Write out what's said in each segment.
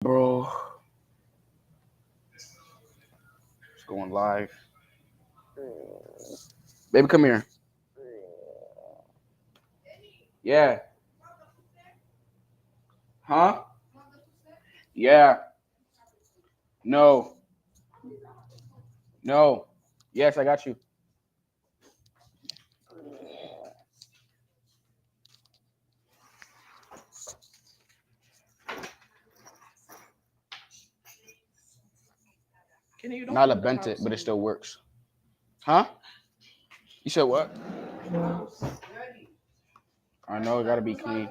Bro, it's going live. Baby, come here. Yeah. Huh? Yeah. No. No. Yes, I got you. Nala bent it, but it still works. Huh? You said what? I know it gotta be clean.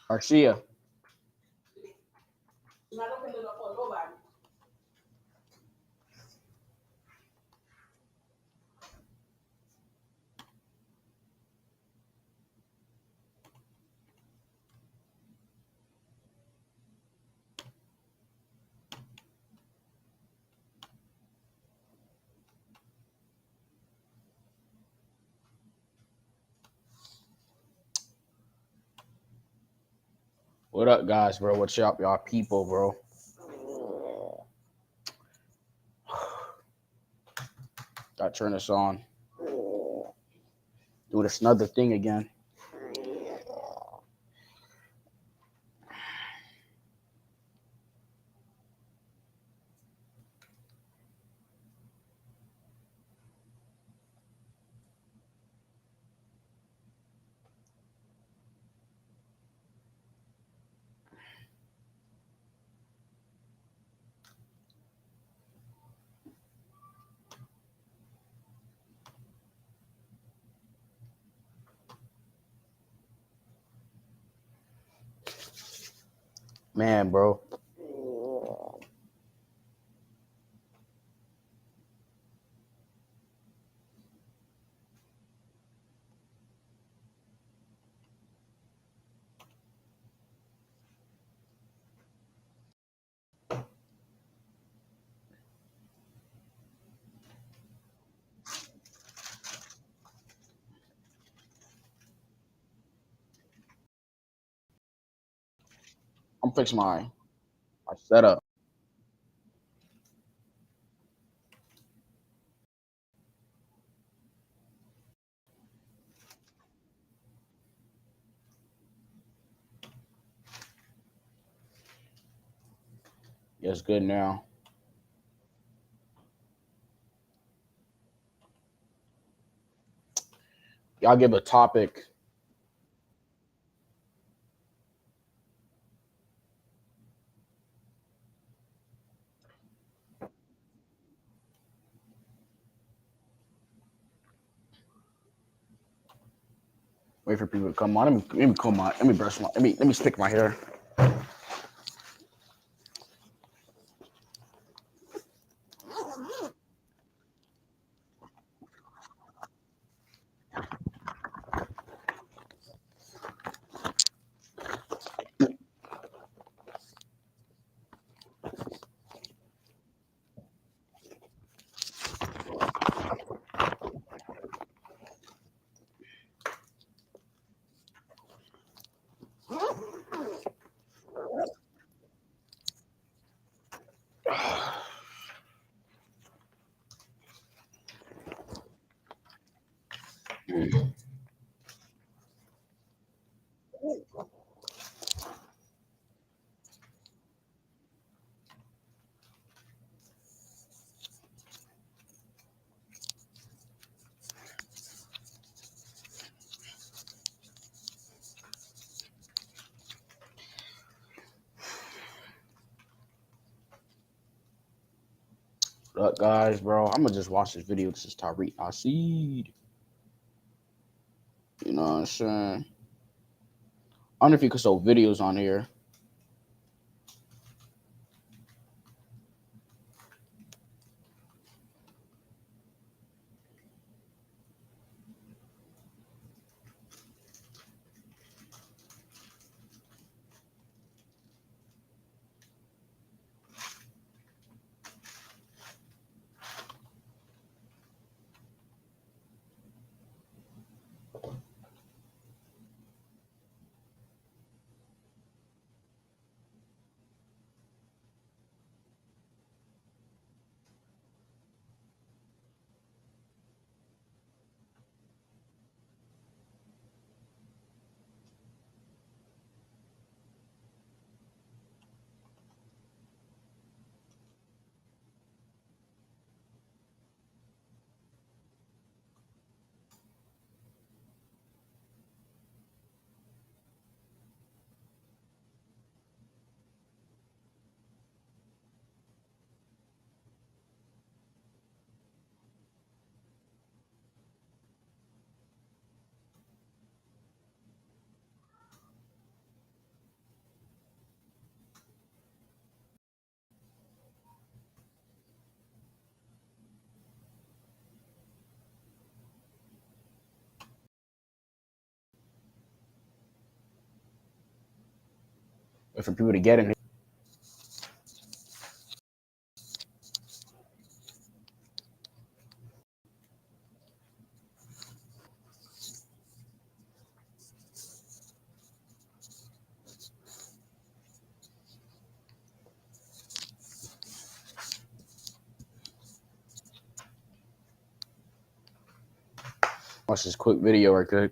Arcia. What up, guys, bro? What's up, y'all people, bro? Gotta turn this on. Do this another thing again. Man, bro. I'm fixing my setup. Yeah, it's good now. Y'all give a topic. Wait for people to come on. Let me comb my. Let me brush my. Let me stick my hair. What up, guys, bro? I'm gonna just watch this video. This is Tariq Asid. You know what I'm saying? I don't know if you could show videos on here. Wait for people to get in here. Watch this quick video right quick.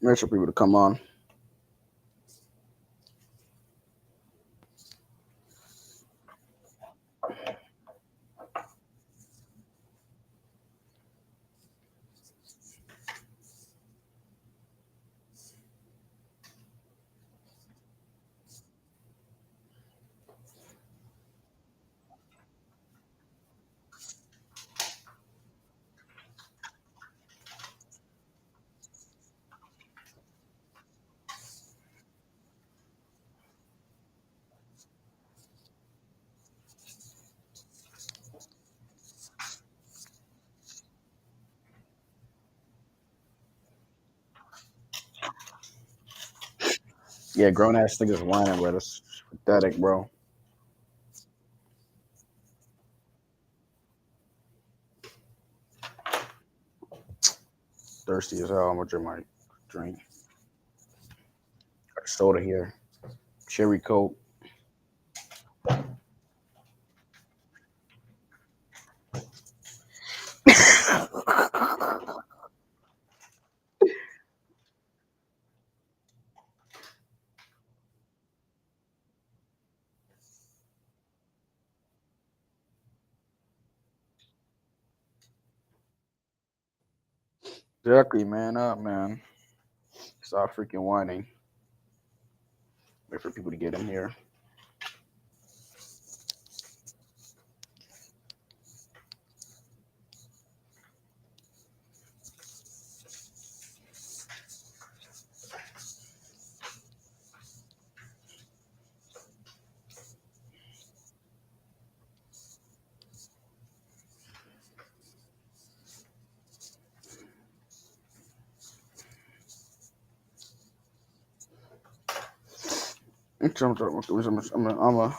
Wait for people to come on. Yeah, grown ass niggas whining with us. Pathetic, bro. Thirsty as hell. I'm gonna drink my drink. Got a soda here. Cherry Coke. Exactly, man. Up, man. Stop freaking whining. Wait for people to get in here. I'm a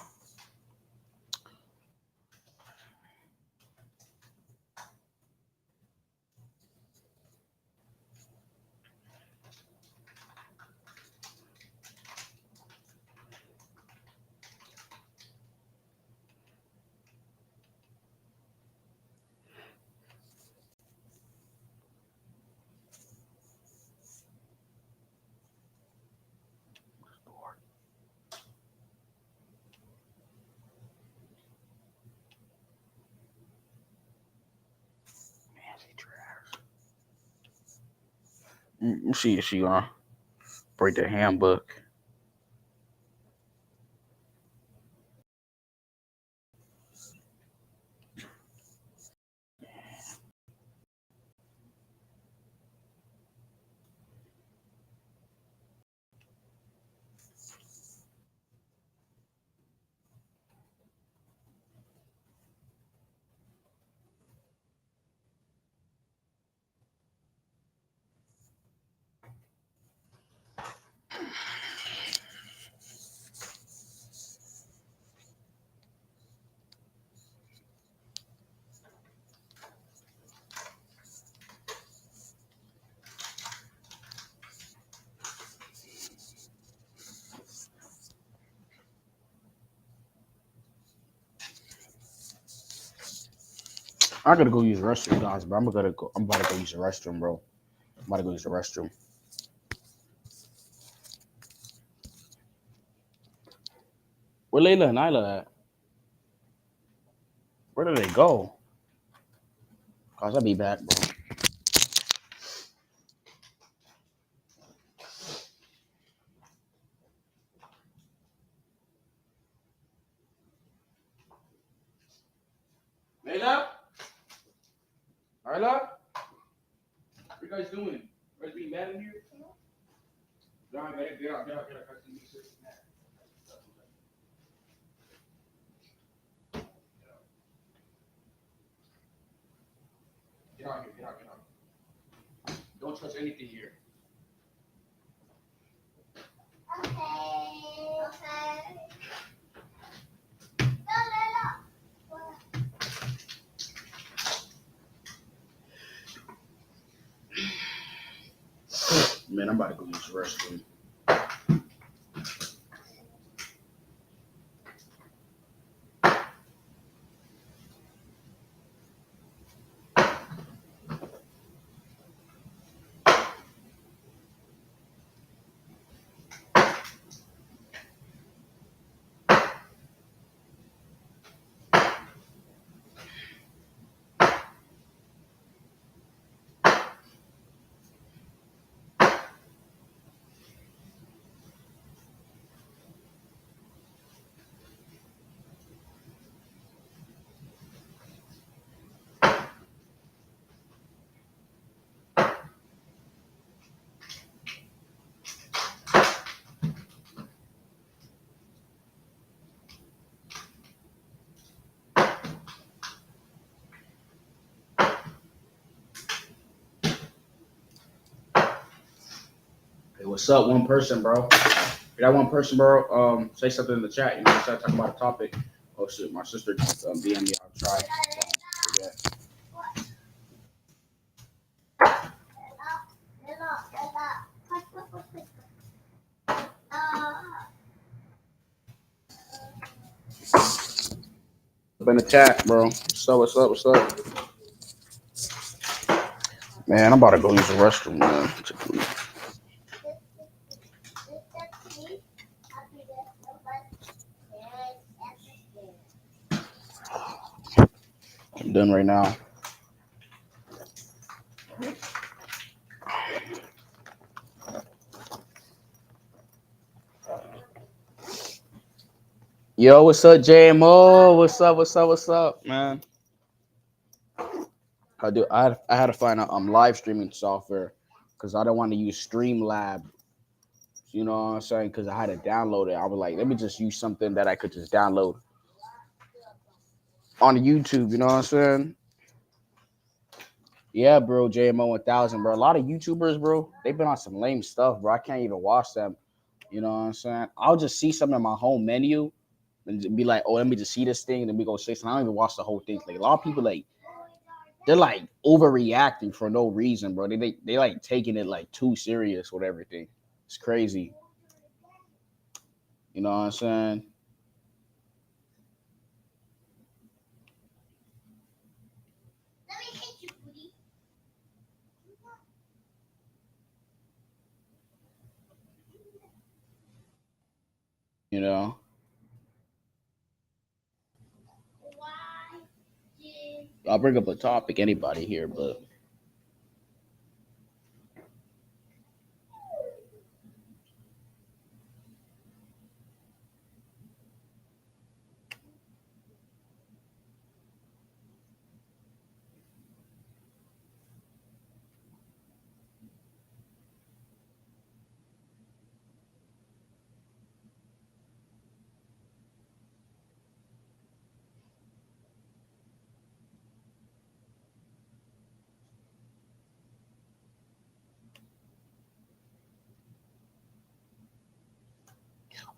she gonna break the handbook. I gotta go use the restroom, guys, bro. I'm about to go use the restroom, bro. I'm about to go use the restroom. Where Layla and Nyla at? Where did they go? Cause I'll be back, bro. Layla? Nyla? What you guys doing? You guys being mad in here? No, get out. Get out here, get out. Don't touch anything here. Man, I'm about to go use the restroom. Hey, what's up, one person, bro? If that one person, bro, say something in the chat. You know, start talking about a topic. Oh shit, my sister DM me. I'll try. Yeah. Up in the chat, bro. What's up? Man, I'm about to go use the restroom, man. I'm done right now. Yo, what's up, JMO? What's up, man? I had to find out live streaming software because I don't want to use Streamlab. You know what I'm saying? Because I had to download it. I was like, let me just use something that I could just download on YouTube. You know what I'm saying? Yeah, bro. JMO 1000, bro. A lot of YouTubers, bro, they've been on some lame stuff, bro. I can't even watch them. You know what I'm saying? I'll just see something in my home menu and be like, oh, let me just see this thing, and then we go say something. I don't even watch the whole thing. Like a lot of people, like they're like overreacting for no reason, bro. They like taking it like too serious with everything. It's crazy. You know what I'm saying? You know. I'll bring up a topic, anybody here, but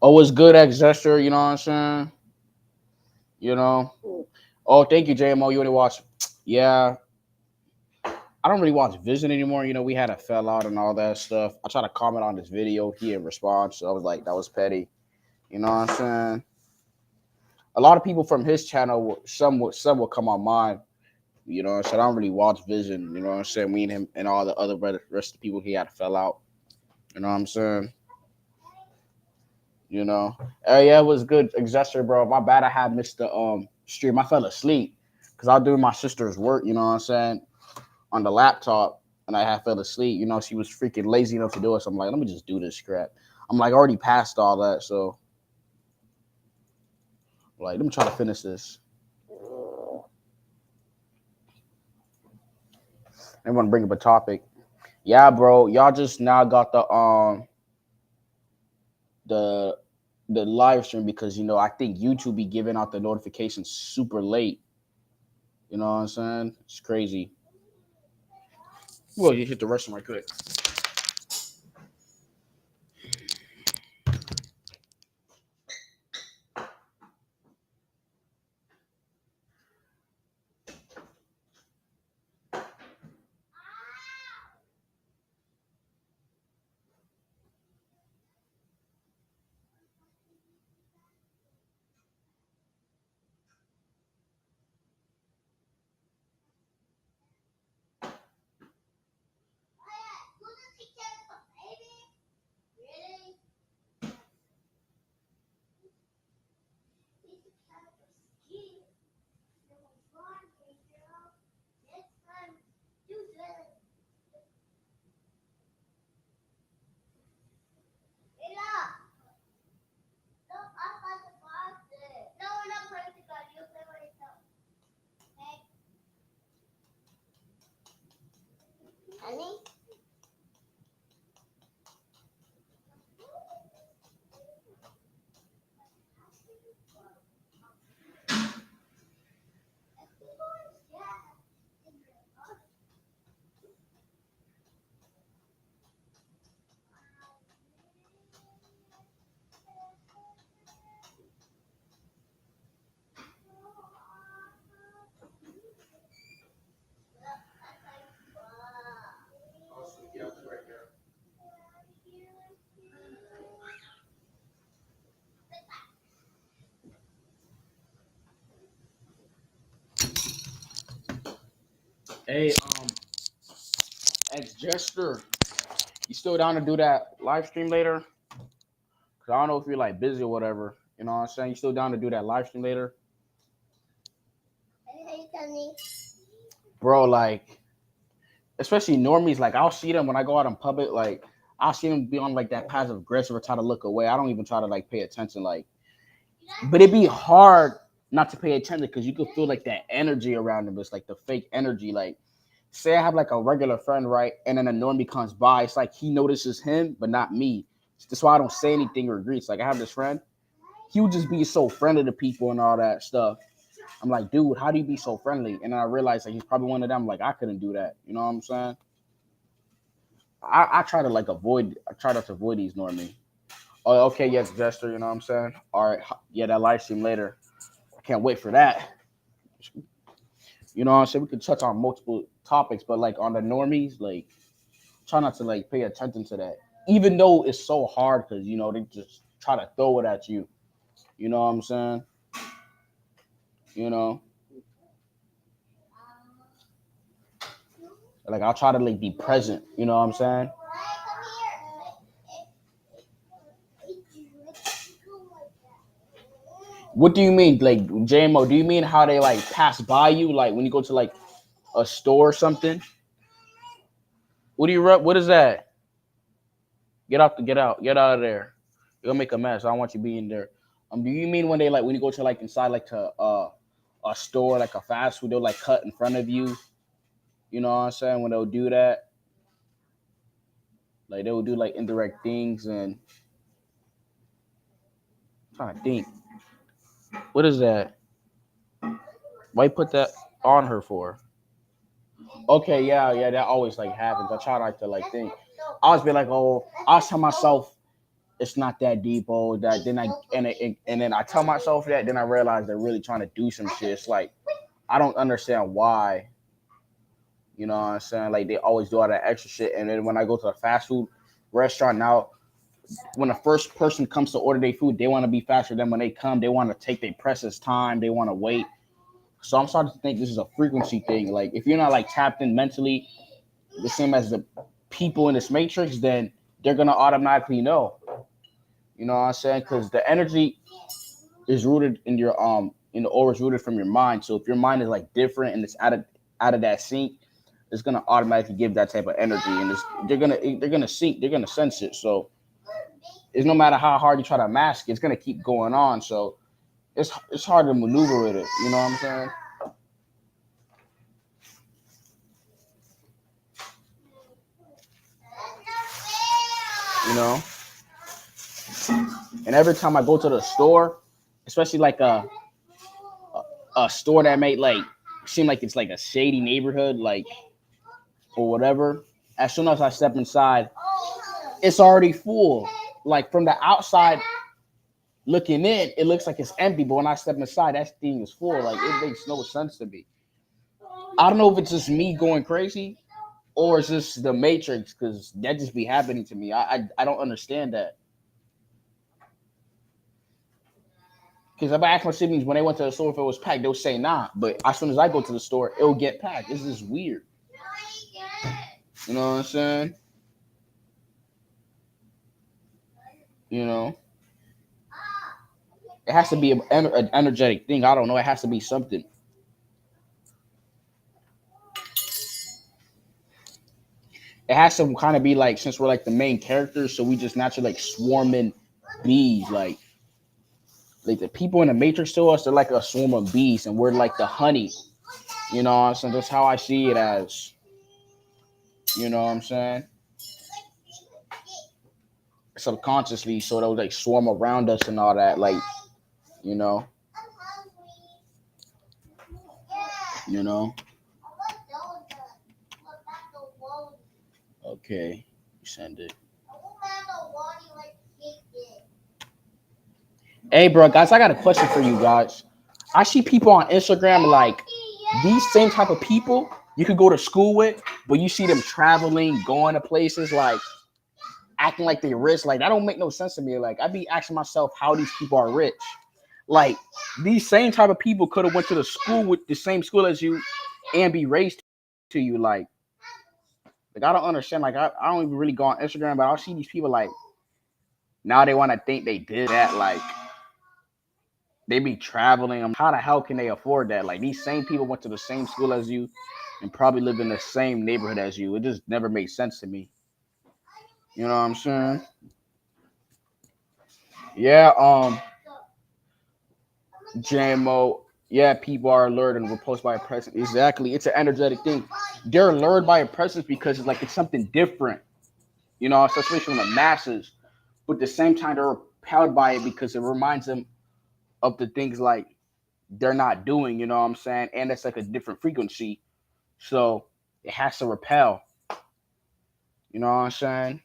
oh, it's good at gesture. You know what I'm saying? You know. Oh, thank you, JMO. You only watch. Yeah, I don't really watch Vision anymore. You know, we had a fell out and all that stuff. I tried to comment on this video. He didn't respond, so I was like, that was petty. You know what I'm saying? A lot of people from his channel, some will come on mine. You know what I'm saying? I don't really watch Vision. You know what I'm saying? Me and him and all the other rest of the people he had fell out. You know what I'm saying? You know. Yeah, it was good. Exester, bro. My bad. I had missed the stream. I fell asleep because I was doing my sister's work. You know what I'm saying? On the laptop, and I had fell asleep. You know, she was freaking lazy enough to do it. So I'm like, let me just do this crap. I'm like already past all that, so like let me try to finish this. I want to bring up a topic. Yeah, bro. Y'all just now got the the live stream because I think YouTube be giving out the notifications super late. You know what I'm saying? It's crazy. Well, you hit the restroom right quick. Hey, ex Jester, you still down to do that live stream later? Cause I don't know if you're like busy or whatever. You know what I'm saying? You still down to do that live stream later? Bro, like especially normies, like I'll see them when I go out in public, like I'll see them be on like that passive aggressive or try to look away. I don't even try to like pay attention, like, but it'd be hard not to pay attention because you could feel like that energy around them. It's like the fake energy. Like, say I have like a regular friend, right, and then a normie comes by, it's like he notices him, but not me. That's why I don't say anything or greets. Like I have this friend, he would just be so friendly to people and all that stuff. I'm like, dude, how do you be so friendly? And then I realized like he's probably one of them. Like I couldn't do that. You know what I'm saying? I try to like avoid. I try not to avoid these normally. Oh, okay, yes, Jester. You know what I'm saying? All right, yeah, that live stream later. I can't wait for that. You know what I'm saying? We could touch on multiple topics, but like on the normies, like try not to like pay attention to that. Even though it's so hard because they just try to throw it at you. You know what I'm saying? You know, like I'll try to like be present. You know what I'm saying? What do you mean, like JMO? Do you mean how they like pass by you, like when you go to like a store or something? What do you rep? What is that? Get out of there. You're gonna make a mess. I don't want you being there. Do you mean when they like when you go to like inside like to a store like a fast food, they'll like cut in front of you? You know what I'm saying? When they'll do that, like they will do like indirect things and I'm trying to think. What is that? Why you put that on her for? Okay, yeah, yeah, that always like happens. I try like to like think. I always be like, oh, I always tell myself it's not that deep, oh, that then and then I tell myself that, then I realize they're really trying to do some shit. It's like I don't understand why. You know what I'm saying? Like they always do all that extra shit, and then when I go to a fast food restaurant now, when the first person comes to order their food, they want to be faster than when they come. They want to take their precious time. They want to wait. So I'm starting to think this is a frequency thing. Like if you're not like tapped in mentally, the same as the people in this matrix, then they're gonna automatically know. You know what I'm saying? Because the energy is rooted in your in the aura is rooted from your mind. So if your mind is like different and it's out of that sync, it's gonna automatically give that type of energy, and they're gonna sync, they're gonna sense it. So it's no matter how hard you try to mask it, it's gonna keep going on. So it's hard to maneuver with it. You know what I'm saying? You know. And every time I go to the store, especially like a store that may like seem like it's like a shady neighborhood, like or whatever. As soon as I step inside, it's already full. Like from the outside looking in, it looks like it's empty, but when I step inside, that thing is full. Like it makes no sense to me. I don't know if it's just me going crazy or it's just the Matrix, because that just be happening to me. I don't understand that. Because if I ask my siblings when they went to the store if it was packed, they'll say nah. But as soon as I go to the store, it'll get packed. This is weird. You know what I'm saying? You know, it has to be an energetic thing. I don't know. It has to be something. It has to kind of be like, since we're like the main characters, so we just naturally like swarming bees. Like the people in the Matrix to us, they're like a swarm of bees, and we're like the honey. You know what I'm saying? That's how I see it as. You know what I'm saying? Subconsciously, so they'll like swarm around us and all that. Like, you know, you know. Okay, send it. Hey, bro, guys, I got a question for you guys. I see people on Instagram like these same type of people you could go to school with, but you see them traveling, going to places like acting like they rich. Like that don't make no sense to me. Like I be asking myself how these people are rich. Like these same type of people could have went to the school with the same school as you and be raised to you. Like I don't understand. Like I don't even really go on Instagram, but I'll see these people like now they want to think they did that. Like they be traveling. How the hell can they afford that? Like these same people went to the same school as you and probably live in the same neighborhood as you. It just never made sense to me. You know what I'm saying? Yeah, JMO. Yeah, people are lured and repulsed by a presence. Exactly. It's an energetic thing. They're lured by a presence because it's something different. You know, especially from the masses. But at the same time, they're repelled by it because it reminds them of the things like they're not doing, you know what I'm saying? And it's like a different frequency. So it has to repel. You know what I'm saying?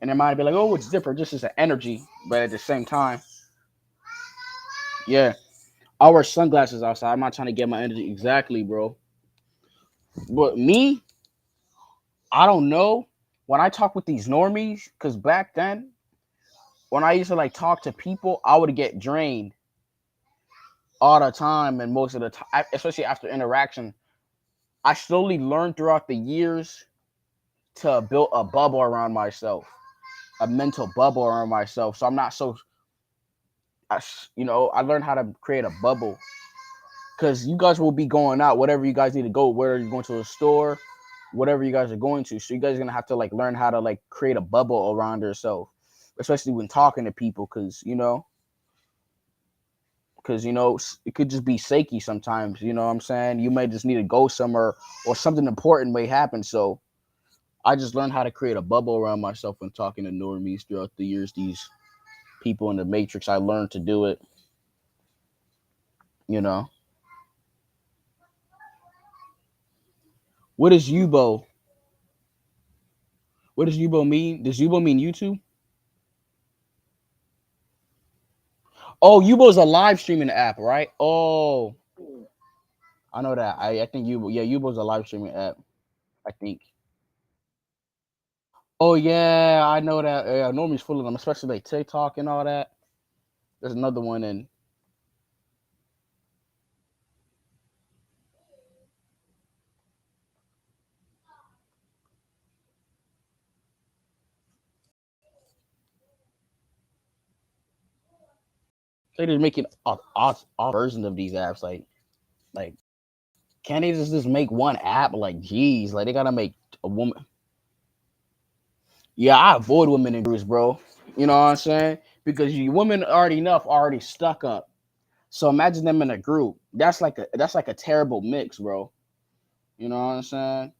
And it might be like, oh, it's different, just as an energy, but at the same time, yeah. I wear sunglasses outside. I'm not trying to get my energy exactly, bro. But me, I don't know. When I talk with these normies, because back then, when I used to like talk to people, I would get drained all the time, and most of the time, especially after interaction, I slowly learned throughout the years to build a bubble around myself, a mental bubble around myself. So I'm not so, I learned how to create a bubble because you guys will be going out, whatever you guys need to go, whether you're going to a store, whatever you guys are going to. So you guys are gonna have to like learn how to like create a bubble around yourself, especially when talking to people, because it could just be shaky sometimes. You know what I'm saying? You may just need to go somewhere or something important may happen. So I just learned how to create a bubble around myself when talking to normies throughout the years. These people in the matrix, I learned to do it. You know, what is Yubo? What does Yubo mean? Does Yubo mean YouTube? Oh, Yubo's a live streaming app, right? Oh, I know that. I think Yubo. Yeah, Yubo's a live streaming app. I think. Oh yeah, I know that. Yeah, Normie's full of them, especially like TikTok and all that. There's another one, and They just making all versions of these apps. Like, can't they just make one app? Like, geez, like they gotta make a woman. Yeah, I avoid women in groups, bro. You know what I'm saying? Because you women already enough already stuck up. So imagine them in a group. That's like a terrible mix, bro. You know what I'm saying?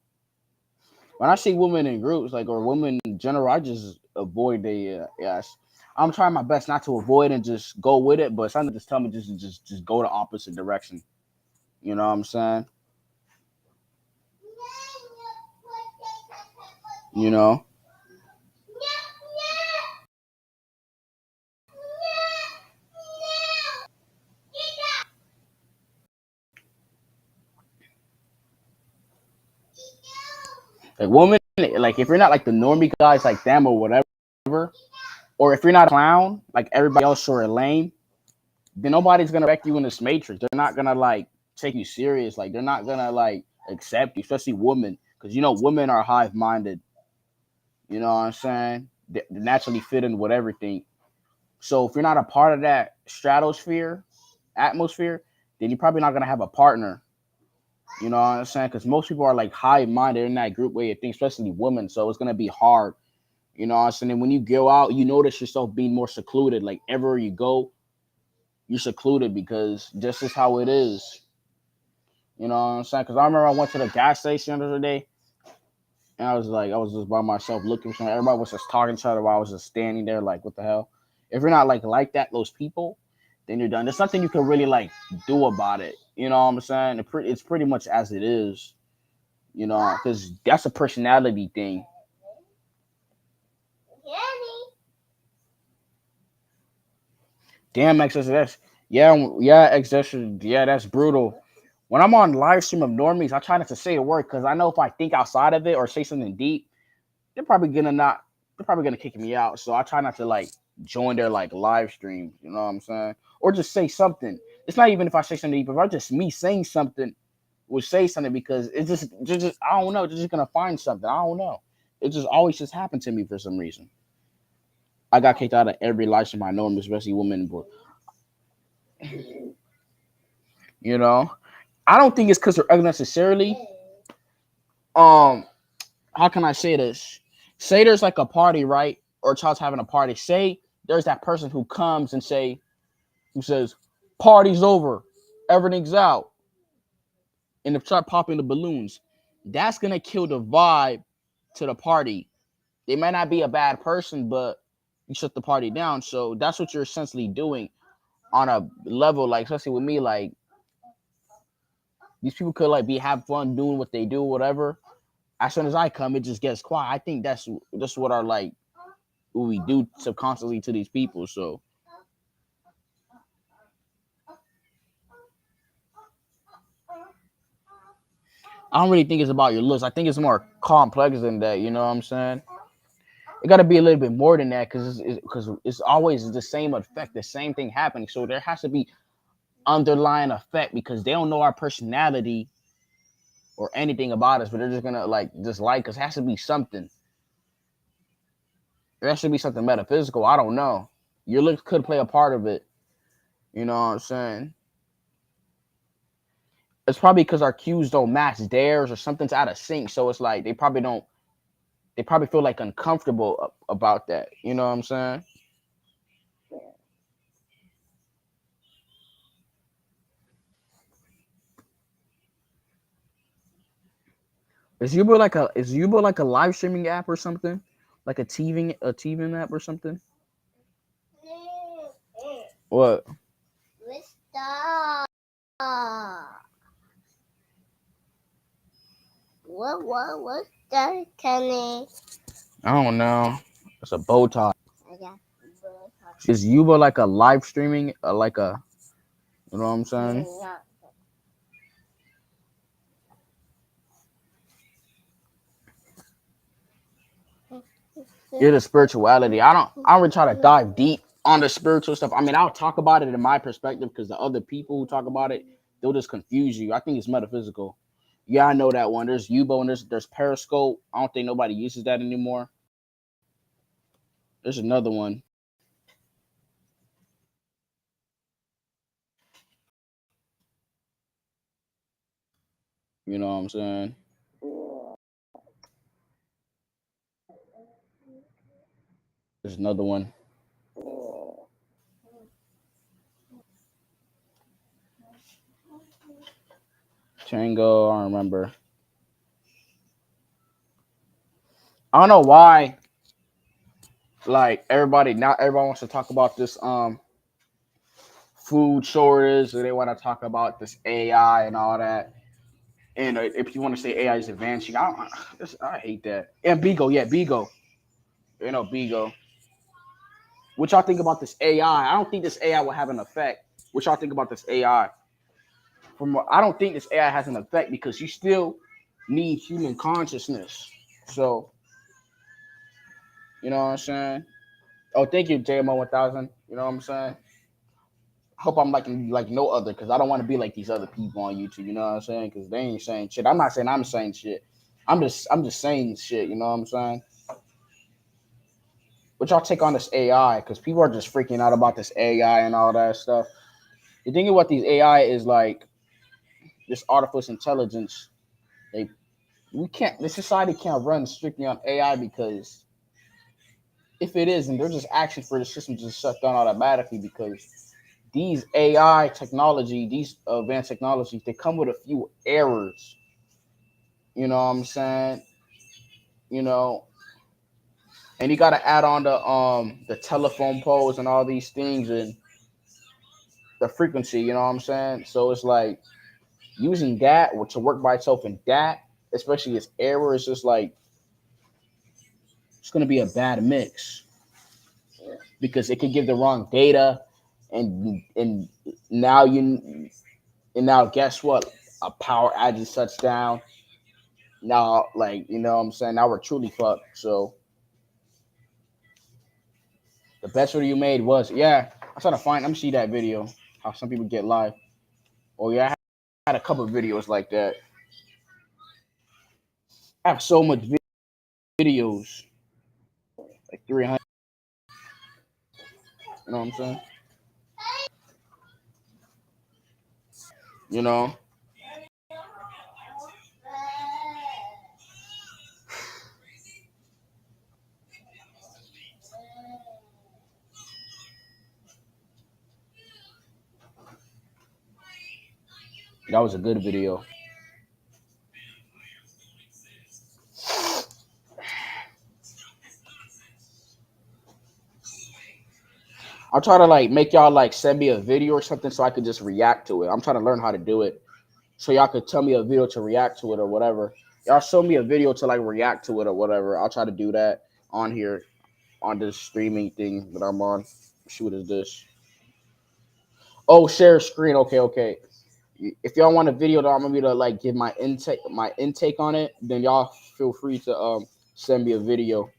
When I see women in groups, like or women in general, I just avoid the yes. I'm trying my best not to avoid and just go with it, but something just tell me just go the opposite direction. You know what I'm saying? You know, like women, like if you're not like the normie guys like them or whatever, or if you're not a clown like everybody else or a lame, then nobody's gonna respect you in this matrix. They're not gonna like take you serious. Like they're not gonna like accept you, especially women, because you know women are hive minded. You know what I'm saying? They naturally fit in with everything. So if you're not a part of that stratosphere, atmosphere, then you're probably not gonna have a partner. You know what I'm saying? Because most people are like high minded in that group way of things, especially women. So it's gonna be hard. You know what I'm saying? And when you go out, you notice yourself being more secluded. Like everywhere you go, you're secluded because this is how it is. You know what I'm saying? Because I remember I went to the gas station the other day, and I was just by myself looking for something. Everybody was just talking to each other while I was just standing there, like, what the hell? If you're not like that, those people, then you're done. There's nothing you can really like do about it. You know what I'm saying? It's pretty much as it is. You know, because that's a personality thing. Damn, XSS. Yeah, yeah, XSS. Yeah, that's brutal. When I'm on live stream of normies, I try not to say a word because I know if I think outside of it or say something deep, they're probably gonna not. They're probably gonna kick me out. So I try not to like join their like live stream. You know what I'm saying? Or just say something. It's not even if I say something deep. If I just me saying something, will say something because it's just I don't know. They're just gonna find something. I don't know. It just always just happened to me for some reason. I got kicked out of every live stream I know, especially women. But you know, I don't think it's because they're ugly necessarily. Um, how can I say this? Say there's like a party, right? Or a child's having a party. Say there's that person who comes and who says, party's over, everything's out, and they start popping the balloons. That's gonna kill the vibe to the party. They might not be a bad person, but you shut the party down. So that's what you're essentially doing on a level, like especially with me, like these people could like be have fun doing what they do, whatever. As soon as I come, it just gets quiet. I think that's what our like what we do subconsciously to these people. So I don't really think it's about your looks. I think it's more complex than that. You know what I'm saying? It got to be a little bit more than that because it's always the same effect, the same thing happening. So there has to be underlying effect because they don't know our personality or anything about us, but they're just gonna like dislike us. It has to be something. There has to be something metaphysical. I don't know. Your looks could play a part of it. You know what I'm saying? It's probably because our cues don't match theirs or something's out of sync. So it's like they probably don't. They probably feel like uncomfortable about that. You know what I'm saying? Is Yubo like a live streaming app or something? Like a TV app or something? What? What's that, Kenny? I don't know. It's a bow tie. Is Yuba like a live streaming, like a, you know what I'm saying? Yeah, the spirituality. I don't really try to dive deep on the spiritual stuff. I mean, I'll talk about it in my perspective because the other people who talk about it, they'll just confuse you. I think it's metaphysical. Yeah, I know that one. There's Yubo and there's Periscope. I don't think nobody uses that anymore. There's another one. You know what I'm saying? There's another one. Tango, I don't remember. I don't know why. Like everybody, not everyone wants to talk about this food shortage, or they want to talk about this AI and all that. And if you want to say AI is advancing, I hate that. And Bigo, yeah, Bigo. You know, Bigo. What y'all think about this AI? I don't think this AI will have an effect. What y'all think about this AI? I don't think this AI has an effect because you still need human consciousness. So you know what I'm saying? Oh, thank you, JMO 1000. You know what I'm saying? Hope I'm like no other because I don't want to be like these other people on YouTube. You know what I'm saying? Because they ain't saying shit. I'm not saying I'm saying shit. I'm just saying shit. You know what I'm saying? What y'all take on this AI? Because people are just freaking out about this AI and all that stuff. The thing about these AI is like this artificial intelligence. They we can't. The society can't run strictly on AI because if it is, and they're just asking for the system to shut down automatically because these AI technology, these advanced technologies, they come with a few errors. You know what I'm saying? You know, and you got to add on the telephone poles and all these things and the frequency. You know what I'm saying? So it's like using that to work by itself and that, especially its error, is just like it's gonna be a bad mix because it could give the wrong data, and now you and now guess what? A power outage shuts down. Now, like you know, what I'm saying now we're truly fucked. So the best video you made was yeah. I trying to find. Let me see that video. How some people get live. Oh yeah, I had a couple of videos like that. I have so much videos, like 300. You know what I'm saying? You know. That was a good video. I'll try to like make y'all like send me a video or something so I could just react to it. I'm trying to learn how to do it. So y'all could tell me a video to react to it or whatever. Y'all show me a video to like react to it or whatever. I'll try to do that on here on this streaming thing that I'm on. Shoot, is this? Oh, share screen. Okay, okay. If y'all want a video that I'm gonna be to like give my intake on it, then y'all feel free to send me a video.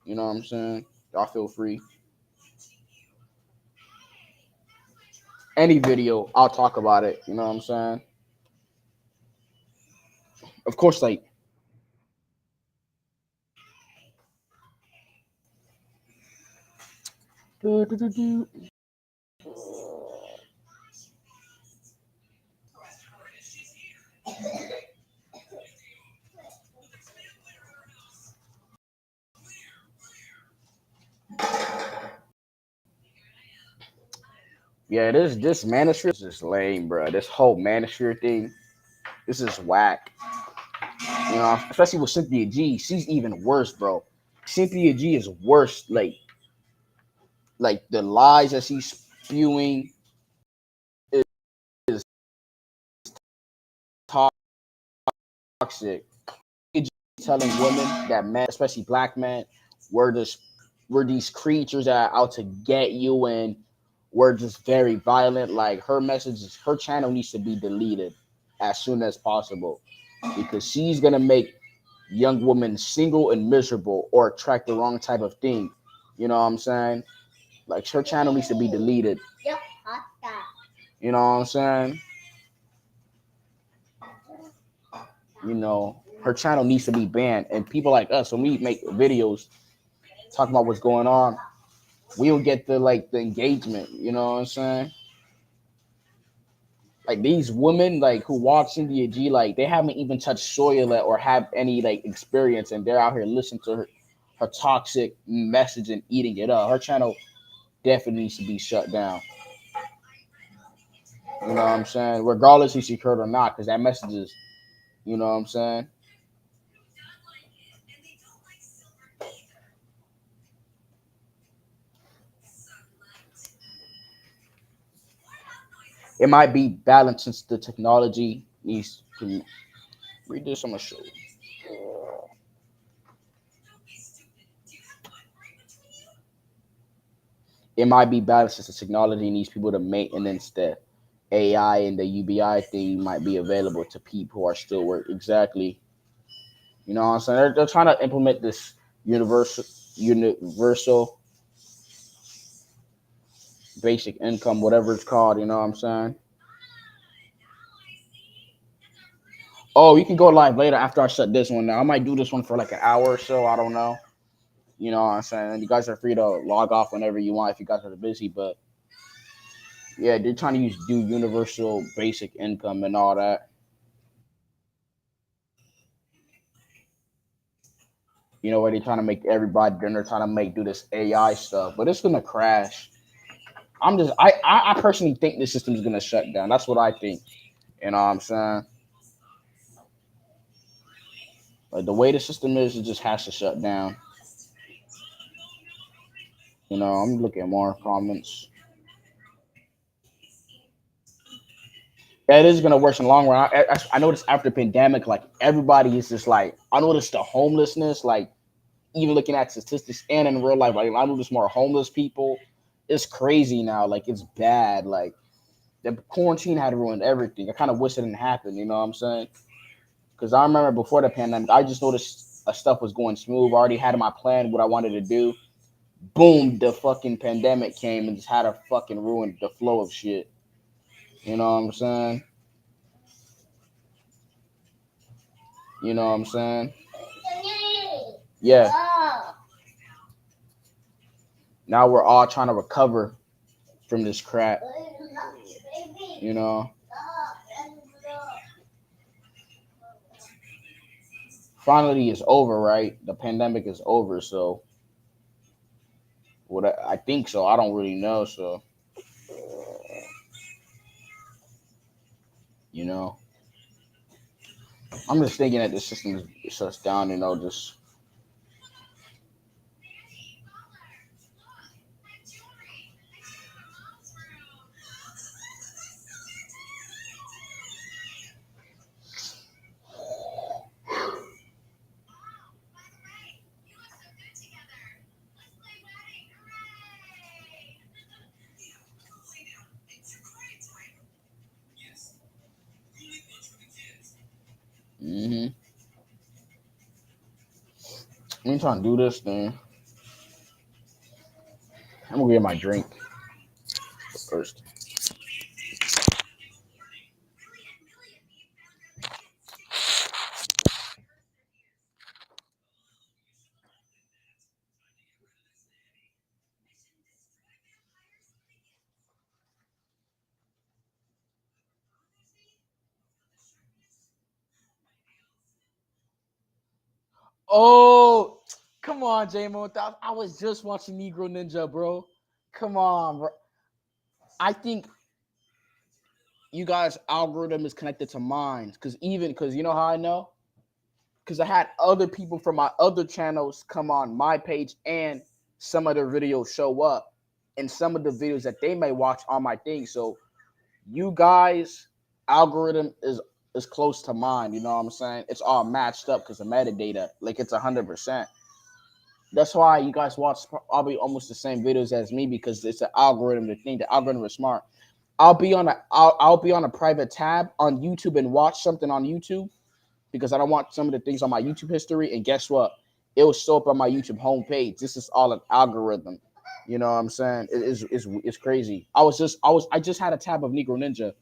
You know what I'm saying? Y'all feel free. Any video, I'll talk about it. You know what I'm saying? Of course, like yeah, this manosphere is just lame, bro. This whole manosphere thing, this is whack. You know, especially with Cynthia G, she's even worse, bro. Cynthia G is worse. Like the lies that she's spewing is toxic. Telling women that men, especially black men, we're just we're these creatures that are out to get you, and we're just very violent. Like her messages, her channel needs to be deleted as soon as possible because she's gonna make young women single and miserable or attract the wrong type of thing. You know what I'm saying? Like her channel needs to be deleted. You know what I'm saying? You know, her channel needs to be banned. And people like us, when we make videos talking about what's going on, we will get the engagement. You know what I'm saying? Like these women, like who watch India G, like they haven't even touched soil yet or have any like experience, and they're out here listening to her toxic message and eating it up. Her channel definitely needs to be shut down. You know what I'm saying? Regardless if she heard or not, because that message is, you know what I'm saying? It might be balanced since the technology needs to read this. I'm gonna show you. It might be balanced since the technology needs people to maintenance the AI and the UBI thing might be available to people who are still work exactly. You know what I'm saying? They're trying to implement this universal basic income, whatever it's called. You know what I'm saying? Oh, you can go live later after I shut this one down. I might do this one for like an hour or so. I don't know. You know what I'm saying? You guys are free to log off whenever you want if you guys are busy. But yeah, they're trying to do universal basic income and all that. You know, where they're trying to make everybody, then they're trying to make do this AI stuff, but it's gonna crash. I personally think the system is gonna shut down. That's what I think. You know what I'm saying? Like the way the system is, it just has to shut down. You know, I'm looking at more comments. Yeah, it is gonna worse in the long run. I noticed after the pandemic, like everybody is just like I noticed the homelessness, like even looking at statistics and in real life, like I noticed more homeless people. It's crazy now. Like it's bad. Like the quarantine had ruined everything. I kind of wish it didn't happen. You know what I'm saying? Because I remember before the pandemic, I just noticed stuff was going smooth. I already had my plan what I wanted to do. Boom, the fucking pandemic came and just had to fucking ruin the flow of shit. You know what I'm saying? You know what I'm saying? Yeah. Now we're all trying to recover from this crap. You know. Finally, it's over, right? The pandemic is over, so what I think so. I don't really know, so you know. I'm just thinking that the system is shuts down, you know, just mm-hmm. I'm trying to do this thing. I'm gonna get my drink first. Oh, come on, J Mo. I was just watching Negro Ninja, bro. Come on, bro. I think you guys' algorithm is connected to mine, because you know how I know? Because I had other people from my other channels come on my page and some of their videos show up and some of the videos that they may watch on my thing. So you guys' algorithm is close to mine. You know what I'm saying? It's all matched up because of metadata. Like it's 100%. That's why you guys watch probably almost the same videos as me because it's an algorithm. The thing, the algorithm is smart. I'll be on a private tab on YouTube and watch something on YouTube because I don't want some of the things on my YouTube history. And guess what? It will show up on my YouTube homepage. This is all an algorithm. You know what I'm saying? It's crazy. I just had a tab of Negro Ninja.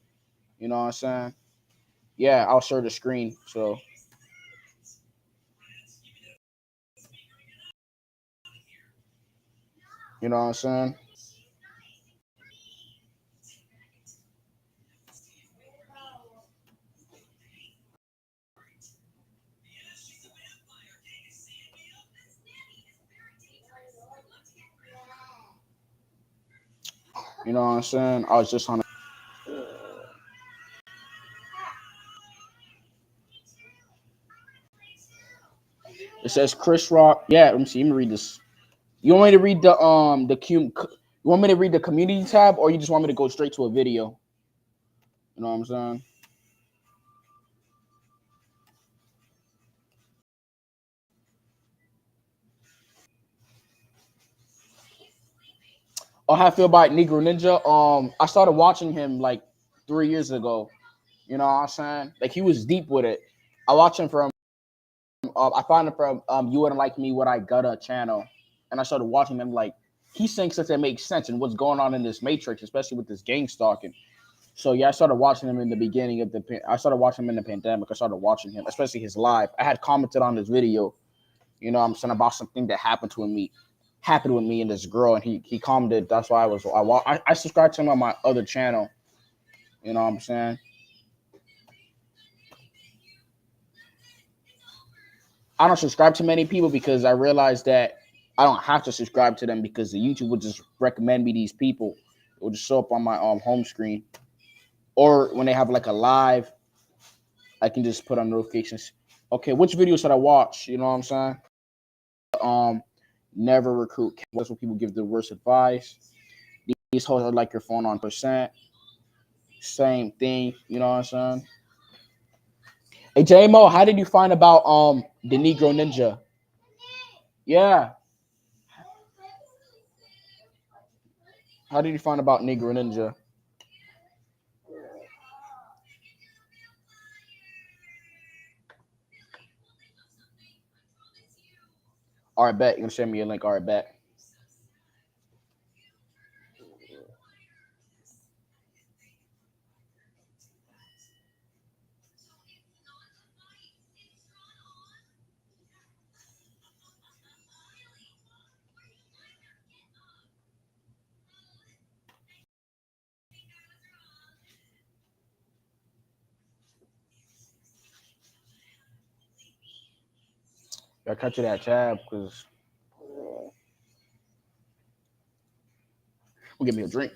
You know what I'm saying? Yeah, I'll share the screen. So you know what I'm saying? You know what I'm saying? I was just on. It says Chris Rock. Yeah, let me see. Let me read this. You want me to read you want me to read the community tab, or you just want me to go straight to a video? You know what I'm saying? Oh, how I feel about Negro Ninja. I started watching him like 3 years ago. You know what I'm saying? Like he was deep with it. I watch him from. I found him from You Wouldn't Like Me What I Gotta channel, and I started watching him. Like he thinks that makes sense and what's going on in this Matrix, especially with this gang stalking. So yeah, I started watching him in the beginning of the. I started watching him in the pandemic. I started watching him, especially his live. I had commented on his video. You know what I'm saying, about something that happened with me and this girl, and he commented. That's why I subscribed to him on my other channel. You know what I'm saying? I don't subscribe to many people because I realized that I don't have to subscribe to them because the YouTube would just recommend me these people. It will just show up on my home screen, or when they have like a live, I can just put on notifications. Okay, which video should I watch? You know what I'm saying? Um, never recruit. That's what people give the worst advice. These hoes are like your phone on percent. Same thing. You know what I'm saying? Hey JMO, how did you find about the Negro Ninja? Yeah. How did you find about Negro Ninja? All right, bet. You're gonna send me a link. All right, bet. I cut you that tab because we'll give me a drink.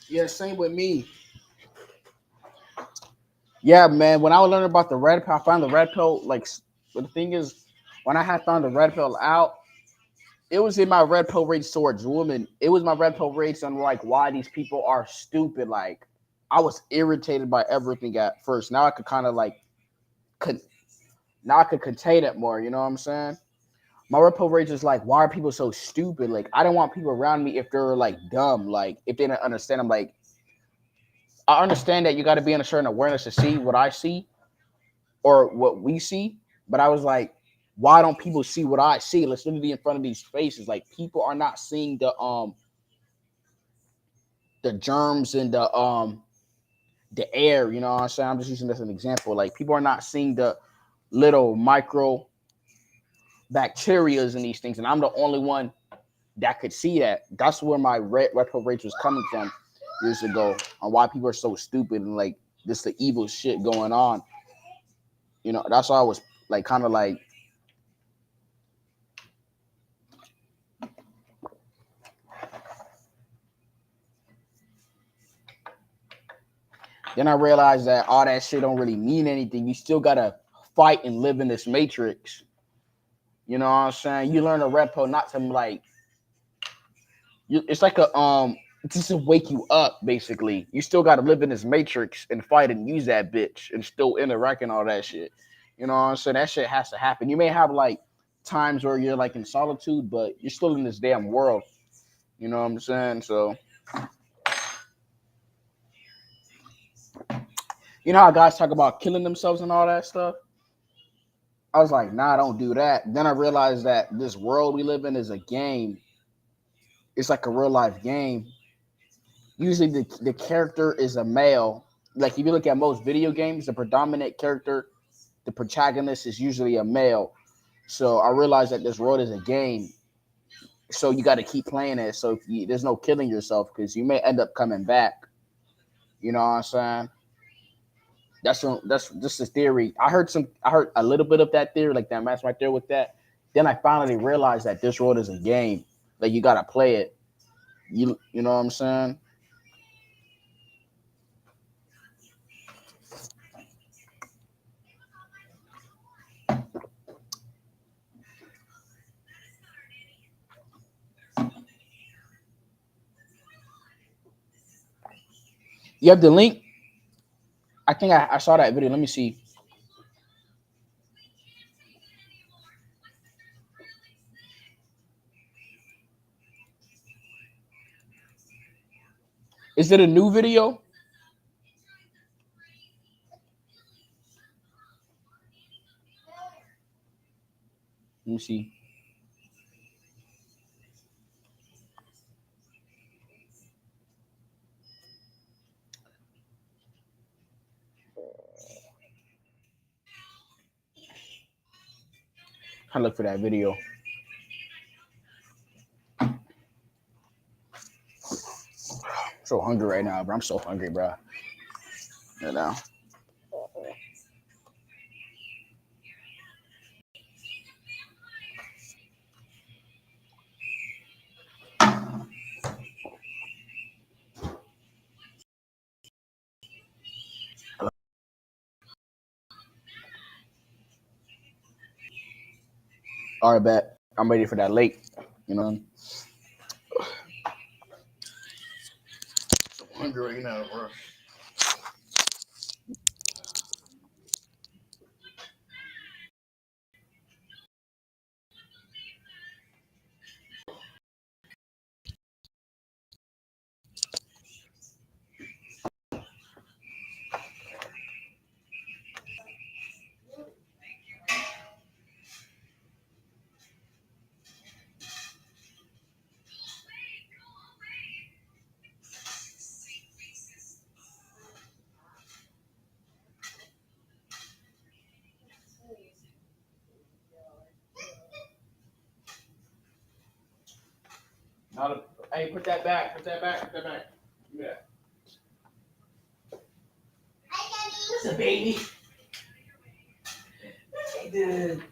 Yeah, same with me. Yeah, man. When I was learning about the red pill, I found the red pill. But the thing is, when I had found the red pill out, it was in my red pill rage towards women. It was my red pill rage on like why these people are stupid. Like I was irritated by everything at first. Now I could kind of like, could now I could contain it more. You know what I'm saying? My red pill rage is like, why are people so stupid? Like I don't want people around me if they're like dumb. Like if they don't understand, I'm like, I understand that you got to be in a certain awareness to see what I see or what we see. But I was like, why don't people see what I see? Let's literally in front of these faces. Like people are not seeing the germs in the air. You know what I'm saying? I'm just using this as an example. Like people are not seeing the little micro bacterias in these things, and I'm the only one that could see that. That's where my retro rage was coming from years ago on why people are so stupid and like this the evil shit going on. You know, that's why I was like kind of like. Then I realized that all that shit don't really mean anything. You still gotta fight and live in this matrix. You know what I'm saying? You learn a repo not to like. It's like a just to wake you up. Basically, you still gotta live in this matrix and fight and use that bitch and still interact and all that shit. You know what I'm saying? That shit has to happen. You may have like times where you're like in solitude, but you're still in this damn world. You know what I'm saying? So you know how guys talk about killing themselves and all that stuff. I was like, nah, don't do that. Then I realized that this world we live in is a game. It's like a real life game. Usually the character is a male. Like if you look at most video games, the predominant character, the protagonist is usually a male. So I realized that this world is a game. So you got to keep playing it. So there's no killing yourself because you may end up coming back. You know what I'm saying? That's just a theory. I heard a little bit of that theory, like that match right there with that. Then I finally realized that this world is a game. Like you gotta play it. You know what I'm saying? You have the link. I think I saw that video. Let me see. Is it a new video? Let me see. I look for that video. I'm so hungry right now, bro. I'm so hungry, bro. You know. All right, bet. I'm ready for that late. You know. So hungry right now, bro. Hey, put that back. Put that back. Put that back. Yeah. It's a baby. Dude.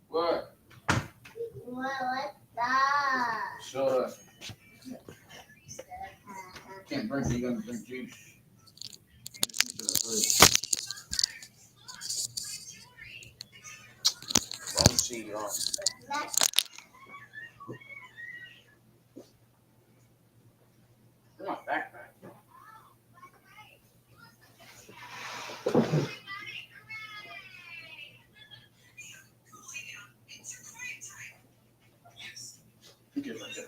What? What's that? Soda. Can't drink it. You gotta drink juice. Don't see you. My backpack. Get right there.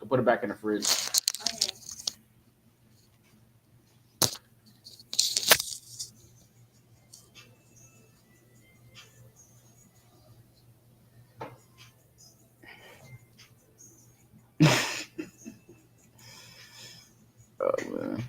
Put it back in the fridge. Oh man.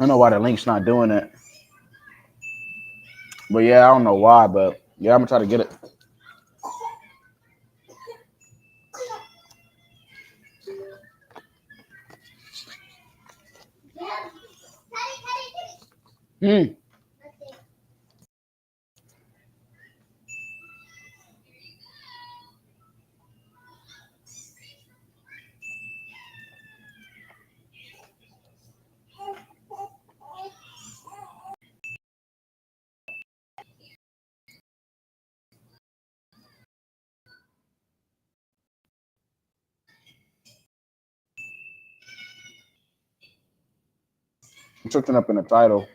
don't know why the link's not doing it. But yeah, I don't know why, but yeah, I'm gonna try to get it. Hmm. I'm searching up in the title.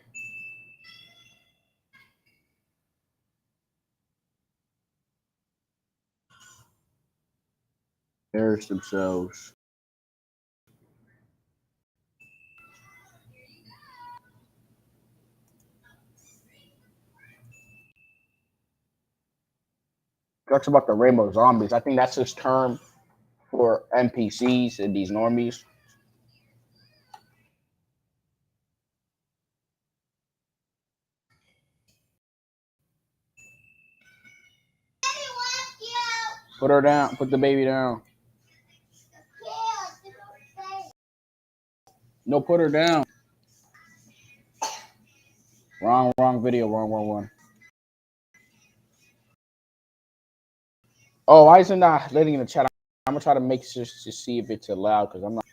Perish themselves. Talks about the rainbow zombies. I think that's his term for NPCs and these normies. Put her down. Put the baby down. No, put her down. Wrong video. Wrong one. Oh, why isn't that letting in the chat? I'm gonna try to make sure to see if it's allowed because I'm not.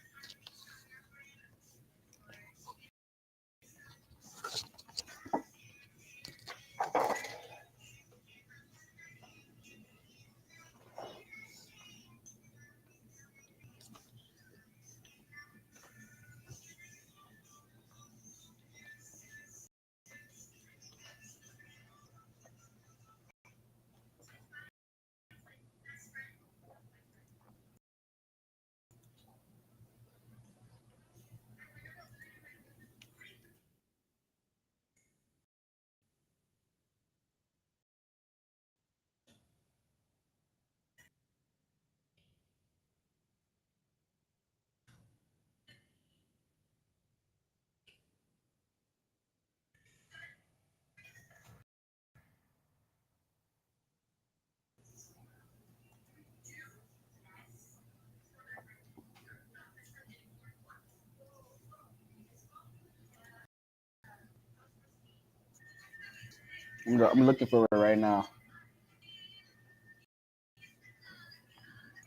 I'm looking for it right now.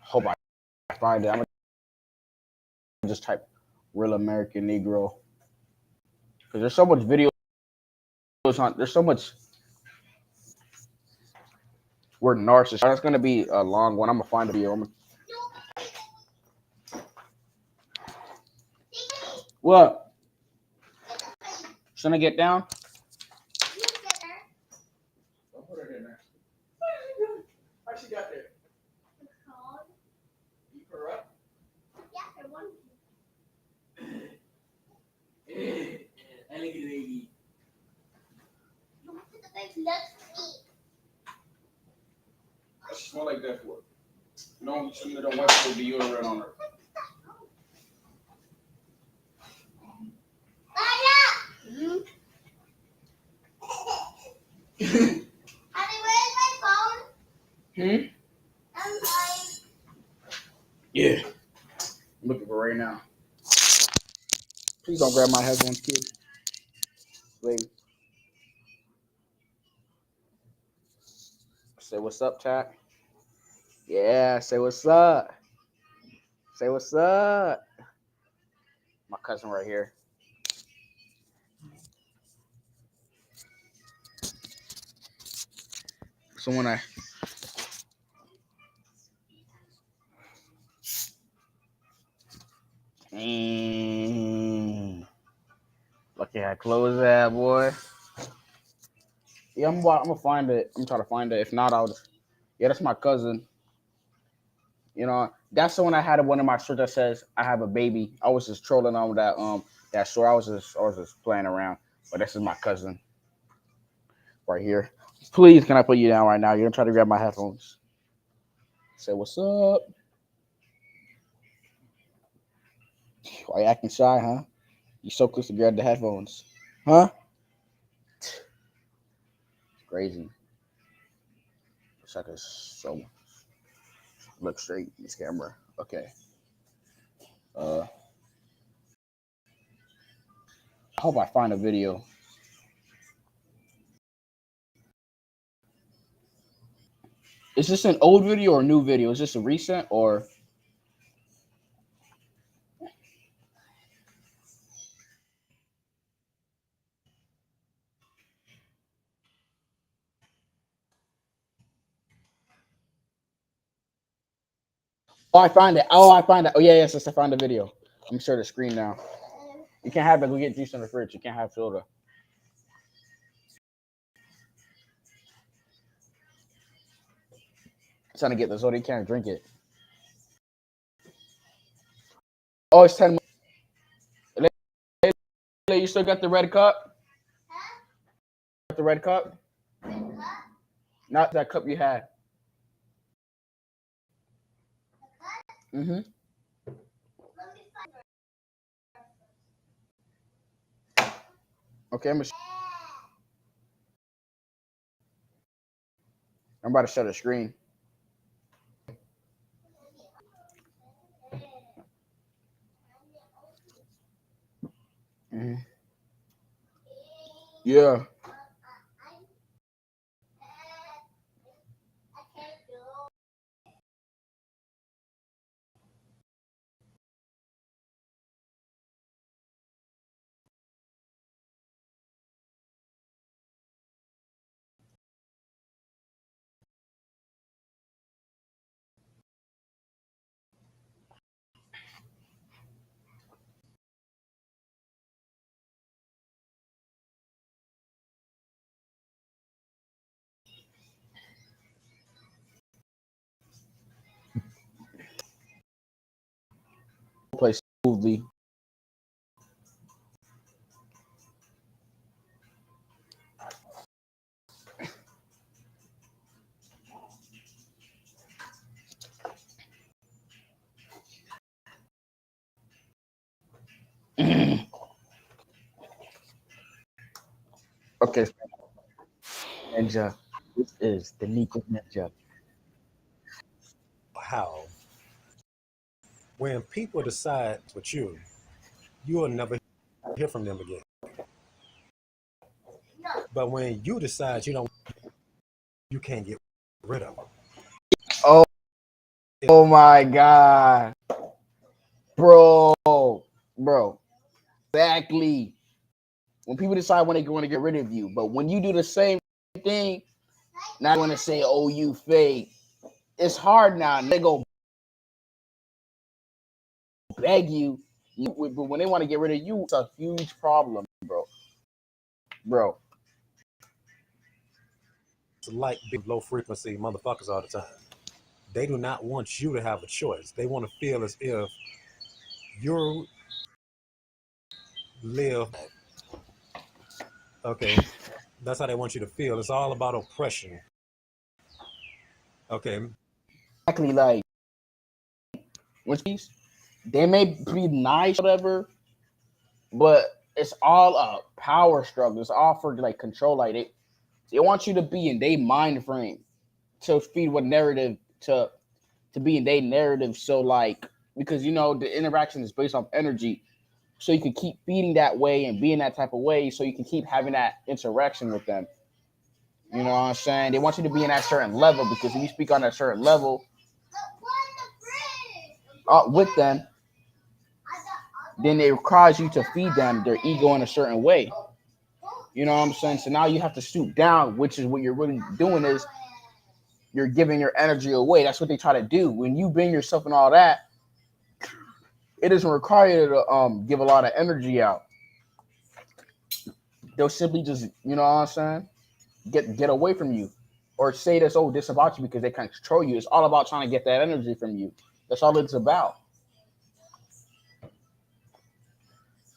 Hope I find it. I'm gonna just type "real American Negro" because there's so much videos on. There's so much word narcissist. It's gonna be a long one. I'm gonna find a video. What? Should I get down? How she got there? You her up? I look at the baby. What she smell like that for? No, you shouldn't have done wipe the deodorant on her. Hmm? Yeah. I'm looking for right now. Please don't grab my headphones, kid. Baby. Say what's up, chat. Yeah, say what's up. Say what's up. My cousin right here. Someone I Look at how close that, boy. Yeah, I'm gonna find it. I'm trying to find it. If not, I'll just. Yeah, that's my cousin. You know, that's the one I had at one of my shirts that says I have a baby. I was just trolling on that short. I was just playing around. But this is my cousin right here. Please, can I put you down right now? You're gonna try to grab my headphones. Say what's up. Why you acting shy, huh? You so close to grab the headphones. Huh? It's crazy. Wish I could so look straight in this camera. Okay. I hope I find a video. Is this an old video or a new video? Is this a recent or? Oh, I find it. Oh, I find it. Oh, yeah, yes, yes, I found the video. I'm sure the screen now. You can't have it. Go get juice in the fridge. You can't have soda. Trying to get the soda. You can't drink it. Oh, it's 10 minutes. You still got the red cup? Got the red cup? Not that cup you had. Mm-hmm. Okay, I'm about to shut the screen. Mm-hmm. Yeah. Play smoothly. Okay, Ninja. This is the Nico Ninja. How when people decide with you, you will never hear from them again. But when you decide you can't get rid of them. Oh, oh my God. Bro. Bro. Exactly. When people decide when they want to get rid of you, but when you do the same thing, not going to say, "Oh, you fake." It's hard now. They go beg you, but when they want to get rid of you, it's a huge problem, bro. Bro, It's like big low frequency motherfuckers all the time. They do not want you to have a choice. They want to feel as if you live. Okay, that's how they want you to feel. It's all about oppression. Okay, exactly. Like when they may be nice, whatever, but it's all a power struggle. It's all for like control. Like they want you to be in their mind frame to feed what narrative to be in their narrative. So like because the interaction is based off energy, so you can keep feeding that way and being that type of way, so you can keep having that interaction with them. You know what I'm saying? They want you to be in that certain level because if you speak on a certain level with them, then it requires you to feed them their ego in a certain way. You know what I'm saying? So now you have to stoop down, which is what you're really doing is you're giving your energy away. That's what they try to do. When you bring yourself and all that, it doesn't require you to give a lot of energy out. They'll simply just, you know what I'm saying, get away from you. Or say this about you because they can control you. It's all about trying to get that energy from you. That's all it's about.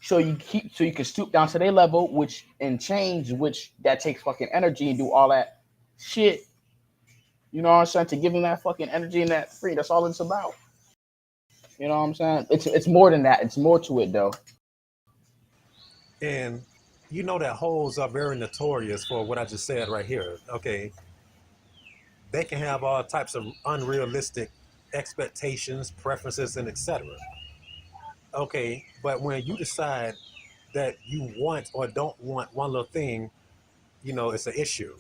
So you can stoop down to their level, which and change, which that takes fucking energy and do all that shit. You know what I'm saying? To give them that fucking energy and that free. That's all it's about. You know what I'm saying? It's more than that. It's more to it though. And you know that hoes are very notorious for what I just said right here. Okay, they can have all types of unrealistic expectations, preferences, and etc. Okay, but when you decide that you want or don't want one little thing, it's an issue.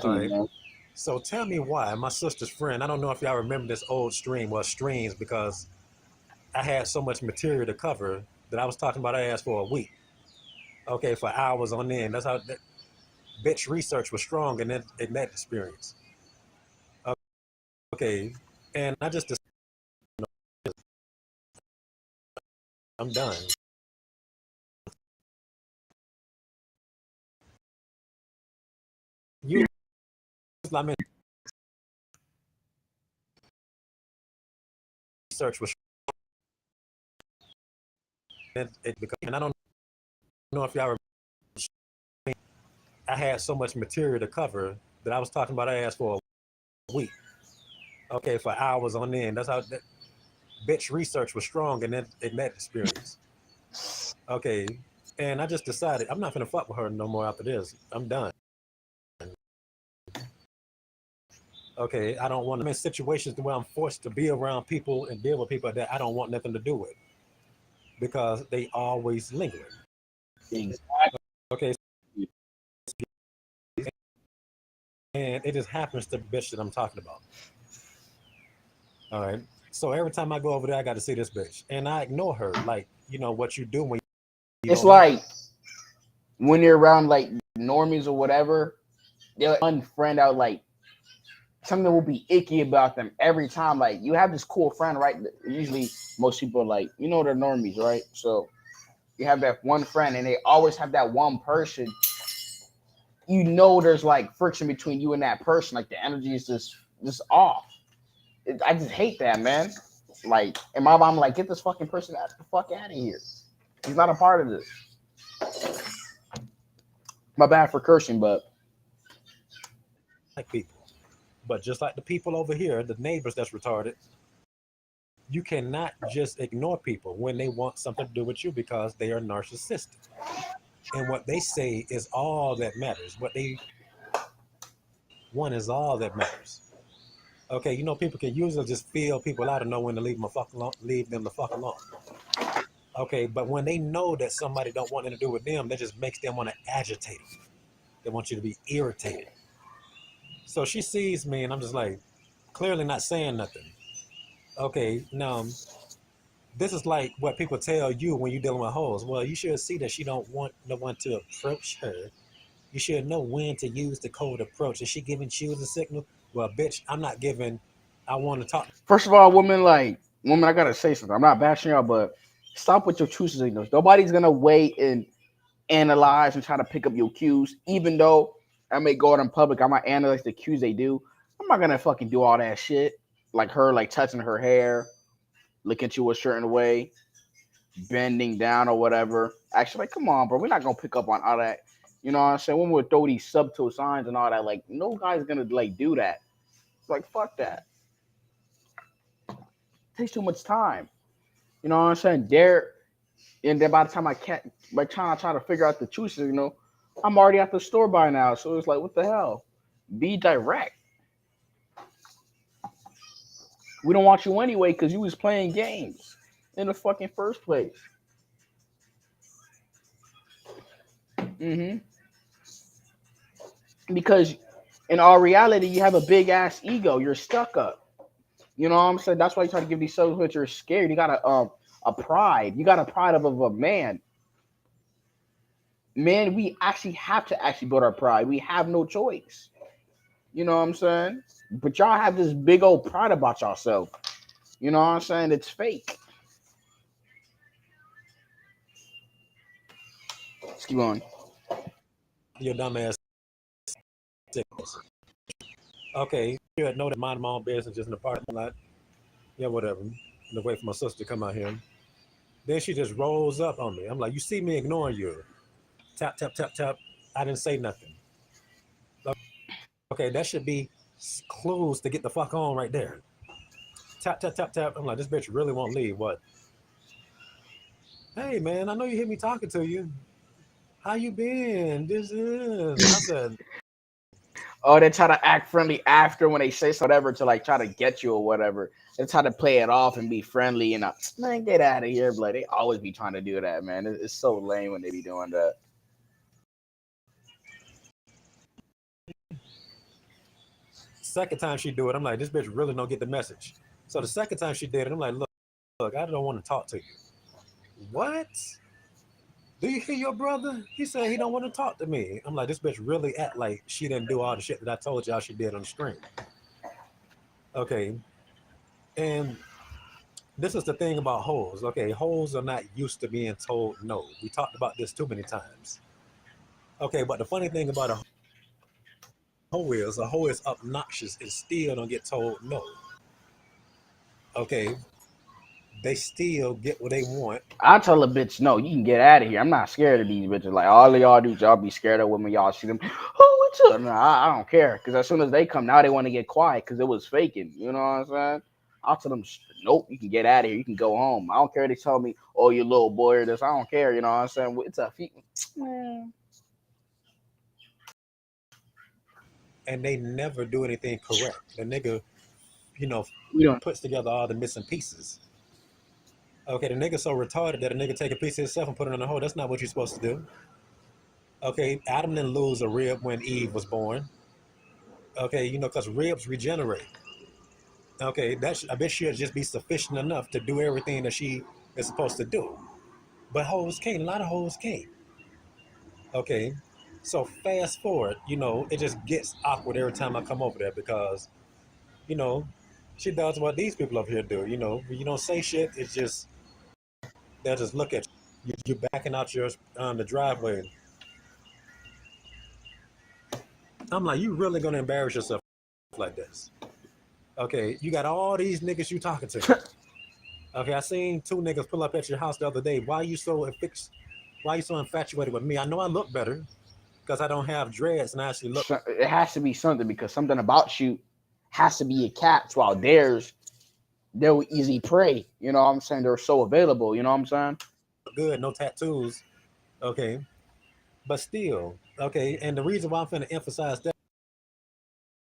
All Exactly, right. man. So tell me why my sister's friend. I don't know if y'all remember this old stream. Well, streams because I had so much material to cover that I was talking about her ass for a week. Okay, for hours on end. That's how that bitch research was strong in that experience. Okay, and I just I'm done. You, I mean, research was and I don't know if y'all remember. I had so much material to cover that I was talking about her ass for a week. Okay, for hours on end. That's how that bitch research was strong in that experience. Okay, and I just decided I'm not gonna fuck with her no more after this. I'm done. Okay, I don't want to. I'm in situations where I'm forced to be around people and deal with people that I don't want nothing to do with because they always linger. Exactly. Okay, and it just happens to the bitch that I'm talking about. All right. So every time I go over there, I got to see this bitch, and I ignore her. Like what you do when you It's don't like her. like when you're around like normies or whatever, they'll unfriend out like something will be icky about them every time. Like you have this cool friend, right? Usually most people are like, they're normies, right? So you have that one friend and they always have that one person. There's like friction between you and that person. Like the energy is just off. I just hate that, man. Like, and my mom like, get this fucking person the fuck out of here. He's not a part of this. My bad for cursing, but Like people, but just like the people over here, the neighbors that's retarded, you cannot just ignore people when they want something to do with you because they are narcissistic, and what they say is all that matters. What they want is all that matters. Okay, people can usually just feel people out and know when to leave them leave them the fuck alone. Okay, but when they know that somebody don't want anything to do with them, that just makes them want to agitate them. They want you to be irritated. So she sees me, and I'm just like, clearly not saying nothing. Okay, now this is like what people tell you when you're dealing with hoes. Well, you should see that she don't want no one to approach her. You should know when to use the code approach. Is she giving you the signal? Well, bitch, I'm not giving. I want to talk. first of all, women, I gotta say something. I'm not bashing y'all, but stop with your true signals. Nobody's gonna wait and analyze and try to pick up your cues. Even though I may go out in public, I might analyze the cues they do. I'm not gonna fucking do all that shit. Like her, like touching her hair, looking at you a certain way, bending down or whatever. Actually, like, come on, bro. We're not gonna pick up on all that. You know what I'm saying? When we throw these subtle signs and all that, like, no guy's gonna like do that. It's like, fuck that. It takes too much time. You know what I'm saying? And then by the time by the time I try to figure out the truth, I'm already at the store by now. So it's like, what the hell? Be direct. We don't want you anyway because you was playing games in the fucking first place. hmm Because in all reality, you have a big ass ego. You're stuck up. You know what I'm saying? That's why you try to give these subtle hints. You're scared. You got a pride. You got a pride of a man. Man, we actually have to actually build our pride. We have no choice. You know what I'm saying? But y'all have this big old pride about yourself. You know what I'm saying? It's fake. Let's keep going. Your dumb ass signals. Okay, you know that mind my own business just in the parking lot. Yeah, whatever. To wait for my sister to come out here. Then she just rolls up on me. I'm like, you see me ignoring you. Tap, tap, tap, tap. I didn't say nothing. Okay, that should be clues to get the fuck on right there. Tap, tap, tap, tap. I'm like, this bitch really won't leave. What? Hey man, I know you hear me talking to you. How you been? This is. I said, Oh, they try to act friendly after when they say whatever to like try to get you or whatever. They try to play it off and be friendly and man, get out of here. But like, they always be trying to do that, man. It's so lame when they be doing that. second time she do it, I'm like, this bitch really don't get the message. So the second time she did it, I'm like, look, I don't want to talk to you. What? Do you hear your brother? He said he don't want to talk to me. I'm like, this bitch really act like she didn't do all the shit that I told y'all she did on the stream. Okay. And this is the thing about hoes. Okay, hoes are not used to being told no. We talked about this too many times. Okay, but the funny thing about a hoe is obnoxious and still don't get told no. Okay, they still get what they want. I tell a bitch, no, you can get out of here. I'm not scared of these bitches. Like all of y'all do, y'all be scared of women. Y'all see them. Oh, what's up? No, I don't care. Because as soon as they come, now they want to get quiet because it was faking. You know what I'm saying? I'll tell them, nope, you can get out of here. You can go home. I don't care. They tell me, oh, you little boy or this. I don't care. You know what I'm saying? It's a man. And they never do anything correct. The nigga, you know, We don't. puts together all the missing pieces. Okay, the nigga so retarded that a nigga take a piece of himself and put it in a hole. That's not what you're supposed to do. Okay, Adam didn't lose a rib when Eve was born. Okay, because ribs regenerate. Okay, I bet she'll just be sufficient enough to do everything that she is supposed to do. But hoes can't. A lot of hoes can't. Okay, so fast forward, it just gets awkward every time I come over there because, you know, she does what these people up here do. You don't say shit. It's just they'll just look at you. You're backing out your the driveway. I'm like, you really gonna embarrass yourself like this? Okay, you got all these niggas you talking to. Okay, I seen two niggas pull up at your house the other day. Why you so affixed? Why you so infatuated with me? I know I look better because I don't have dreads and I actually look It has to be something because something about you has to be a catch while they're easy prey. You know what I'm saying? They're so available. You know what I'm saying? good, no tattoos. Okay, but still, okay. And the reason why I'm finna emphasize that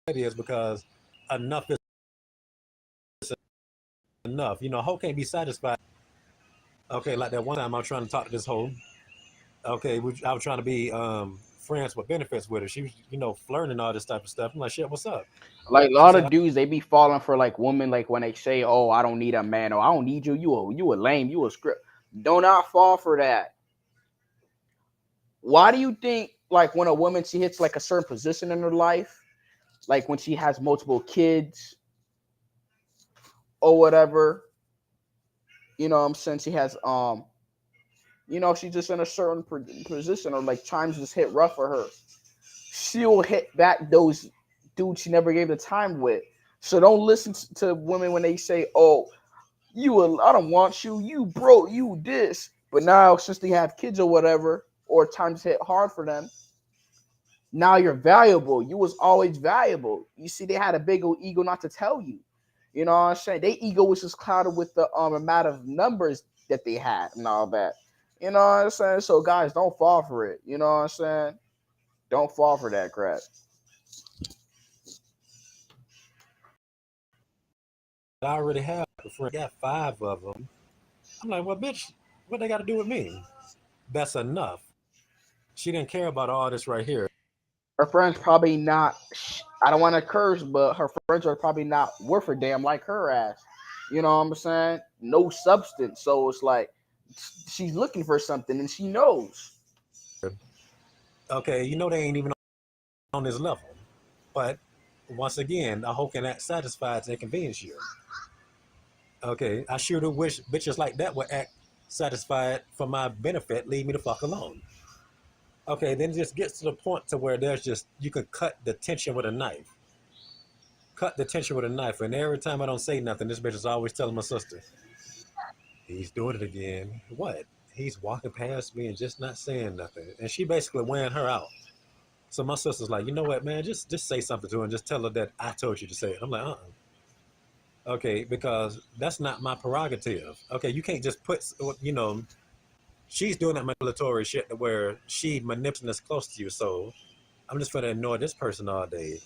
is because enough is enough. A hoe can't be satisfied. Okay, like that one time I was trying to talk to this hoe. Okay, I was trying to be friends with benefits with her. She was, flirting and all this type of stuff. I'm like, shit, what's up? Like a She lot said, of dudes, they be falling for like women. Like when they say, "Oh, I don't need a man," or "I don't need you," you a lame, you a script. Do not fall for that. Why do you think like when a woman she hits like a certain position in her life, like when she has multiple kids or whatever, you know what I'm saying? She has she's just in a certain position or like times just hit rough for her. She'll hit back those dudes she never gave the time with. So don't listen to women when they say, "Oh, I don't want you, you broke, you this." But now since they have kids or whatever, or times hit hard for them, now you're valuable. You was always valuable. You see, they had a big old ego not to tell you. You know what I'm saying? Their ego was just clouded with the amount of numbers that they had and all that. You know what I'm saying? So guys, don't fall for it. You know what I'm saying? Don't fall for that crap. I already have a friend. I got 5 of them. I'm like, well, bitch, what they got to do with me? That's enough. She didn't care about all this right here. Her friends probably not. I don't want to curse, but her friends are probably not worth a damn like her ass. You know what I'm saying? No substance. So it's like she's looking for something and she knows. Okay, they ain't even on this level. But once again, I hope that satisfies and convenience you. Okay, I sure do wish bitches like that would act satisfied for my benefit, leave me the fuck alone. Okay, then it just gets to the point to where you can cut the tension with a knife. Cut the tension with a knife, and every time I don't say nothing, this bitch is always telling my sister, he's doing it again. What? He's walking past me and just not saying nothing. And she basically wearing her out. So my sister's like, you know what, man, just say something to her and just tell her that I told you to say it. I'm like, Okay, because that's not my prerogative. Okay, you can't just put, you know, she's doing that manipulatory shit to where she manipulating us close to you. So I'm just gonna ignore this person all day.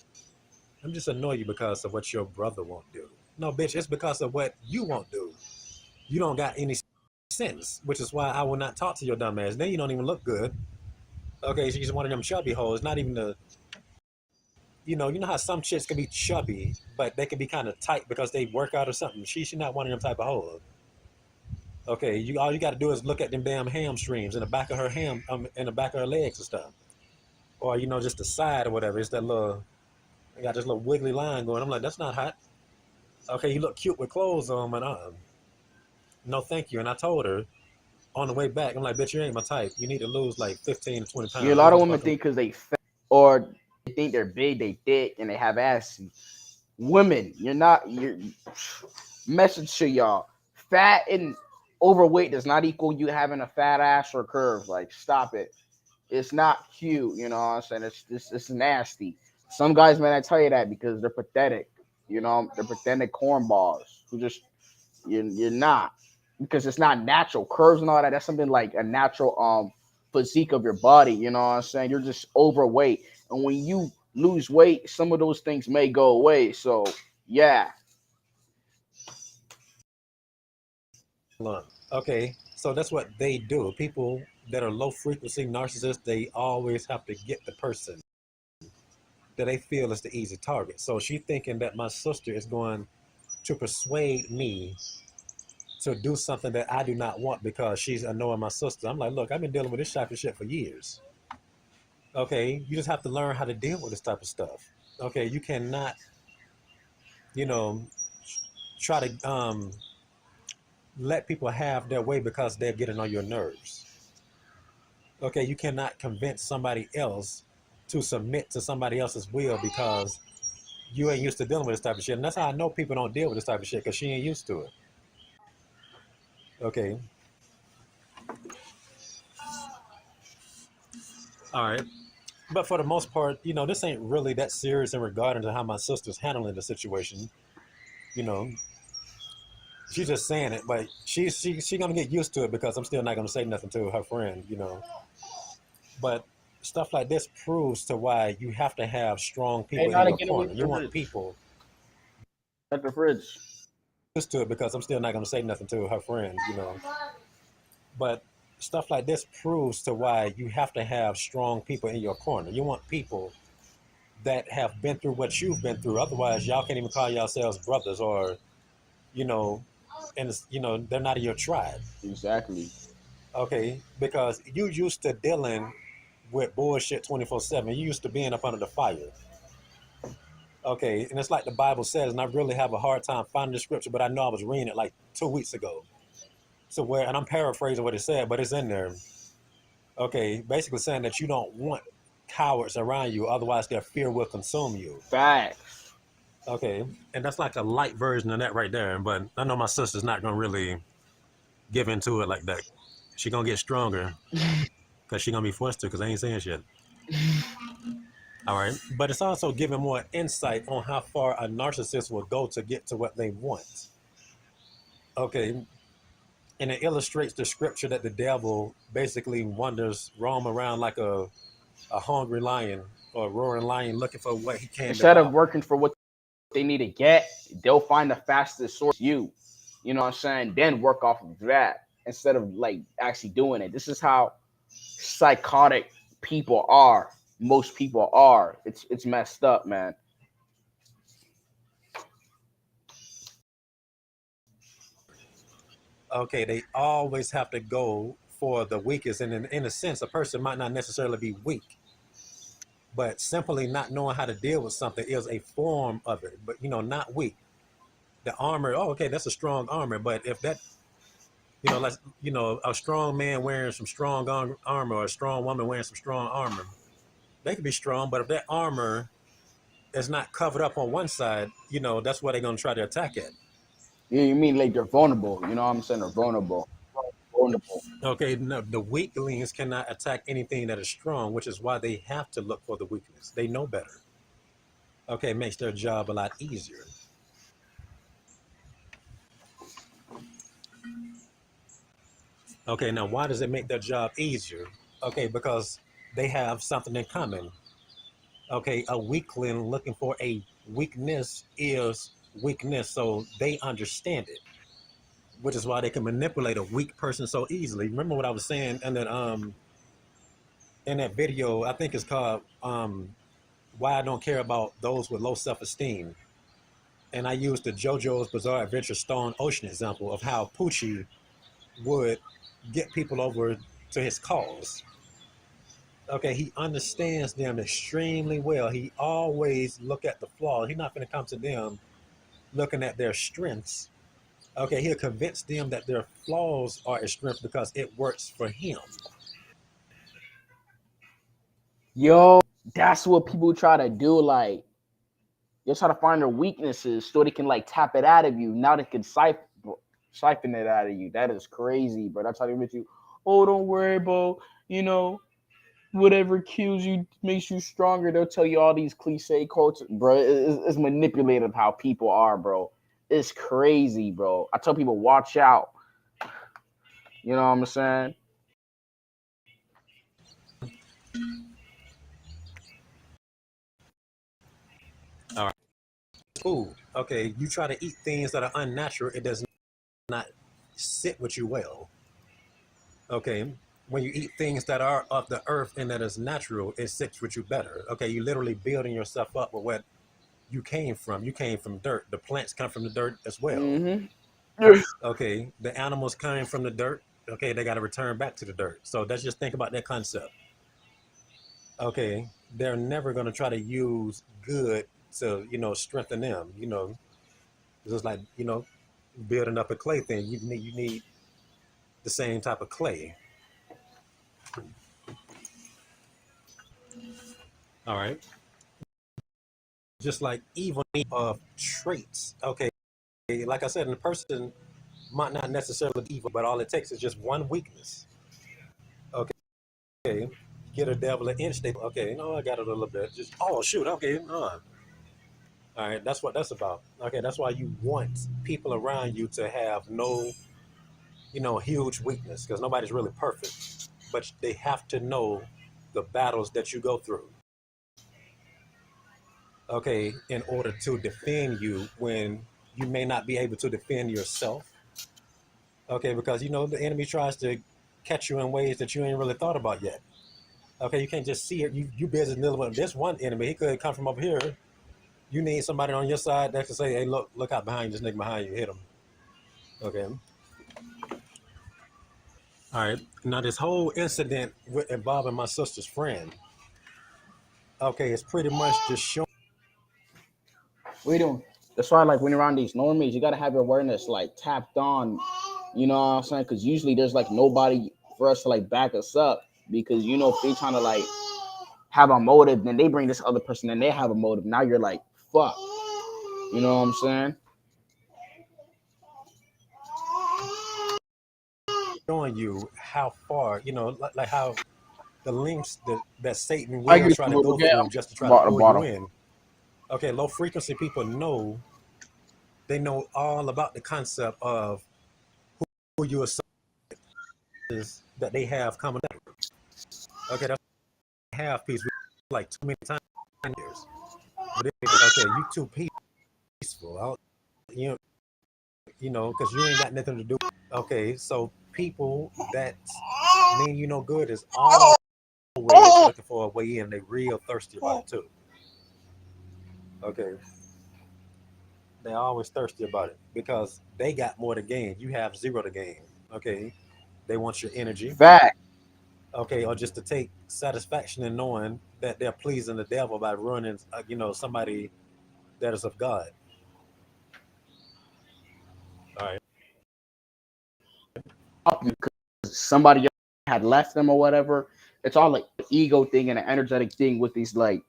I'm just annoy you because of what your brother won't do. No, bitch, it's because of what you won't do. You don't got any sense, which is why I will not talk to your dumb ass. Then you don't even look good. Okay, she's one of them chubby hoes. Not even the, you know how some chicks can be chubby, but they can be kind of tight because they work out or something. She's not one of them type of hoes. Okay, you all you got to do is look at them damn hamstrings in the back of her in the back of her legs and stuff, or just the side or whatever. It's that little, I got this little wiggly line going. I'm like, that's not hot. Okay, you look cute with clothes on, but no, thank you. And I told her on the way back, I'm like, bitch, you ain't my type. You need to lose like 15 to 20 Yeah, a pounds. lot Leave of me the women fuck alone. think because they fat or they think they're big, they thick, and they have ass. Women, you're not. You're message to y'all. Fat and overweight does not equal you having a fat ass or curves. Like, stop it. It's not cute. You know what I'm saying? It's nasty. Some guys, man, I tell you that because they're pathetic. They're pathetic cornballs who just you're not, because it's not natural. Curves and all that, that's something like a natural physique of your body. You know what I'm saying? You're just overweight. And when you lose weight, some of those things may go away. So yeah. Okay, so that's what they do. People that are low frequency narcissists, they always have to get the person that they feel is the easy target. So she thinking that my sister is going to persuade me to do something that I do not want because she's annoying my sister. I'm like, look, I've been dealing with this type of shit for years. Okay, you just have to learn how to deal with this type of stuff. Okay, you cannot, you know, try to let people have their way because they're getting on your nerves. Okay, you cannot convince somebody else to submit to somebody else's will because you ain't used to dealing with this type of shit. And that's how I know people don't deal with this type of shit because she ain't used to it. Okay, all right. But for the most part, this ain't really that serious in regarding to how my sister's handling the situation. You know, she's just saying it, but she gonna get used to it because I'm still not gonna say nothing to her friend. But stuff like this proves to why you have to have strong Hey, people in gotta your get away corner. from You the want fridge. people At the fridge. used to it because I'm still not gonna say nothing to her friend. But stuff like this proves to why you have to have strong people in your corner. You want people that have been through what you've been through. Otherwise, y'all can't even call yourselves brothers, or you know, and they're not in your tribe. Exactly. Okay, because you used to dealing with bullshit 24/7. You used to being up under the fire. Okay, and it's like the Bible says, and I really have a hard time finding the scripture, but I know I was reading it like 2 weeks ago. So and I'm paraphrasing what it said, but it's in there. Okay, basically saying that you don't want cowards around you, otherwise their fear will consume you. Facts. Okay, and that's like a light version of that right there. But I know my sister's not gonna really give into it like that. She gonna get stronger because she gonna be forced to because I ain't saying shit. All right, but it's also giving more insight on how far a narcissist will go to get to what they want. Okay, and it illustrates the scripture that the devil basically wanders, roam around like a hungry lion or a roaring lion looking for what he can Instead of devour. working for what they need to get, they'll find the fastest source. You know what I'm saying? Then work off of that instead of like actually doing it. This is how psychotic people are. Most people are. It's messed up, man. Okay, they always have to go for the weakest. And in a sense, a person might not necessarily be weak, but simply not knowing how to deal with something is a form of it. But, not weak. The armor, oh, okay, that's a strong armor. But if that, like, a strong man wearing some strong armor or a strong woman wearing some strong armor, they could be strong. But if that armor is not covered up on one side, that's where they're going to try to attack it. Yeah, you mean like they're vulnerable? You know what I'm saying? They're vulnerable. Vulnerable. Okay, no, the weaklings cannot attack anything that is strong, which is why they have to look for the weakness. They know better. Okay, it makes their job a lot easier. Okay, now why does it make their job easier? Okay, because they have something in common. Okay, a weakling looking for a weakness is weakness, so they understand it, which is why they can manipulate a weak person so easily. Remember what I was saying in that video, I think it's called Why I Don't Care About Those with Low Self-Esteem. And I used the JoJo's Bizarre Adventure Stone Ocean example of how Poochie would get people over to his cause. Okay, he understands them extremely well. He always look at the flaws. He's not going to come to them looking at their strengths. Okay, he'll convince them that their flaws are a strength because it works for him. Yo, that's what people try to do. Like, they try to find their weaknesses so they can like tap it out of you. Now they can siphon it out of you. That is crazy, bro. That's how they make you. Oh, don't worry, bro. You know, whatever kills you makes you stronger. They'll tell you all these cliche quotes, bro. It's manipulative how people are, bro. It's crazy, bro. I tell people, watch out. You know what I'm saying? All right. Food. Okay, you try to eat things that are unnatural, it does not sit with you well. Okay, when you eat things that are of the earth and that is natural, it sits with you better. Okay, you literally building yourself up with what you came from. You came from dirt. The plants come from the dirt as well. Mm-hmm. Okay, the animals coming from the dirt. Okay, they got to return back to the dirt. So let's just think about that concept. Okay, they're never going to try to use good to strengthen them. It's just like building up a clay thing. You need the same type of clay. All right, just like evil of traits. Okay, like I said, the person might not necessarily be evil, but all it takes is just one weakness. Okay, get a devil an inch. They okay, no, I got it a little bit. Just oh shoot, okay, all right, that's what that's about. Okay, that's why you want people around you to have no, huge weakness because nobody's really perfect, but they have to know the battles that you go through. Okay, in order to defend you when you may not be able to defend yourself. Okay, because the enemy tries to catch you in ways that you ain't really thought about yet. Okay, you can't just see it. You busy dealing with this one enemy. He could come from over here. You need somebody on your side that can say, "Hey, look out behind you, this nigga behind you, hit him." Okay. All right. Now this whole incident involving my sister's friend. Okay, it's pretty much just showing. What you doing? That's why, like, when you're around these normies, you gotta have your awareness like tapped on. You know what I'm saying? Because usually there's like nobody for us to like back us up. Because if they trying to like have a motive, then they bring this other person and they have a motive. Now you're like, fuck. You know what I'm saying? Showing you how far, like how the links that Satan I will get try some to over go there. through just to try to Bottle, pull you bottle. in. Okay, low frequency people know they know all about the concept of who you assume is that they have common. Okay, that's half piece. We like too many times in years. But okay, you too peaceful. You know, because you ain't got nothing to do. Okay, so people that mean good is always looking for a way in. They real thirsty about it too. Okay, they always thirsty about it because they got more to gain. You have zero to gain. Okay, they want your energy. Fact. Okay, or just to take satisfaction in knowing that they're pleasing the devil by ruining, somebody that is of God. All right. Because somebody else had left them or whatever. It's all like ego thing and an energetic thing with these like,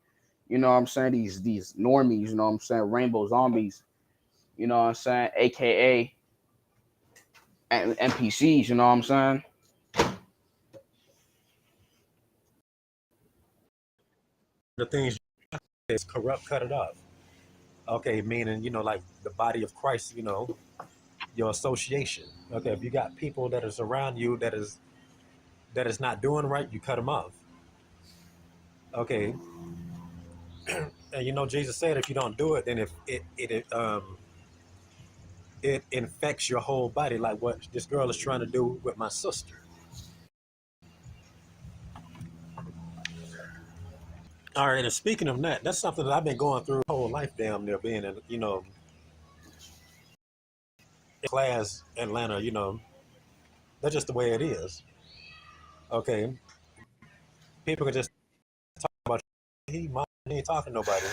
you know what I'm saying, these normies, you know what I'm saying, rainbow zombies, you know what I'm saying, aka NPCs, you know what I'm saying. The things is corrupt, cut it off. Okay, meaning like the body of Christ, your association. Okay, if you got people that is around you that is not doing right, you cut them off. Okay, and you know Jesus said if you don't do it, then if it infects your whole body, like what this girl is trying to do with my sister. All right, and speaking of that, that's something that I've been going through my whole life, damn near being in, class Atlanta, that's just the way it is. Okay, people can just talk about he ain't talking to nobody.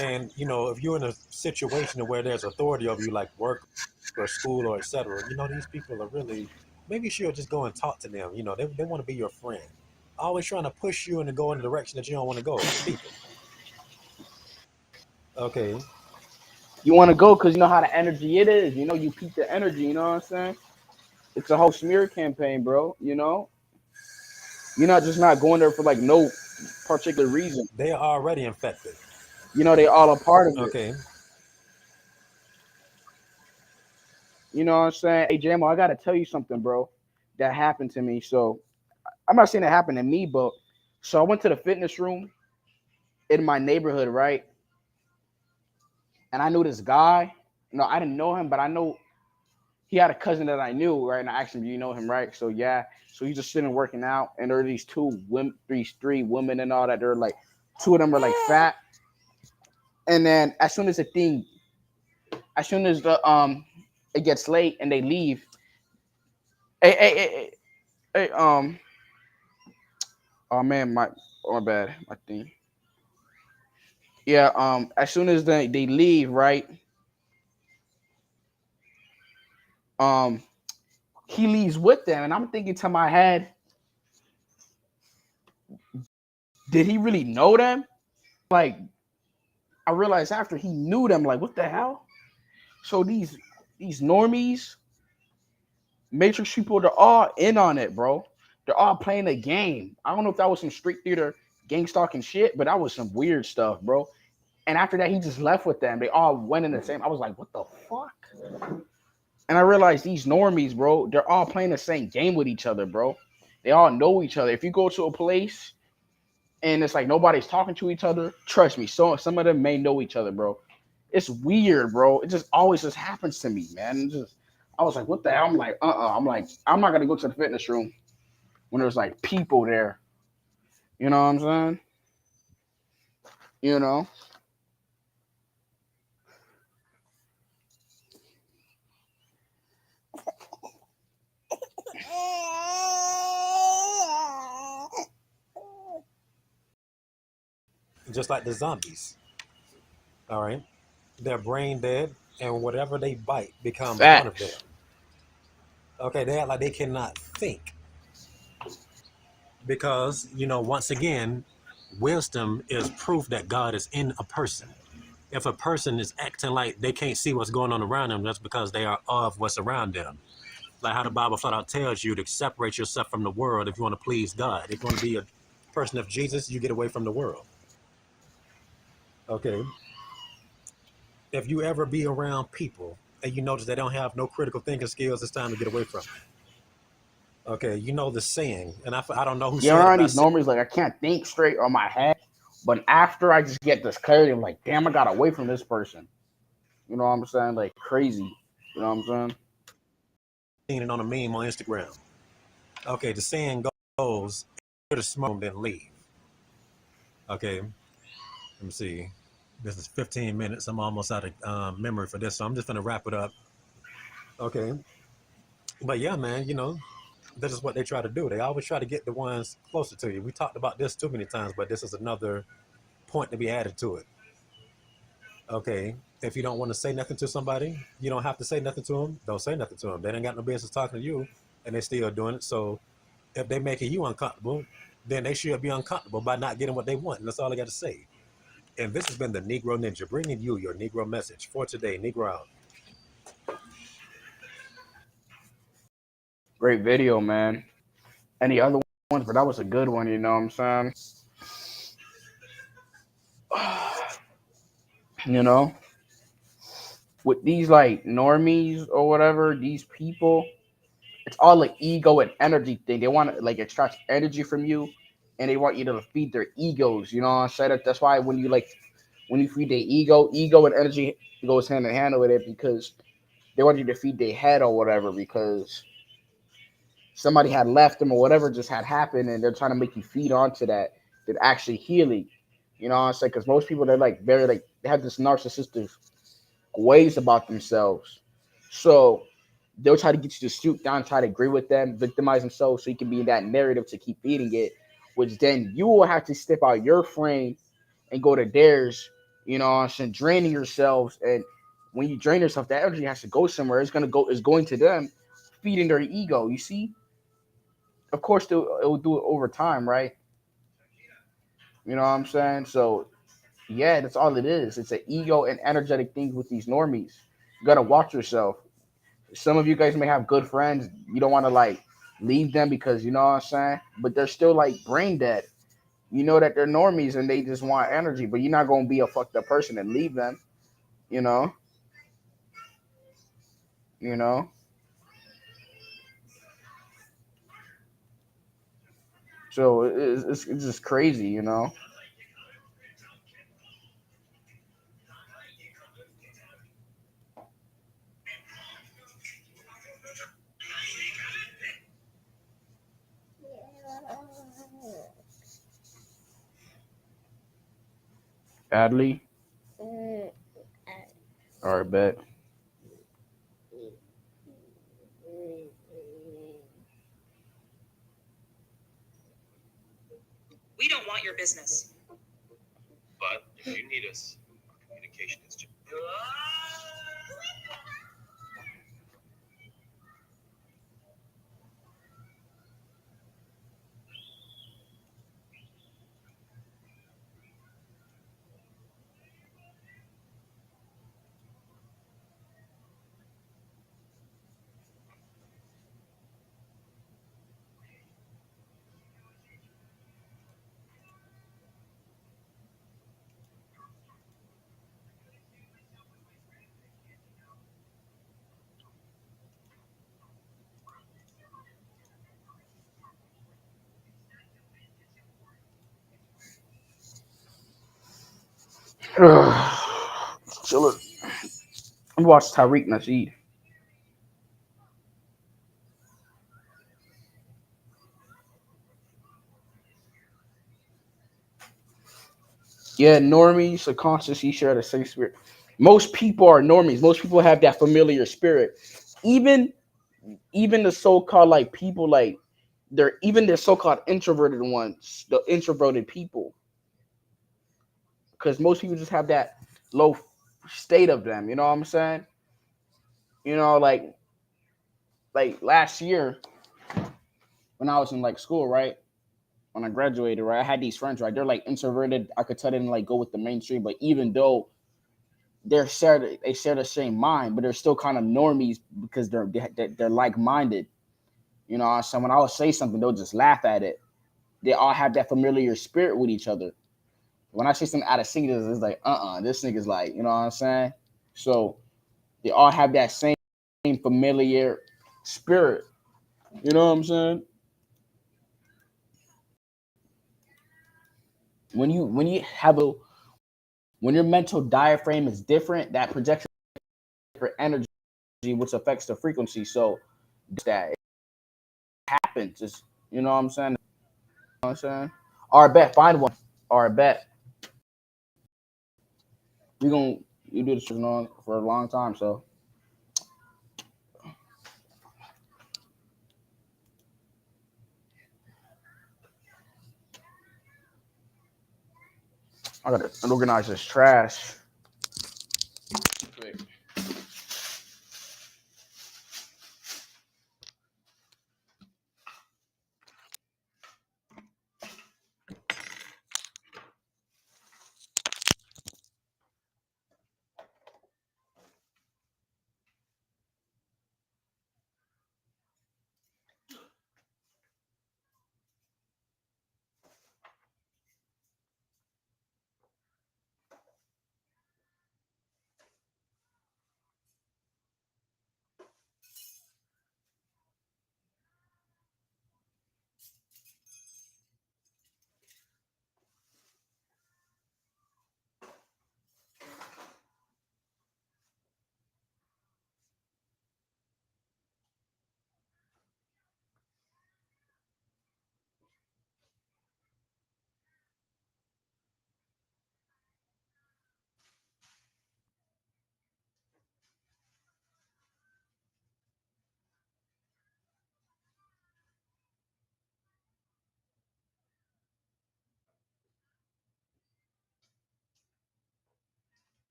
And if you're in a situation where there's authority over you, like work or school or etc., these people are really. Maybe you should just go and talk to them. They want to be your friend. Always trying to push you and to go in the direction that you don't want to go. People. Okay. You want to go because you know how the energy it is. You peak the energy. You know what I'm saying? It's a whole smear campaign, bro. You're not just not going there for like no particular reason. They are already infected. They all a part of it. Okay. You know what I'm saying? Hey, JMO, I got to tell you something, bro, that happened to me. So I'm not saying it happened to me, but so I went to the fitness room in my neighborhood, right? And I knew this guy. No, I didn't know him, but I know he had a cousin that I knew, right? And I asked him, "Do you know him?" Right? So yeah. So he's just sitting working out, and there are these three women and all that. They're like, two of them are like fat. And then as soon as the it gets late and they leave. Hey, oh man, my bad, my thing. Yeah, as soon as they leave, right? Um, he leaves with them, and I'm thinking to my head, did he really know them? Like, I realized after he knew them, like, what the hell? So these normies, Matrix people, they're all in on it, bro. They're all playing a game. I don't know if that was some street theater gang stalking shit, but that was some weird stuff, bro. And after that, he just left with them. They all went in the same. I was like, what the fuck? And I realized these normies, bro, they're all playing the same game with each other, bro. They all know each other. If you go to a place and it's like nobody's talking to each other, trust me, so some of them may know each other, bro. It's weird, bro. It just always just happens to me, man. I was like, what the hell? I'm like, I'm like, I'm not gonna go to the fitness room when there's like people there. You know what I'm saying? You know? Just like the zombies. All right. They're brain dead, and whatever they bite becomes one of them. Facts. Okay, they act like they cannot think. Because, once again, wisdom is proof that God is in a person. If a person is acting like they can't see what's going on around them, that's because they are of what's around them. Like how the Bible flat out tells you to separate yourself from the world if you want to please God. If you want to be a person of Jesus, you get away from the world. Okay. If you ever be around people and you notice they don't have no critical thinking skills, it's time to get away from them. Okay, you know the saying, and I don't know who Yeah, said it, around but I these said, normies, like I can't think straight on my head. But after I just get this clarity, I'm like, damn, I got away from this person. You know what I'm saying? Like crazy. You know what I'm saying? seen it on a meme on Instagram. Okay, the saying goes, "You're the smoke, then leave." Okay, let me see. This is 15 minutes. I'm almost out of memory for this, so I'm just gonna wrap it up. Okay, but yeah, man, this is what they try to do. They always try to get the ones closer to you. We talked about this too many times, but this is another point to be added to it. Okay, if you don't want to say nothing to somebody, you don't have to say nothing to them. Don't say nothing to them. They ain't got no business talking to you, and they still doing it. So if they making you uncomfortable, then they should be uncomfortable by not getting what they want. And that's all I got to say. And this has been the Negro Ninja, bringing you your Negro message for today. Negro out. Great video, man. Any other ones? But that was a good one. You know what I'm saying? You know? with these like normies or whatever, these people, it's all like ego and energy thing. They want to like extract energy from you, and they want you to feed their egos. You know what I'm saying? That's why when you feed their ego and energy goes hand in hand with it because they want you to feed their head or whatever because somebody had left them or whatever just had happened, and they're trying to make you feed onto that. They're actually healing. You know what I'm saying? Because most people they're like very like they have this narcissistic ways about themselves. So they'll try to get you to stoop down, try to agree with them, victimize themselves so you can be in that narrative to keep feeding it, which then you will have to step out your frame and go to theirs, you know what I'm saying, draining yourselves. And when you drain yourself, that energy has to go somewhere. It's going to them, feeding their ego. You see? Of course it will do it over time, right? You know what I'm saying? So yeah, that's all it is. It's an ego and energetic things with these normies. You gotta watch yourself. Some of you guys may have good friends. You don't want to like leave them because you know what I'm saying, but they're still like brain dead. You know that they're normies and they just want energy, but you're not gonna be a fucked up person and leave them. You know, you know. So it's just crazy, you know. Adley, all right, bet. We don't want your business. But if you need us, our communication is just. Chill it. I watched Tariq Nasheed. Yeah, normies, subconsciously share the same spirit. Most people are normies. Most people have that familiar spirit. Even even the so-called like people like they're even the so-called introverted ones, the introverted people, because most people just have that low state of them. You know what I'm saying? You know, like last year when I was in like school, right? When I graduated, right, I had these friends, right? They're like introverted. I could tell them like go with the mainstream, but even though they share the same mind, but they're still kind of normies because they're like minded. You know, so when I would say something, they'll just laugh at it. They all have that familiar spirit with each other. When I say something out of sync, it's like, this nigga's like, you know what I'm saying? So they all have that same familiar spirit. You know what I'm saying? When you have a when your mental diaphragm is different, that projects for energy, which affects the frequency. So that it happens. Just you know what I'm saying? You know what I'm saying? All right, bet. Find one. All right, bet. We gonna you do this for a long time, so I gotta organize this trash. Quick.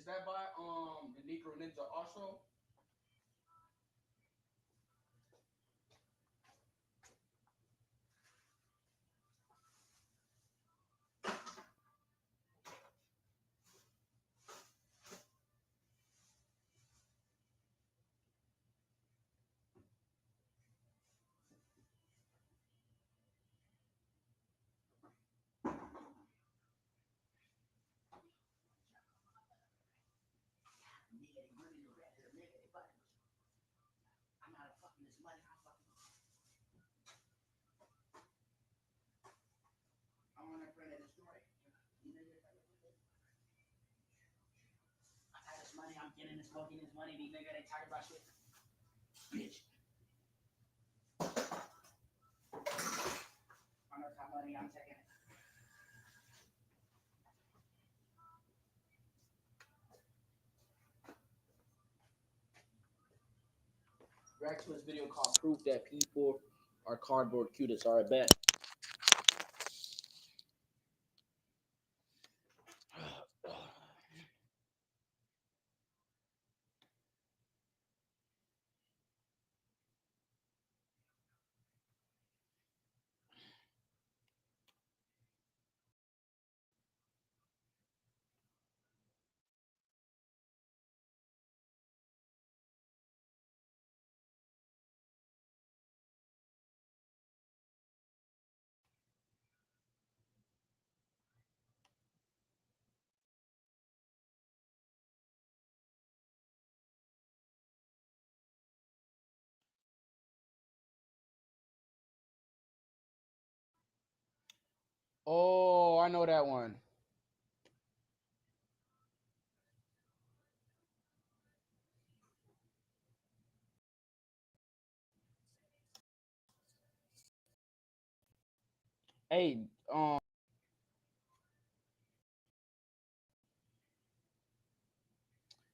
Is that by the Negro Ninja also? I'm not fucking this money. I'm on that friend of the story. I got this money. I'm getting this money. These niggas they talking about shit. Bitch. I know how money I'm taking it. React to his video called Proof That People Are Cardboard Cutest. All right, bet. Oh, I know that one. Hey,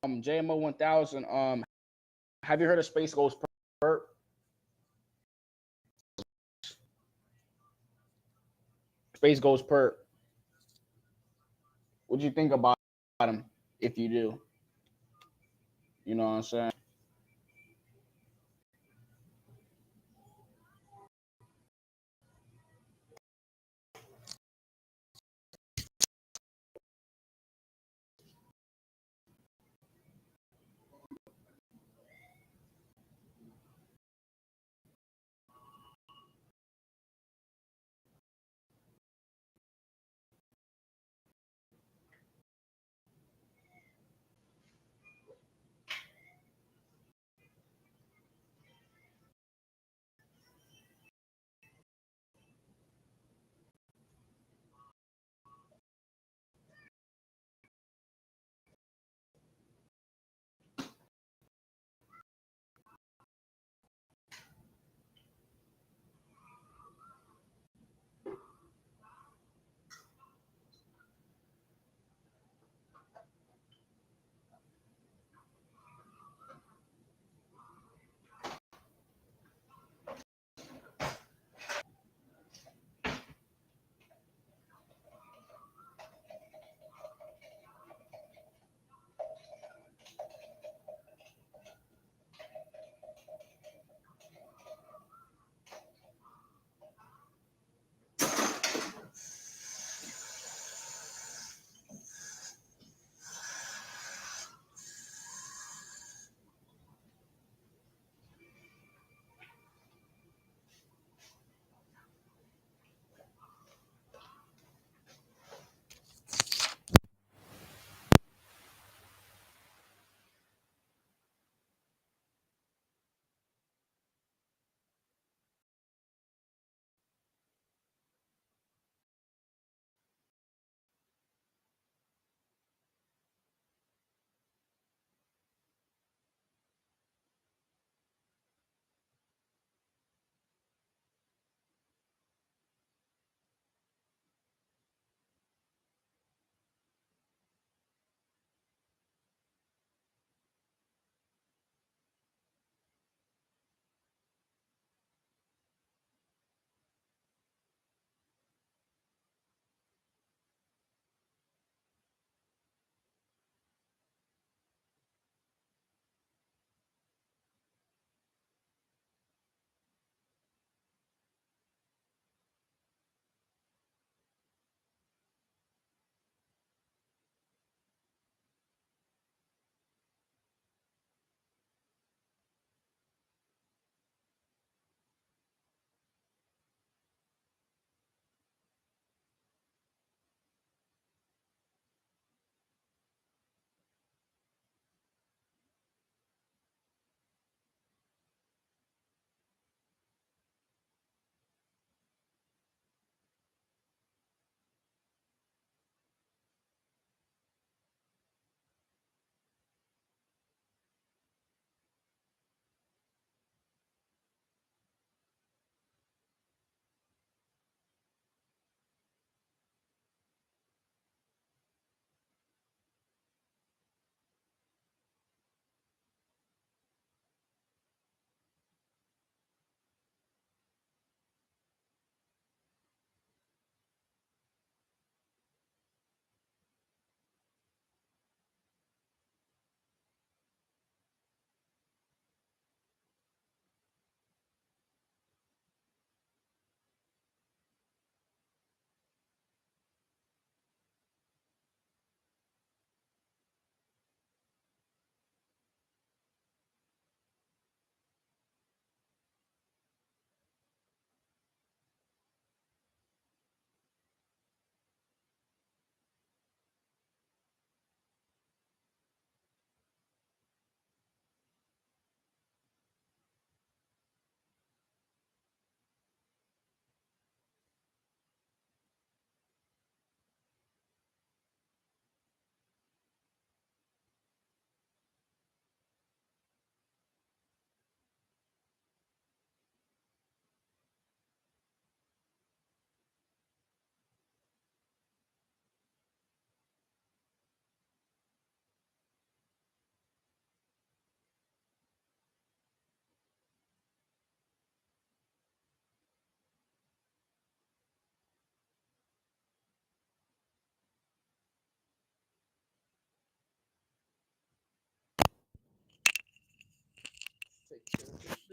JMO 1000. Have you heard of Space Ghost Perp? Space Ghost Perp. What'd you think about him? If you do, you know what I'm saying.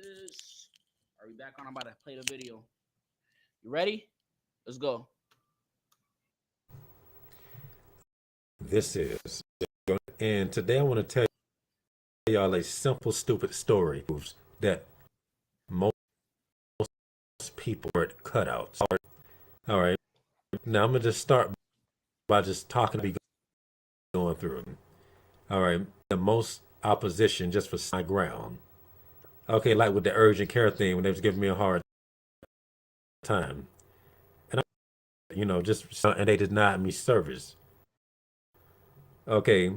this. Are we back on? I'm about to play the video. You ready? Let's go. This is, and today I want to tell y'all a simple, stupid story that most people are cutouts. All right. Now I'm gonna just start by just talking to be going through. All right. The most opposition just for my ground. Okay, like with the urgent care thing when they was giving me a hard time, and and they denied me service. Okay,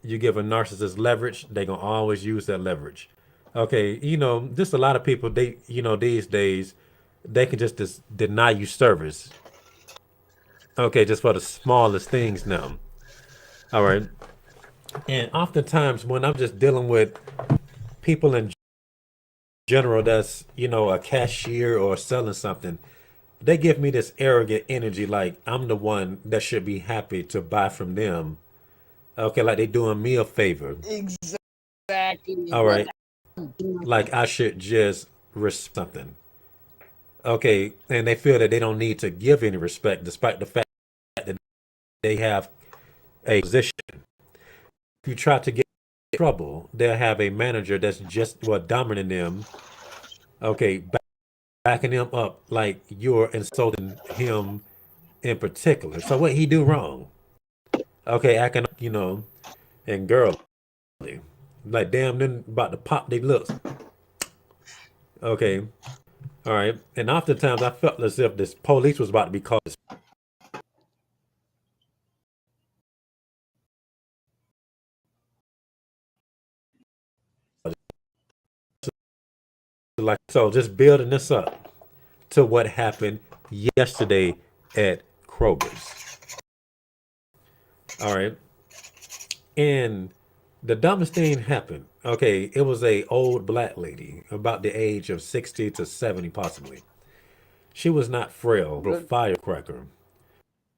you give a narcissist leverage, they gonna always use that leverage. Okay, just a lot of people these days they can just deny you service. Okay, just for the smallest things now. All right, and oftentimes when I'm just dealing with people in general that's a cashier or selling something, they give me this arrogant energy like I'm the one that should be happy to buy from them. Okay, like they doing me a favor. Exactly. All right, like I should just respect something. Okay, and they feel that they don't need to give any respect despite the fact that they have a position. If you try to get in trouble, they'll have a manager that's just dominant them. Okay, backing him up like you're insulting him in particular. So what he do wrong? Okay, acting and girly. Like damn them about to pop their looks. Okay. All right. And oftentimes I felt as if this police was about to be called. Like so, just building this up to what happened yesterday at Kroger's. All right. And the dumbest thing happened. Okay, it was a old black lady about the age of 60 to 70 possibly. She was not frail, but firecracker.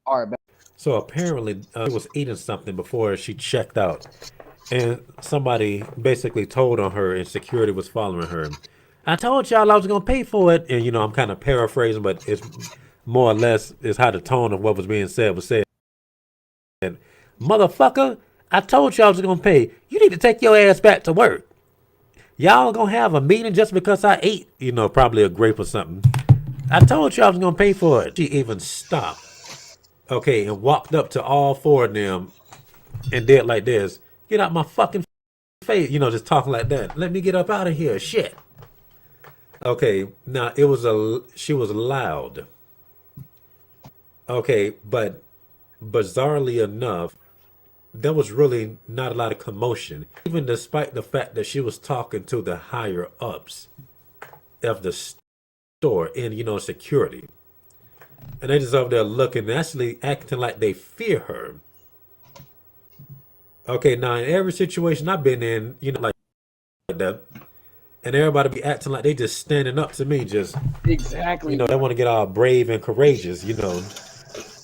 All right, So apparently she was eating something before she checked out. And somebody basically told on her and security was following her. I told y'all I was going to pay for it. And, I'm kind of paraphrasing, but it's more or less is how the tone of what was being said was said. And, motherfucker, I told you I was going to pay. You need to take your ass back to work. Y'all going to have a meeting just because I ate, probably a grape or something. I told you I was going to pay for it. She even stopped. Okay, and walked up to all four of them and did like this. Get out my fucking face. Just talking like that. Let me get up out of here. Shit. Okay, now she was loud. Okay, but bizarrely enough, there was really not a lot of commotion, even despite the fact that she was talking to the higher ups of the store in, security. And they just over there looking, actually acting like they fear her. Okay, now in every situation I've been in, like that, and everybody be acting like they just standing up to me, just exactly. They want to get all brave and courageous.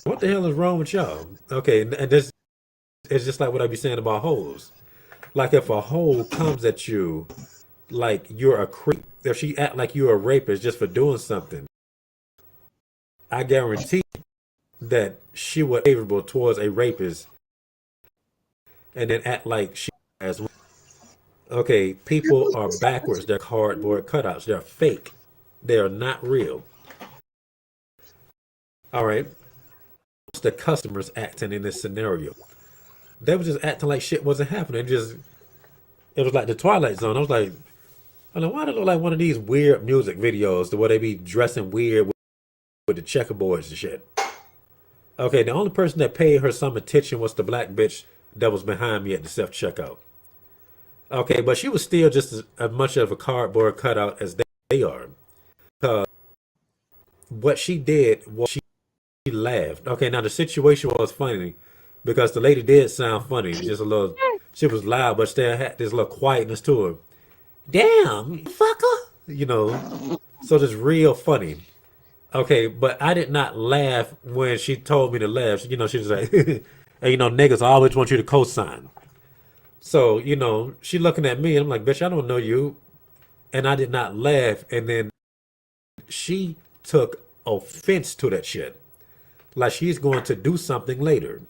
What the hell is wrong with y'all? Okay, and this it's just like what I be saying about hoes. Like if a hoe comes at you like you're a creep, if she act like you're a rapist just for doing something, I guarantee that she would be favorable towards a rapist and then act like she as well. Okay, people are backwards. They're cardboard cutouts. They're fake. They are not real. All right. What's the customers acting in this scenario? They were just acting like shit wasn't happening. It was like the Twilight Zone. I was like, why do it look like one of these weird music videos where they be dressing weird with the checkerboards and shit? Okay, the only person that paid her some attention was the black bitch that was behind me at the self-checkout. Okay, but she was still just as much of a cardboard cutout as they are. What she did was she laughed. Okay, now the situation was funny because the lady did sound funny. Just a little, she was loud, but still had this little quietness to her. Damn, fucker. So just real funny. Okay, but I did not laugh when she told me to laugh. She was like, and niggas always want you to co-sign. So, she looking at me and I'm like, bitch, I don't know you. and I did not laugh. And then she took offense to that shit. Like she's going to do something later.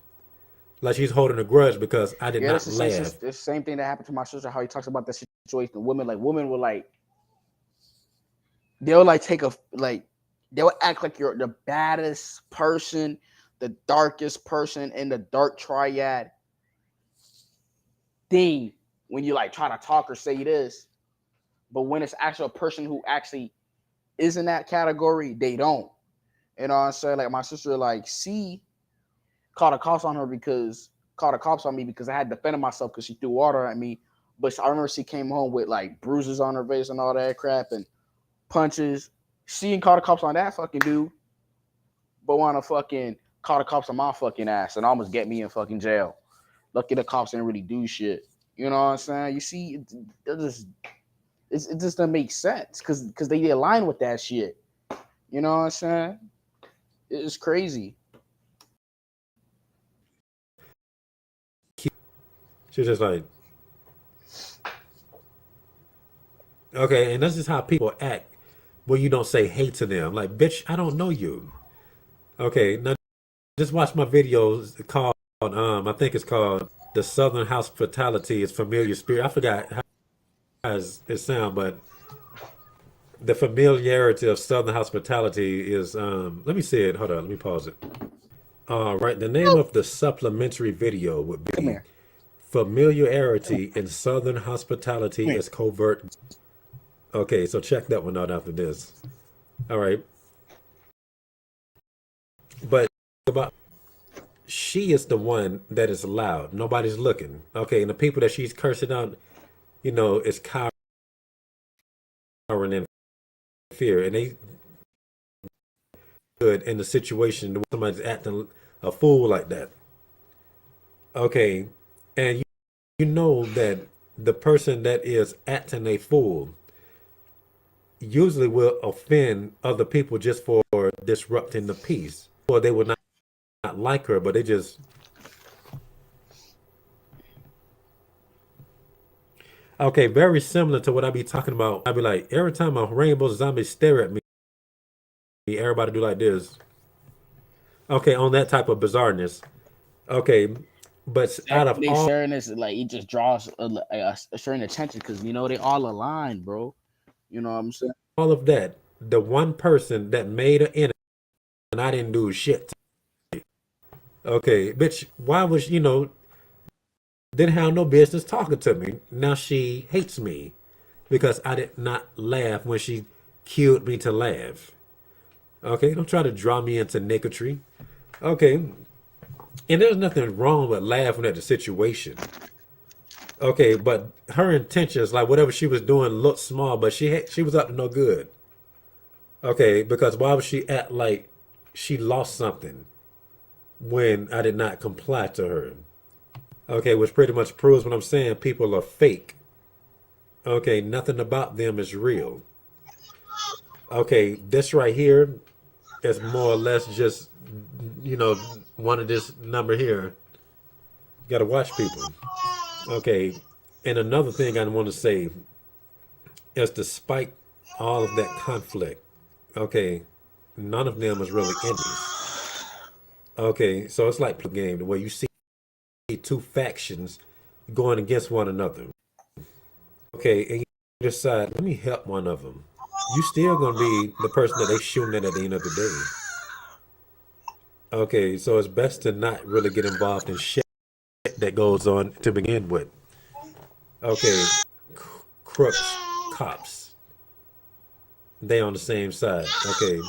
Like she's holding a grudge because I did Yeah, that's not the same. laugh. The same thing that happened to my sister. How he talks about that situation. Women will like, they'll like take a like, they'll act like you're the baddest person, the darkest person in the dark triad thing when you like try to talk or say this, but when it's actually a person who actually is in that category, they don't. You know what I'm saying? Like my sister, like C called the cops on her because called the cops on me because I had defended myself because she threw water at me. But I remember she came home with like bruises on her face and all that crap and punches. She didn't call the cops on that fucking dude, but wanna fucking call the cops on my fucking ass and almost get me in fucking jail. Lucky the cops didn't really do shit. You know what I'm saying? You see, it just doesn't make sense because they align with that shit. You know what I'm saying? It's crazy. She's just like, okay, and that's just how people act when you don't say hey to them. Like, bitch, I don't know you. Okay, now just watch my videos called, I think it's called The Southern Hospitality is Familiar Spirit. I forgot how it sounds, but the familiarity of Southern hospitality is, let me see it. Hold on, let me pause it. All right, the name of the supplementary video would Come be here. Familiarity in Southern Hospitality Come here. is Covert. Okay, so check that one out after this. All right. But about she is the one that is loud. Nobody's looking. Okay, and the people that she's cursing out, is cowering in fear. And they good in the situation when somebody's acting a fool like that. Okay. And you know that the person that is acting a fool usually will offend other people just for disrupting the peace. Or they will not like her, but they just okay, very similar to what I be talking about. I be like, every time a rainbow zombie stare at me, everybody do like this. Okay, on that type of bizarreness. Okay, but out of They all sharing this like it just draws a certain attention because they all aligned, bro. You know what I'm saying? of that, the one person that made an enemy and I didn't do shit. Okay, bitch, why was didn't have no business talking to me. Now she hates me because I did not laugh when she cued me to laugh. Okay, don't try to draw me into nicketry. Okay, and there's nothing wrong with laughing at the situation. Okay, but her intentions, like whatever she was doing, looked small, but she was up to no good. Okay, because why would she act like she lost something when I did not comply to her? Okay, which pretty much proves what I'm saying. People are fake. Okay, nothing about them is real. Okay, this right here is more or less just, you know, one of this number here. Got to watch people. Okay, and another thing I want to say is despite all of that conflict, okay, none of them was really enemies. Okay, so it's like a game where you see two factions going against one another. Okay, and you decide, let me help one of them. You still gonna be the person that they shooting at the end of the day. Okay, so it's best to not really get involved in shit that goes on to begin with. Okay, crooks, cops, they on the same side. Okay,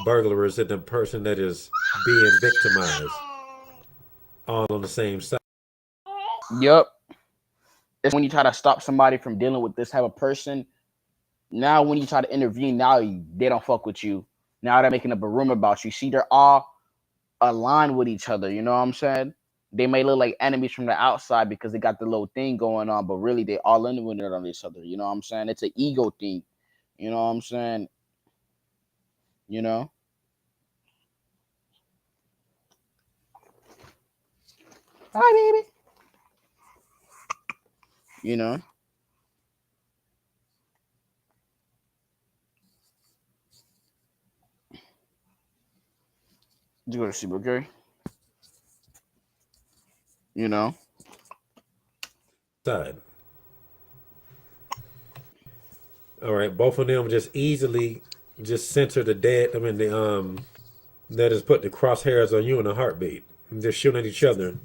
burglars and the person that is being victimized, all on the same side. Yep. It's when you try to stop somebody from dealing with this type of person. Now, when you try to intervene, now they don't fuck with you. Now they're making up a rumor about you. See, they're all aligned with each other. You know what I'm saying? They may look like enemies from the outside because they got the little thing going on, but really they all in with it on each other. You know what I'm saying? It's an ego thing. You know what I'm saying? You know? Hi, baby. You know? You go to sleep, okay? You know. Side. All right, both of them just easily just center the dead. I mean, that is put the crosshairs on you in a heartbeat. They're shooting at each other.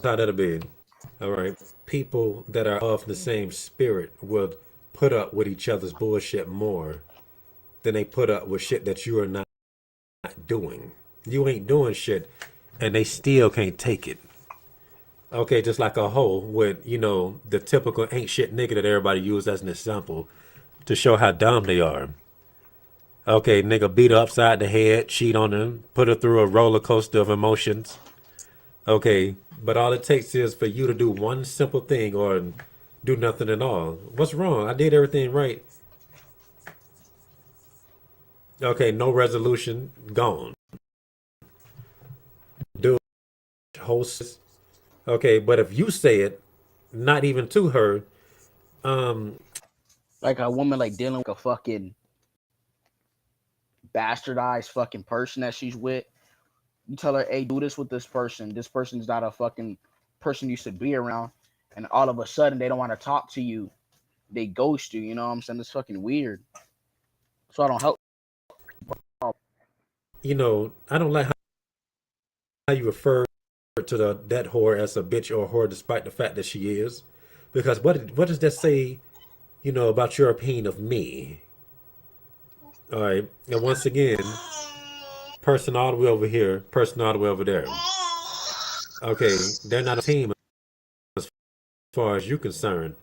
How that'll be. All right, people that are of the same spirit would put up with each other's bullshit more than they put up with shit that you are not doing. You ain't doing shit, and they still can't take it. Okay, just like a hoe with, the typical ain't shit nigga that everybody use as an example to show how dumb they are. Okay, nigga beat her upside the head, cheat on her, put her through a roller coaster of emotions. Okay, but all it takes is for you to do one simple thing or do nothing at all. What's wrong? I did everything right. Okay, no resolution, gone. Do host. Okay, but if you say it, not even to her, Like a woman like dealing with a fucking bastardized fucking person that she's with. You tell her, hey, do this with this person. This person's not a fucking person you should be around. And all of a sudden they don't want to talk to you. They ghost you, you know what I'm saying? It's fucking weird. So I don't help. I don't like how you refer to that whore as a bitch or a whore despite the fact that she is. Because what does that say, about your opinion of me? All right. And once again, person all the way over here, person all the way over there. Okay, they're not a team as far as you're concerned.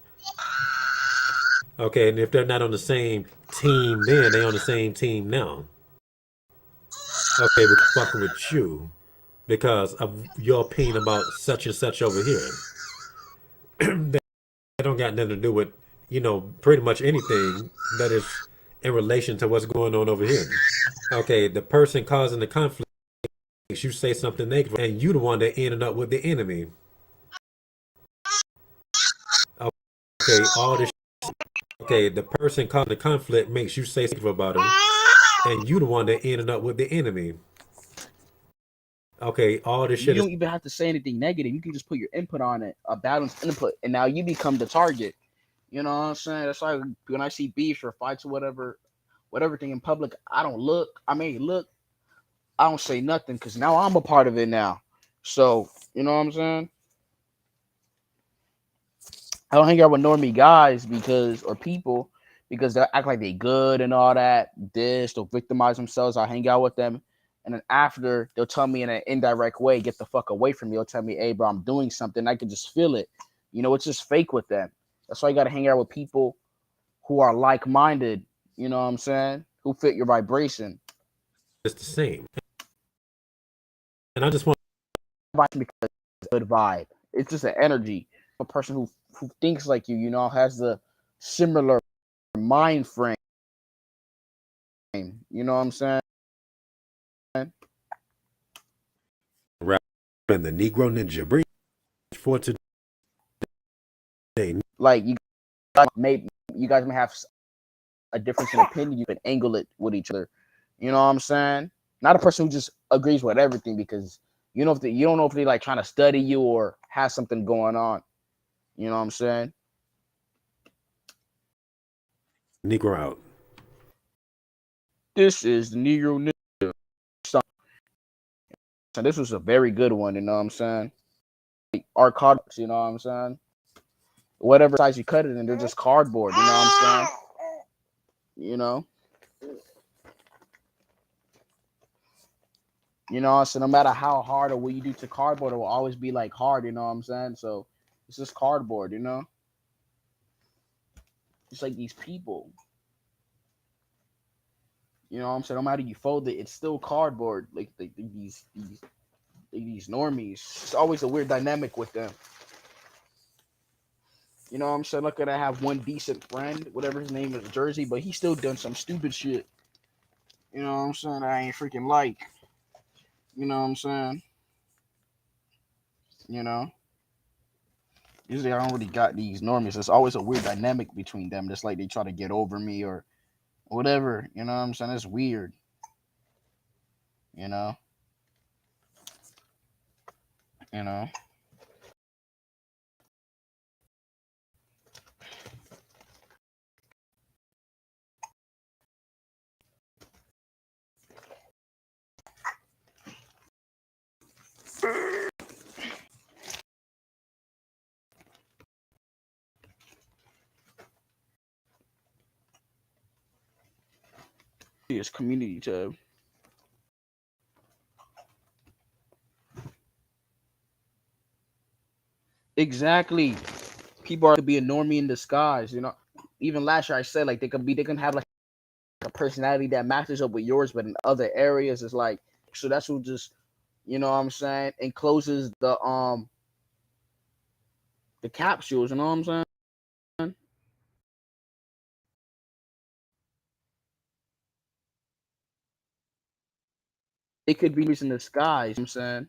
Okay, and if they're not on the same team then, they on the same team now. Okay, we're fucking with you because of your opinion about such and such over here. They don't got nothing to do with, pretty much anything that is in relation to what's going on over here. Okay, the person causing the conflict, you say something negative, and you the one that ended up with the enemy. Okay, all this. Okay, the person causing the conflict makes you say something about them, and you the one that ended up with the enemy. Okay, all this You shit is don't even have to say anything negative. You can just put your input on it, a balanced input, and now you become the target. You know what I'm saying? That's like when I see beefs or fights or whatever thing in public, I don't look. I may look. I don't say nothing because now I'm a part of it now. So you know what I'm saying? I don't hang out with normie guys or people because they act like they good and all that. They'll victimize themselves. I hang out with them, and then after they'll tell me in an indirect way, "Get the fuck away from me." They'll tell me, "Hey, bro, I'm doing something." I can just feel it. It's just fake with them. That's why you got to hang out with people who are like minded. You know what I'm saying? Who fit your vibration. the same. And I just want Because it's a good vibe. It's just an energy. A person who thinks like you, has the similar mind frame. You know what I'm saying? rap and the Negro Ninja bridge for today. Like you guys may have a difference in opinion. You can angle it with each other. You know what I'm saying? Not a person who just agrees with everything because you don't know if they like trying to study you or have something going on. You know what I'm saying? Negro out. This is the Negro Ninja. So this was a very good one. You know what I'm saying? Our cards. You know what I'm saying? Whatever size you cut it in, they're just cardboard. You know what I'm saying? You know. So no matter how hard or what you do to cardboard, it will always be like hard, you know what I'm saying? So it's just cardboard, Just like these people. You know what I'm saying? No matter you fold it, it's still cardboard. Like these normies. It's always a weird dynamic with them. You know what I'm saying? Look at I have one decent friend, whatever his name is, Jersey, but he still done some stupid shit. You know what I'm saying? I ain't freaking like. You know what I'm saying? You know? Usually I don't really got these normies. There's always a weird dynamic between them. Just like they try to get over me or whatever. You know what I'm saying? It's weird. You know. You know. It's community tab. Exactly. People are to be a normie in disguise. You know. Even last year I said like they can have like a personality that matches up with yours, but in other areas it's like so that's what just you know what I'm saying encloses the capsules. You know what I'm saying? It could be in disguise. You know what I'm saying.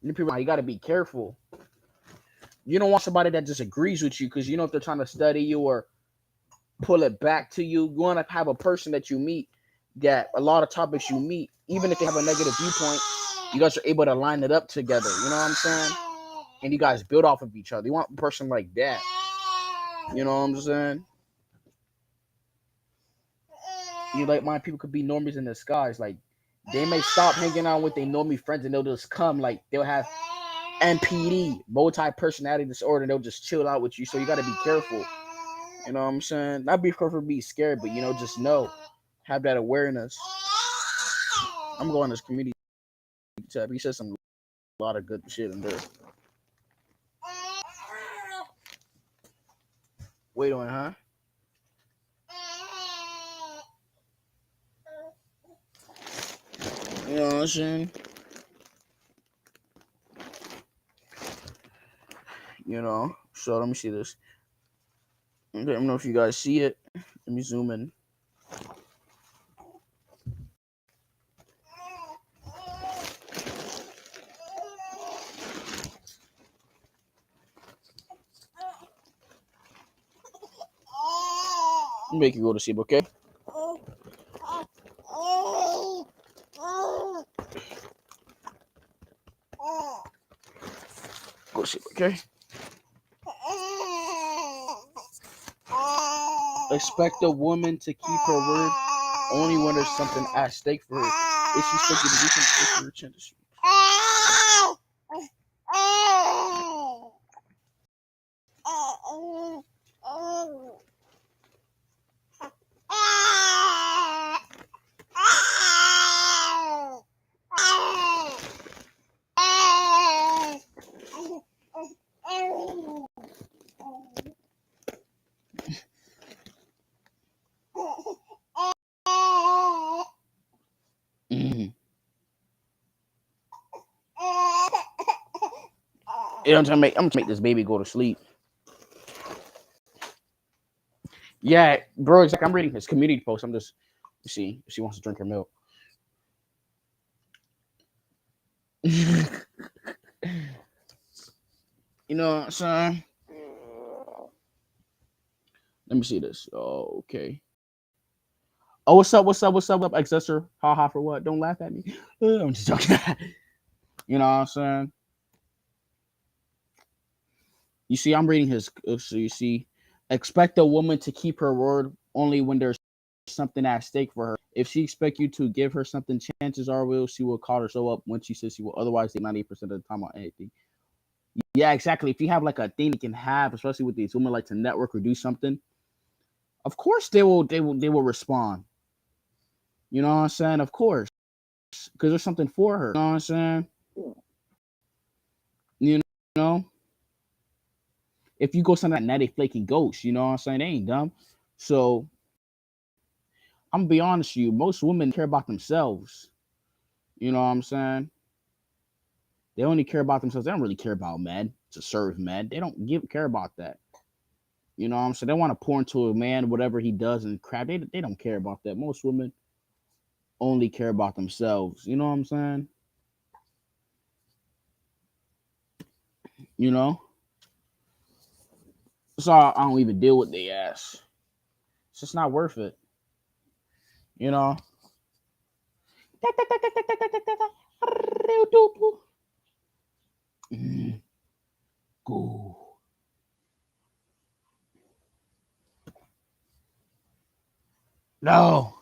You got to be careful. You don't want somebody that disagrees with you because you know if they're trying to study you or pull it back to you. You want to have a person that you meet that a lot of topics you meet, even if they have a negative viewpoint, you guys are able to line it up together. You know what I'm saying? And you guys build off of each other. You want a person like that. You know what I'm saying? You like mind people could be normies in disguise. Like they may stop hanging out with their normie friends and they'll just come like they'll have MPD, multi personality disorder, and they'll just chill out with you. So you got to be careful. You know what I'm saying? Not be careful, be scared, but you know, just know, have that awareness. I'm going to this community tab. He said some a lot of good shit in there. Wait on, huh? You know what I'm saying? You know. So let me see this. I don't know if you guys see it. Let me zoom in. Make you go to sleep, okay? Go to sleep, okay? Expect a woman to keep her word only when there's something at stake for her. If she expects you to do something for her chance. Mm-hmm. Yeah, I'm trying to make this baby go to sleep. Yeah, bro. It's like I'm reading his community post. I'm just see if she wants to drink her milk. You know what I'm saying? Let me see this. Oh, okay. Oh, what's up? What's up? What's up? Accessor. Ha ha for what? Don't laugh at me. I'm just joking. You know what I'm saying? You see, I'm reading his. So you see, expect a woman to keep her word only when there's something at stake for her. If she expects you to give her something, chances are she will call herself up when she says she will. Otherwise, they 90% of the time on anything. Yeah, exactly. If you have like a thing you can have, especially with these women like to network or do something, of course they will respond. You know what I'm saying? Of course, because there's something for her. You know what I'm saying? You know, if you go something like that, flaking ghost, you know what I'm saying? They ain't dumb. So I'm gonna be honest with you. Most women care about themselves. You know what I'm saying? They only care about themselves. They don't really care about men to serve men. They don't care about that. You know what I'm saying? They want to pour into a man whatever he does and crap. They don't care about that. Most women only care about themselves. You know what I'm saying? You know, so I don't even deal with the ass. It's just not worth it. You know. Go. No.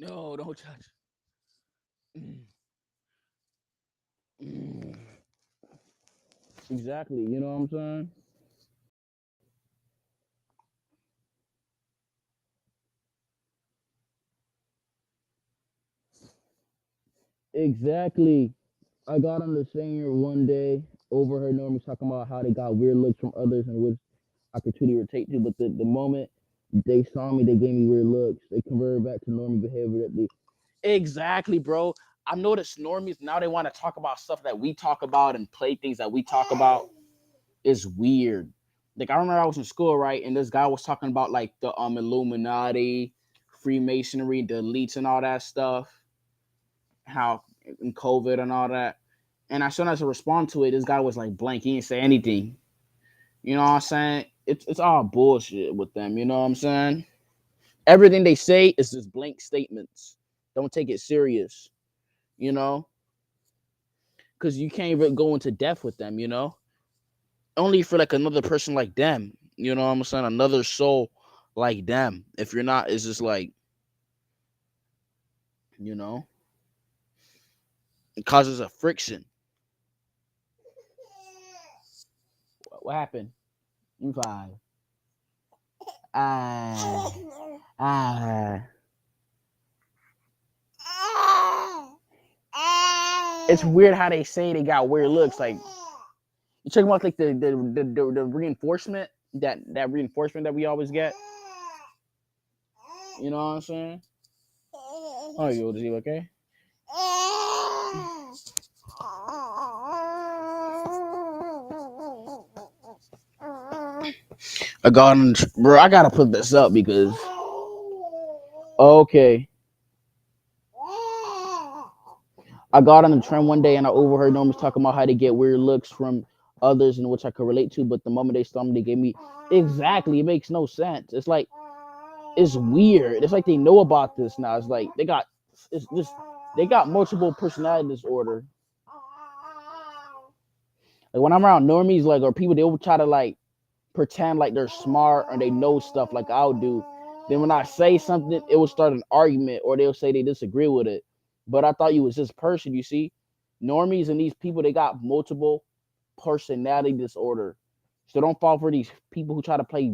No, don't touch. Exactly. You know what I'm saying? Exactly. I got on the singer one day, overheard Normie talking about how they got weird looks from others and which I could truly relate to, but the moment they saw me, they gave me weird looks. They converted back to Normie behavior that they exactly, bro. I noticed normies now they want to talk about stuff that we talk about and play things that we talk about. Is weird. Like I remember I was in school, right, and this guy was talking about like the Illuminati, Freemasonry, the elites, and all that stuff. How in COVID and all that. And as soon as I respond to it, this guy was like blank. He didn't say anything. You know what I'm saying? It's all bullshit with them. You know what I'm saying? Everything they say is just blank statements. Don't take it serious. You know, because you can't even go into depth with them. You know, only for like another person like them. You know what I'm saying? Another soul like them. If you're not, it's just like, you know, it causes a friction. What happened? You fine. Ah, ah. It's weird how they say they got weird looks. Like you talking about like the reinforcement that reinforcement that we always get. You know what I'm saying? Oh, you is he okay? I got on, bro. I gotta put this up because okay. I got on the trend one day and I overheard Normies talking about how they get weird looks from others in which I could relate to, but the moment they saw me, they gave me exactly. It makes no sense. It's like it's weird. It's like they know about this now. It's like it's just they got multiple personality disorder. Like when I'm around normies, like or people, they will try to like pretend like they're smart or they know stuff like I'll do. Then when I say something, it will start an argument or they'll say they disagree with it. But I thought you was this person, you see. Normies and these people, they got multiple personality disorder. So don't fall for these people who try to play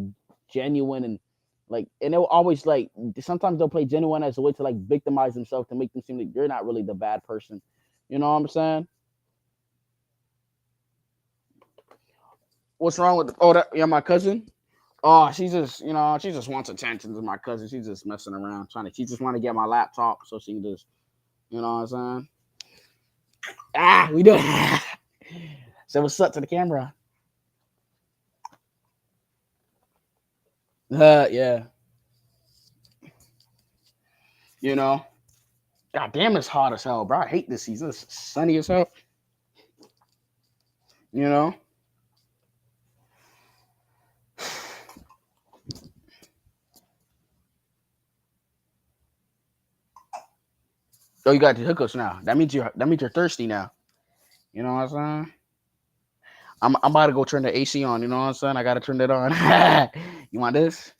genuine and like and they'll always like sometimes they'll play genuine as a way to like victimize themselves to make them seem like you're not really the bad person. You know what I'm saying? What's wrong with oh that yeah, my cousin? Oh, she just, she just wants attention to my cousin. She's just messing around, she just want to get my laptop so she can just, you know what I'm saying? Ah, we do it. So what's up to the camera? Yeah. You know, God damn, it's hot as hell, bro. I hate this season. It's sunny as hell. You know? Oh, you got the hookups now. That means you're thirsty now. You know what I'm saying? I'm about to go turn the AC on. You know what I'm saying? I gotta turn it on. You want this?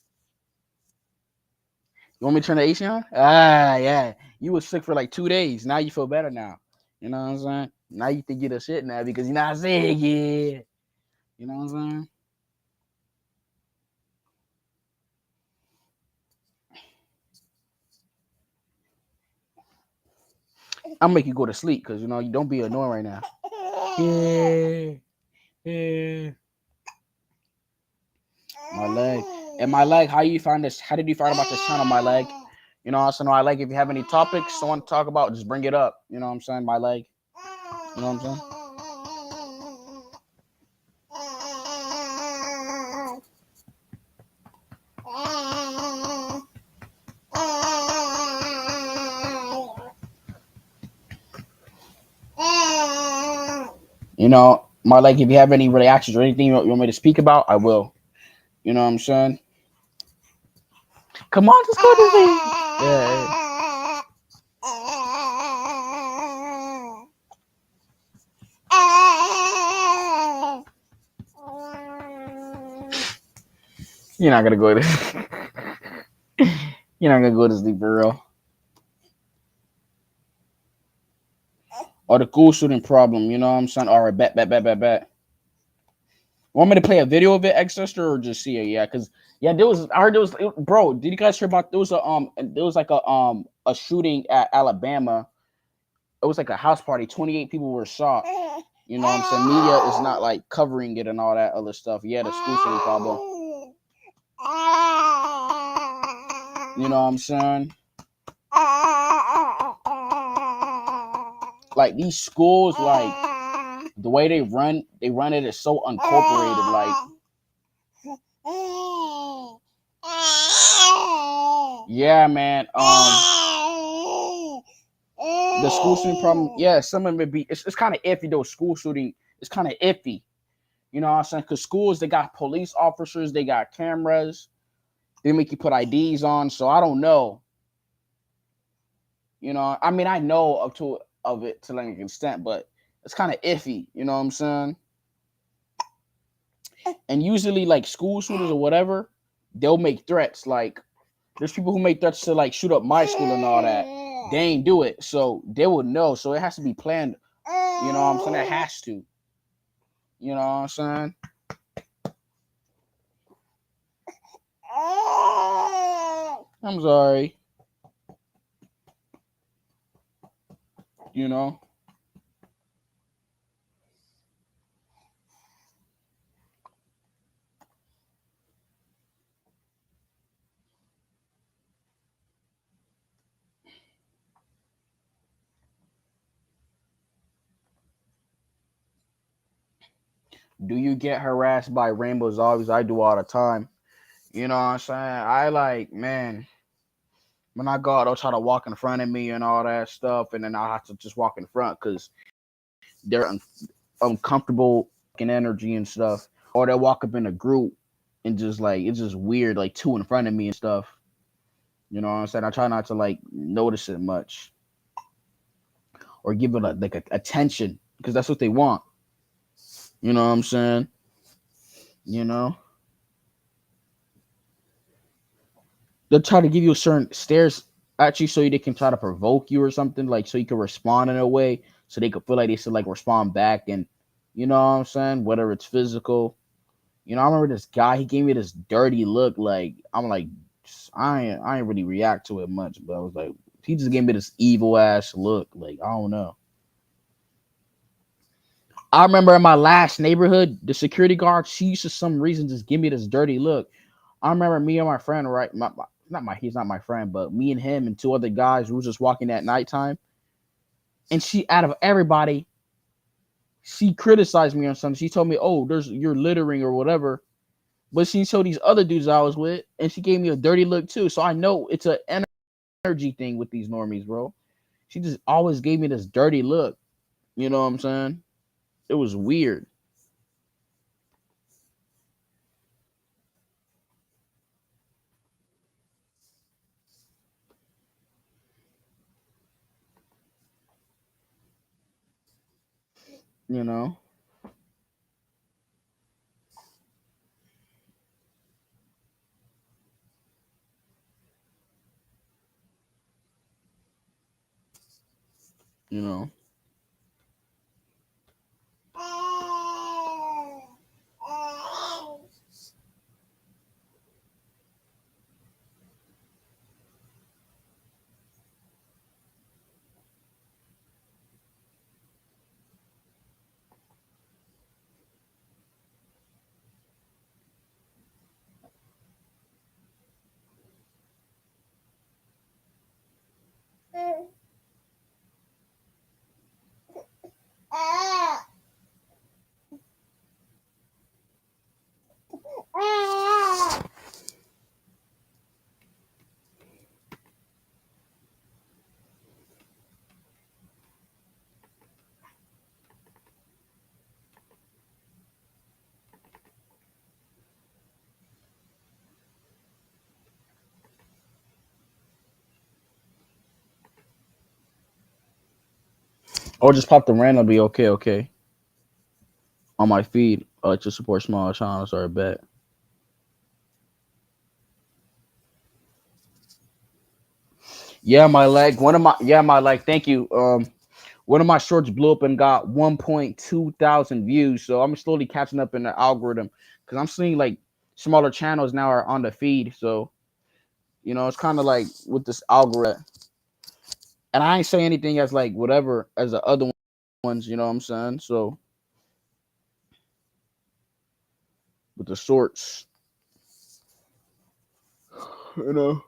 You want me to turn the AC on? Ah, yeah. You was sick for like 2 days. Now you feel better now. You know what I'm saying? Now you think you're the shit now because you're not sick. Yeah. You know what I'm saying? I'll make you go to sleep because you don't be annoying right now. Yeah. Yeah. My leg. And my leg, how you find this? How did you find about this channel, my leg? You know, so my leg, if you have any topics you want to talk about, just bring it up. You know what I'm saying? My leg. You know what I'm saying? You know, my like, if you have any reactions or anything you want me to speak about, I will. You know what I'm saying? Come on, let's go to sleep. Yeah. You're not gonna go to. You're not gonna go to sleep for real. Or the school shooting problem. You know what I'm saying? All right, bet. Want me to play a video of it, X sister, or just see it? Yeah, because yeah, there was. I heard there was. Bro, did you guys hear about there was a there was like a shooting at Alabama. It was like a house party. 28 people were shot. You know what I'm saying? Media is not like covering it and all that other stuff. Yeah, the school shooting problem. You know what I'm saying? Like these schools, like the way they run it is so uncorporated. Like, yeah, man. The school shooting problem. Yeah, some of it be. It's kind of iffy though. School shooting. It's kind of iffy. You know what I'm saying? Because schools, they got police officers, they got cameras, they make you put IDs on. So I don't know. You know, I mean, I know up to of it to like an extent, but it's kind of iffy. You know what I'm saying? And usually, like school shooters or whatever, they'll make threats. Like, there's people who make threats to like shoot up my school and all that. They ain't do it, so they would know. So it has to be planned. You know what I'm saying? It has to. You know what I'm saying? I'm sorry. You know? Do you get harassed by rainbow zombies? I do all the time. You know what I'm saying? I like, man, when I go out, they'll try to walk in front of me and all that stuff, and then I'll have to just walk in front because they're uncomfortable in energy and stuff. Or they'll walk up in a group and just like, it's just weird, like two in front of me and stuff. You know what I'm saying? I try not to like notice it much or give it like a attention because that's what they want. You know what I'm saying? You know? They'll try to give you a certain stares at you so they can try to provoke you or something, like so you can respond in a way so they could feel like they should like respond back. And you know what I'm saying, whether it's physical. You know, I remember this guy, he gave me this dirty look. Like, I'm like, I ain't really react to it much, but I was like, he just gave me this evil ass look. Like, I don't know. I remember in my last neighborhood, the security guard, she used to some reason just give me this dirty look. I remember me and my friend, right? He's not my friend, but me and him and two other guys, we were just walking at nighttime. And she, out of everybody, she criticized me on something. She told me, "Oh, you're littering or whatever." But she showed these other dudes I was with, and she gave me a dirty look too. So I know it's an energy thing with these normies, bro. She just always gave me this dirty look. You know what I'm saying? It was weird. You know. You know. Or just pop them randomly. Okay, okay. On my feed, I like to support small channels or a bet. Yeah, my leg. One of my my leg. Thank you. One of my shorts blew up and got 1.2 thousand views. So I'm slowly catching up in the algorithm because I'm seeing like smaller channels now are on the feed. So it's kind of like with this algorithm. And I ain't say anything as like whatever as the other ones. You know what I'm saying? So with the shorts, you know.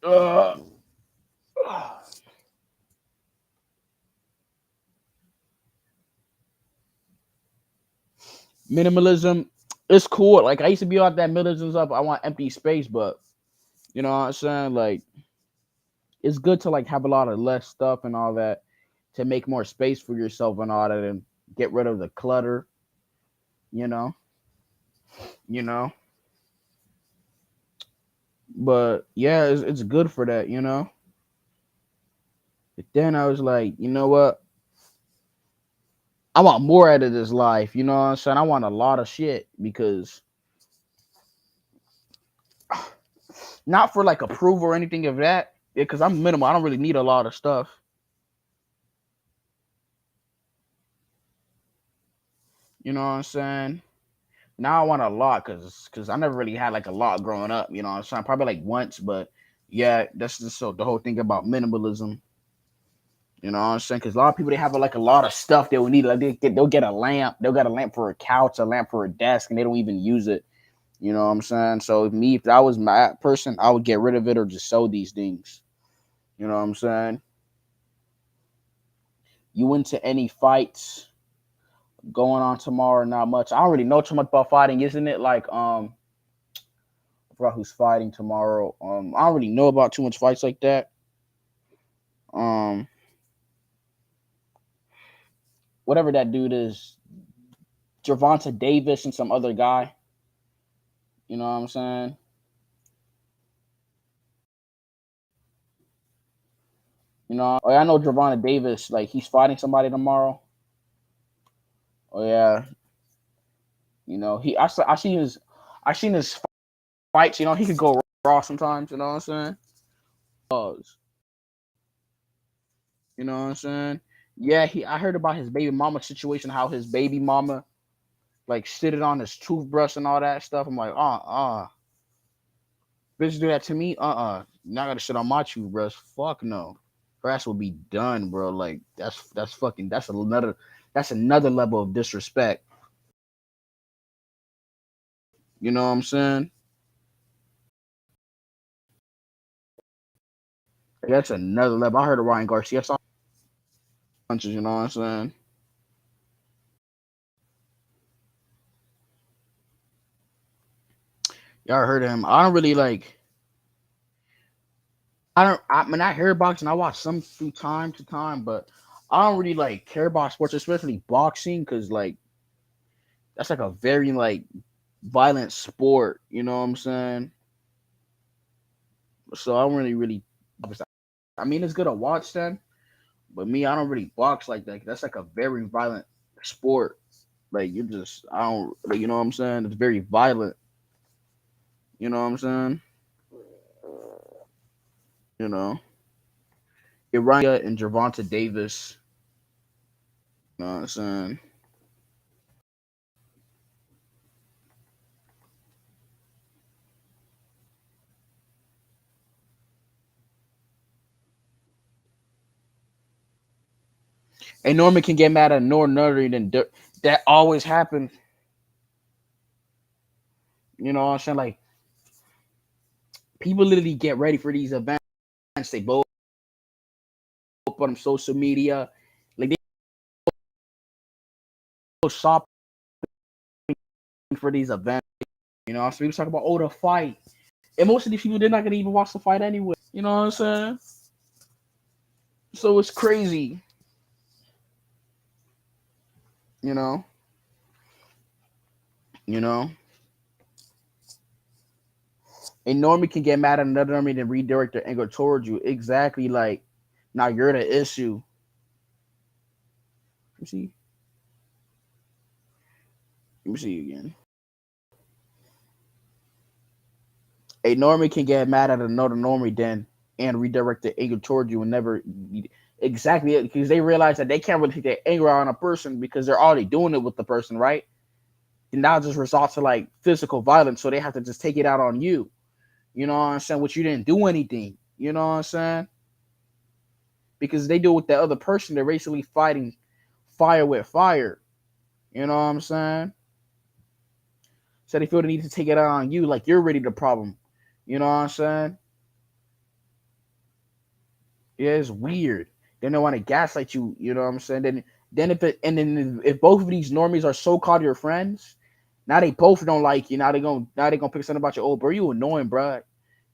Uh, minimalism, it's cool. Like I used to be out that minimalism stuff. I want empty space, but you know what I'm saying? Like it's good to like have a lot of less stuff and all that to make more space for yourself and all that and get rid of the clutter, you know, you know. But yeah, it's good for that, you know. But then I was like, you know what? I want more out of this life, you know what I'm saying? I want a lot of shit because not for like approval or anything of that. Because I'm minimal. I don't really need a lot of stuff. You know what I'm saying? Now I want a lot because I never really had like a lot growing up. You know what I'm saying? Probably like once, but yeah, that's just so the whole thing about minimalism. You know what I'm saying? Because a lot of people they have like a lot of stuff they will need. Like they'll get a lamp. They'll get a lamp for a couch, a lamp for a desk, and they don't even use it. You know what I'm saying? So me, if I was my person, I would get rid of it or just sell these things. You know what I'm saying? You into any fights going on tomorrow? Not much. I don't really know too much about fighting, isn't it? Like I forgot who's fighting tomorrow. I don't really know about too much fights like that. Um, whatever that dude is, Gervonta Davis and some other guy. You know what I'm saying? I know Gervonta Davis. Like he's fighting somebody tomorrow. Oh yeah, he. I seen his fights. He could go raw sometimes. You know what I'm saying? Pause. You know what I'm saying? Yeah, I heard about his baby mama situation. How his baby mama like shitted on his toothbrush and all that stuff. I'm like, bitch do that to me? Not gonna shit on my toothbrush. Fuck no. Her ass will be done, bro. Like that's fucking that's another level of disrespect. You know what I'm saying? That's another level. I heard of Ryan Garcia saw punches, you know what I'm saying? Y'all heard of him. I don't really like I mean I hear boxing, I watch some from time to time, but I don't really like care about sports, especially boxing, because like that's like a very like violent sport, you know what I'm saying? So I don't really I mean it's good to watch them, but me, I don't really box like that. That's like a very violent sport. Like you just I don't like, you know what I'm saying? It's very violent. You know what I'm saying? You know. Uriah and Gervonta Davis. You know what I'm saying? And Norman can get mad at Nutty than that always happens. You know what I'm saying? Like people literally get ready for these events. They both up on social media. Like they go shopping for these events. So we talk about the fight. And most of these people they're not gonna even watch the fight anyway. You know what I'm saying? So it's crazy. You know? You know? A normie can get mad at another normie and redirect their anger towards you. Exactly, like now you're the issue. Let me see. Let me see you again. A normie can get mad at another normie then and redirect their anger towards you and never exactly because they realize that they can't really take their anger out on a person because they're already doing it with the person, right? And now it just results to like physical violence, so they have to just take it out on you. You know what I'm saying? Which you didn't do anything. You know what I'm saying? Because they do it with the other person, they're basically fighting fire with fire. You know what I'm saying? So they feel the need to take it out on you, like you're really the problem. You know what I'm saying? Yeah, it's weird. Then they want to gaslight you. You know what I'm saying? Then if both of these normies are so called your friends, now they both don't like you. Now they gonna pick something about you. Oh, bro, you annoying, bro.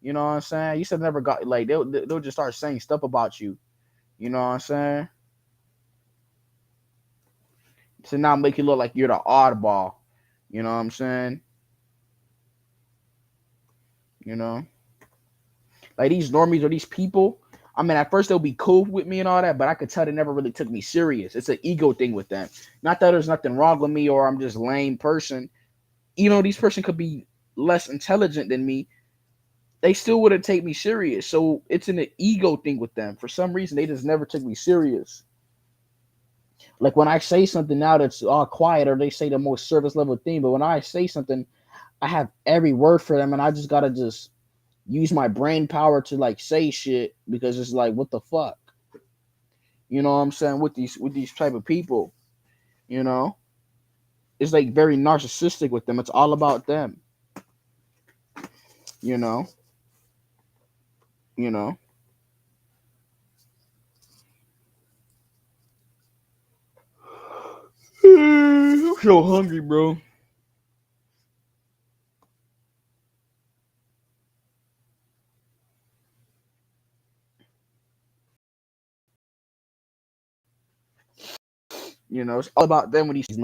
You know what I'm saying? You said never got like they'll just start saying stuff about you. You know what I'm saying? To now make you look like you're the oddball. You know what I'm saying? You know, like these normies or these people. I mean, at first they'll be cool with me and all that, but I could tell they never really took me serious. It's an ego thing with them. Not that there's nothing wrong with me or I'm just lame person. You know, these person could be less intelligent than me. They still wouldn't take me serious. So it's an ego thing with them. For some reason, they just never took me serious. Like when I say something now that's all quiet, or they say the most service level thing, but when I say something, I have every word for them, and I just gotta just use my brain power to like say shit because it's like what the fuck, you know what I'm saying? With these type of people, you know, it's like very narcissistic with them. It's all about them, you know, you know. I'm so hungry, bro. You know, it's all about them with these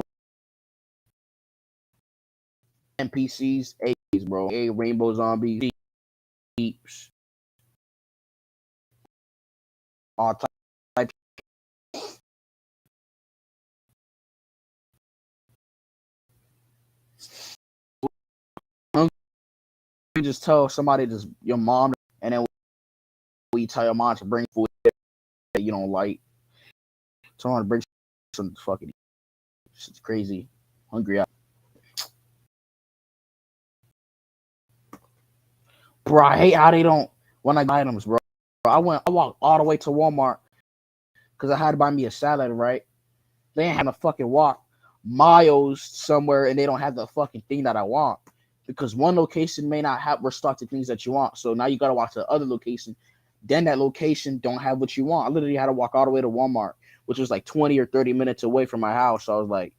NPCs, A's, bro. A rainbow zombies, deeps, all type. You just tell somebody, just your mom, and then we tell your mom to bring food that you don't like. Someone to bring some fucking. It's crazy. Hungry out. Bro, I hate how they don't when I buy items, bro. I walked all the way to Walmart because I had to buy me a salad, right? They ain't having to fucking walk miles somewhere and they don't have the fucking thing that I want. Because one location may not have restocked the things that you want. So now you gotta walk to the other location. Then that location don't have what you want. I literally had to walk all the way to Walmart, which was like 20 or 30 minutes away from my house. So I was like,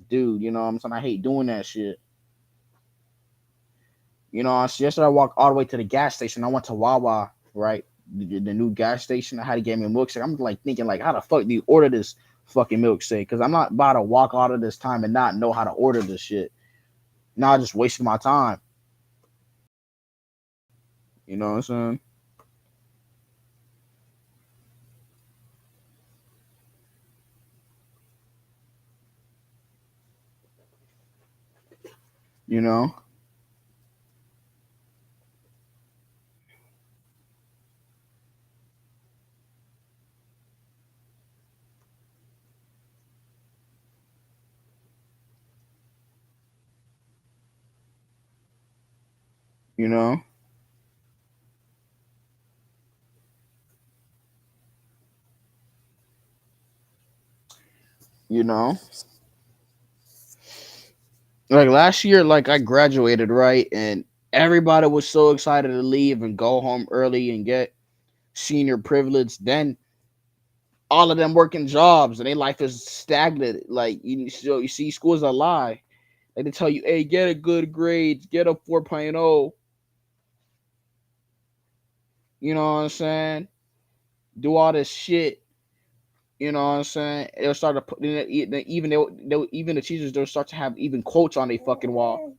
dude, you know what I'm saying? I hate doing that shit. You know, yesterday I walked all the way to the gas station. I went to Wawa, right? The new gas station. I had to get me a milkshake. I'm like thinking, like, how the fuck do you order this fucking milkshake? Because I'm not about to walk out of this time and not know how to order this shit. Now I just wasting my time. You know what I'm saying? You know? You know? You know? Like last year, like I graduated, right? And everybody was so excited to leave and go home early and get senior privilege. Then all of them working jobs and their life is stagnant. Like you see, school's a lie. Like they tell you, hey, get a good grade, get a 4.0. You know what I'm saying? Do all this shit. You know what I'm saying? They'll start to put even the teachers they'll start to have even quotes on their fucking wall.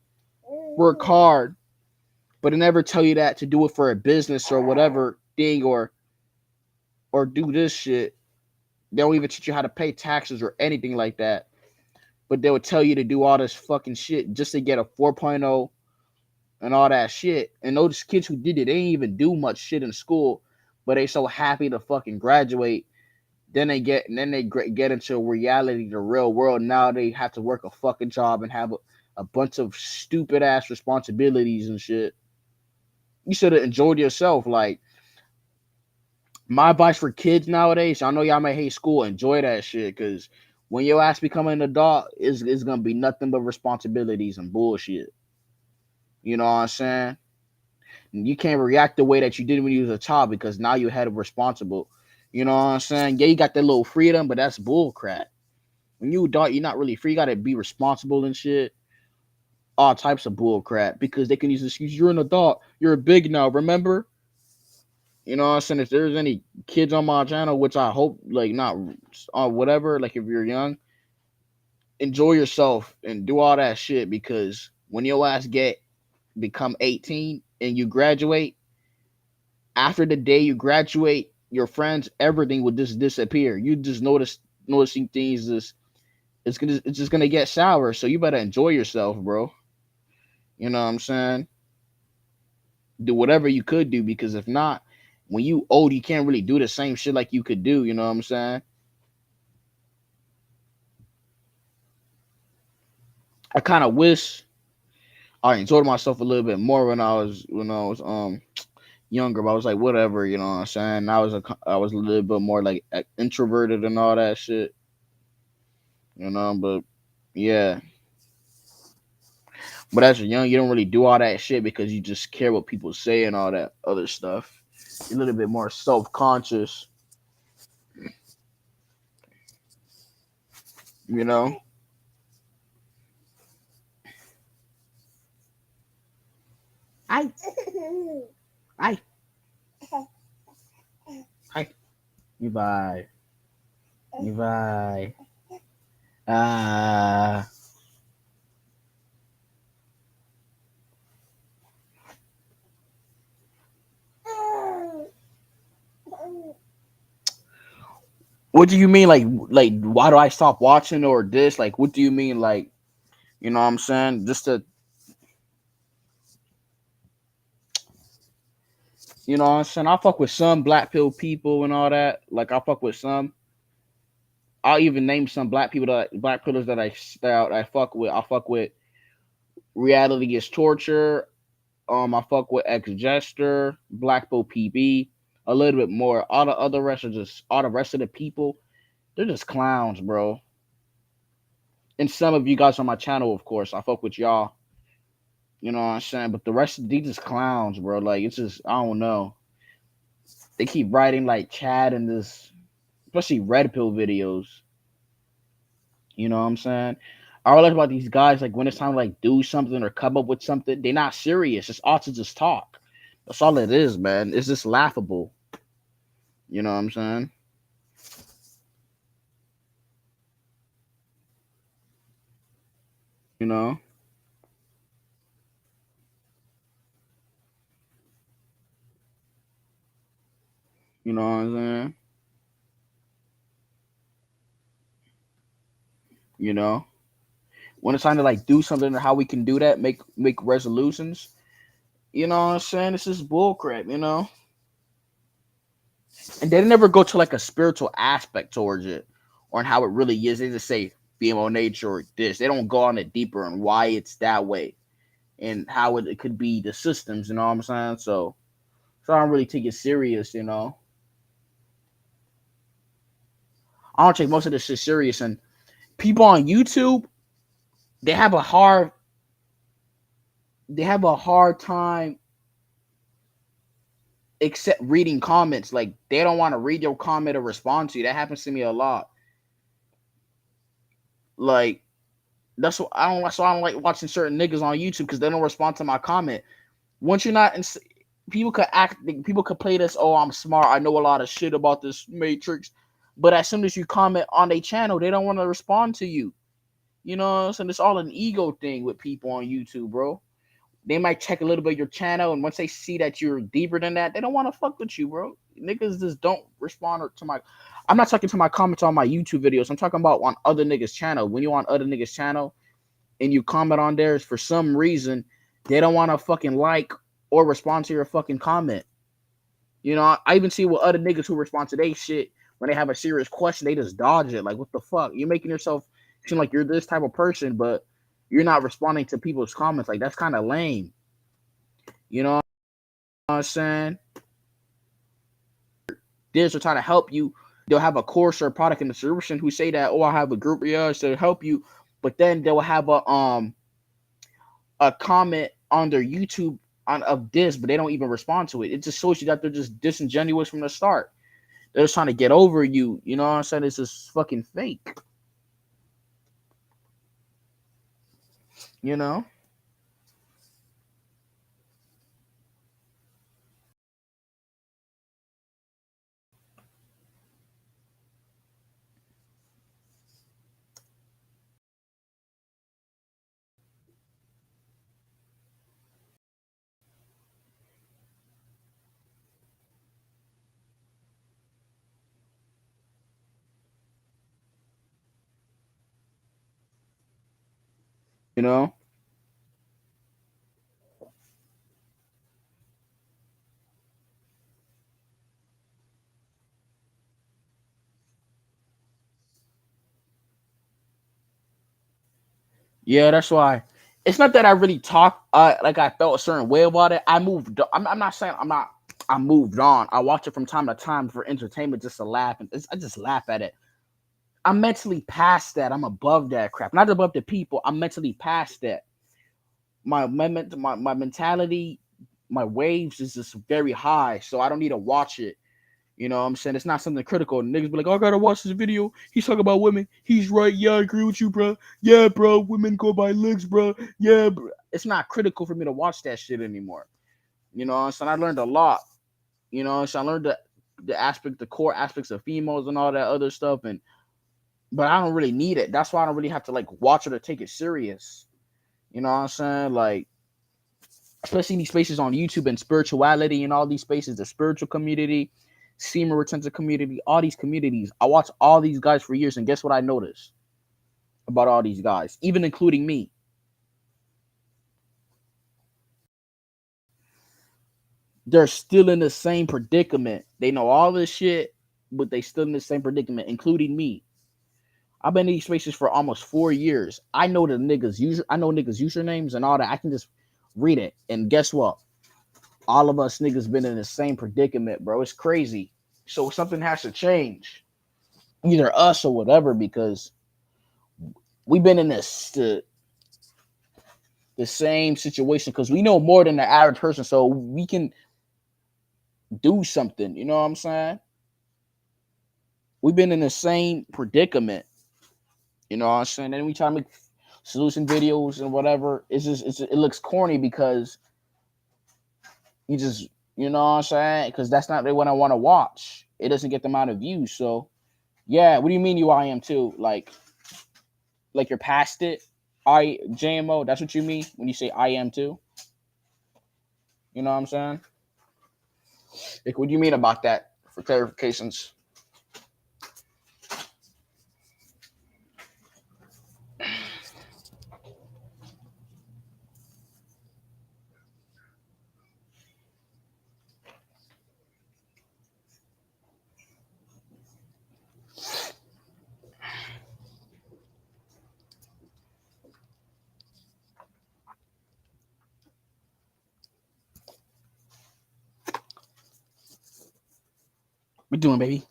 Work hard. but they never tell you that to do it for a business or whatever thing or do this shit. They don't even teach you how to pay taxes or anything like that. But they would tell you to do all this fucking shit just to get a 4.0 and all that shit. And those kids who did it, they didn't even do much shit in school, but they so happy to fucking graduate. Then they get into reality, the real world. Now they have to work a fucking job and have a bunch of stupid ass responsibilities and shit. You should have enjoyed yourself. Like, my advice for kids nowadays, I know y'all may hate school, enjoy that shit, because when your ass become an adult, it's gonna be nothing but responsibilities and bullshit. You know what I'm saying? You can't react the way that you did when you was a child because now you had a responsible. You know what I'm saying? Yeah, you got that little freedom, but that's bull crap. When you adult, you're not really free. You gotta be responsible and shit. All types of bull crap because they can use the excuse, you're an adult, you're big now, remember? You know what I'm saying? If there's any kids on my channel, which I hope like not whatever, like if you're young, enjoy yourself and do all that shit because when your ass become 18 and you graduate, after the day you graduate, your friends, everything will just disappear. You just noticing things it's just gonna get sour. So you better enjoy yourself, bro. You know what I'm saying? Do whatever you could do because if not, when you old, you can't really do the same shit like you could do. You know what I'm saying? I kind of wish I enjoyed myself a little bit more when I was younger. But I was like, whatever, you know what I'm saying? I was a little bit more like introverted and all that shit, you know. But yeah, but as you're young, you don't really do all that shit because you just care what people say and all that other stuff. You're a little bit more self conscious, you know. I, I, I. You bye, you bye. Ah. What do you mean, like? Why do I stop watching or this? Like, what do you mean, like? You know what I'm saying? Just to, you know what I'm saying? I fuck with some black pill people and all that. Like, I fuck with some. I'll even name some black pillars that I fuck with. I fuck with Reality is Torture. I fuck with Ex Jester, Black Bull PB, a little bit more. All the rest of the people. They're just clowns, bro. And some of you guys on my channel, of course, I fuck with y'all. You know what I'm saying? But the rest of these just clowns, bro. Like it's just I don't know. They keep writing like Chad and this, especially red pill videos. You know what I'm saying? I realize about these guys, like when it's time to like do something or come up with something, they're not serious. It's all to just talk. That's all it is, man. It's just laughable. You know what I'm saying? You know? You know what I'm saying? You know? When it's time to like do something or how we can do that, make resolutions. You know what I'm saying? This is bullcrap, you know? And they never go to like a spiritual aspect towards it or on how it really is. They just say female nature or this. They don't go on it deeper and why it's that way and how it could be the systems, you know what I'm saying? So I don't really take it serious, you know. I don't take most of this shit serious. And people on YouTube, they have a hard time except reading comments. Like they don't want to read your comment or respond to you. That happens to me a lot. Like that's why I don't like watching certain niggas on YouTube because they don't respond to my comment. Once you're not in, people could play this, oh, I'm smart, I know a lot of shit about this matrix, but as soon as you comment on their channel, they don't want to respond to you. You know what I'm saying? It's all an ego thing with people on YouTube, bro. They might check a little bit of your channel, and once they see that you're deeper than that, they don't want to fuck with you, bro. Niggas just don't respond to my. I'm not talking to my comments on my YouTube videos. I'm talking about on other niggas' channel. When you're on other niggas' channel and you comment on theirs, for some reason, they don't want to fucking like or respond to your fucking comment. You know, I even see with other niggas who respond to their shit when they have a serious question, they just dodge it. Like, what the fuck? You're making yourself seem like you're this type of person, but you're not responding to people's comments. Like, that's kind of lame. You know what I'm saying? This will try to help you. They'll have a course or a product in the solution who say that, oh, I have a group to help you, but then they'll have a comment on their YouTube of this, but they don't even respond to it. It just shows you that they're just disingenuous from the start. They're just trying to get over you. You know what I'm saying? It's just fucking fake. You know? You know? Yeah, that's why. It's not that I really talk like I felt a certain way about it. I moved. I'm not saying I'm not. I moved on. I watch it from time to time for entertainment, just to laugh, and I just laugh at it. I'm mentally past that. I'm above that crap. Not above the people. I'm mentally past that. My mentality, my waves is just very high, so I don't need to watch it. You know what I'm saying? It's not something critical. Niggas be like, oh, I gotta watch this video. He's talking about women. He's right. Yeah, I agree with you, bro. Yeah, bro. Women go by looks, bro. Yeah, bro. It's not critical for me to watch that shit anymore. You know what I'm saying? I learned a lot. You know what I'm saying? I learned the core aspects of females and all that other stuff. But I don't really need it. That's why I don't really have to like watch it or take it serious. You know what I'm saying? Like, especially in these spaces on YouTube and spirituality and all these spaces, the spiritual community, semen retention community, all these communities. I watched all these guys for years, and guess what I noticed about all these guys, even including me? They're still in the same predicament. They know all this shit, but they still in the same predicament, including me. I've been in these spaces for almost 4 years. I know niggas usernames and all that. I can just read it. And guess what? All of us niggas been in the same predicament, bro. It's crazy. So something has to change. Either us or whatever, because we've been in the same situation because we know more than the average person, so we can do something. You know what I'm saying? We've been in the same predicament. You know what I'm saying? And we try to make solution videos and whatever. It looks corny because you know what I'm saying? Because that's not what I want to watch. It doesn't get the amount of views. So yeah, what do you mean you I am too? Like you're past it? JMO, that's what you mean when you say I am too? You know what I'm saying? Like, what do you mean about that for clarifications? What you doing, baby?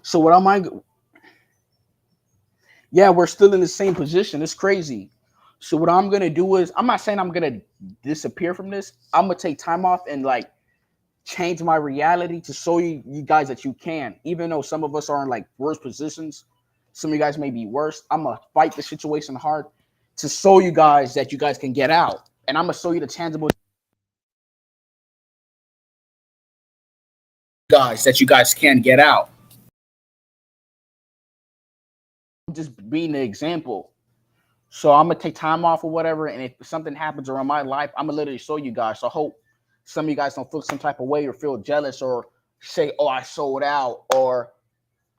So what am I? Yeah, we're still in the same position. It's crazy. So what I'm gonna do is, I'm not saying I'm gonna disappear from this. I'm gonna take time off and like change my reality to show you guys that you can. Even though some of us are in like worse positions, some of you guys may be worse. I'm gonna fight the situation hard to show you guys that you guys can get out. And I'm gonna show you the tangible guys that you guys can get out. Just being the example. So I'm gonna take time off or whatever, and if something happens around my life, I'm gonna literally show you guys. So I hope some of you guys don't feel some type of way or feel jealous or say, "Oh, I sold out," or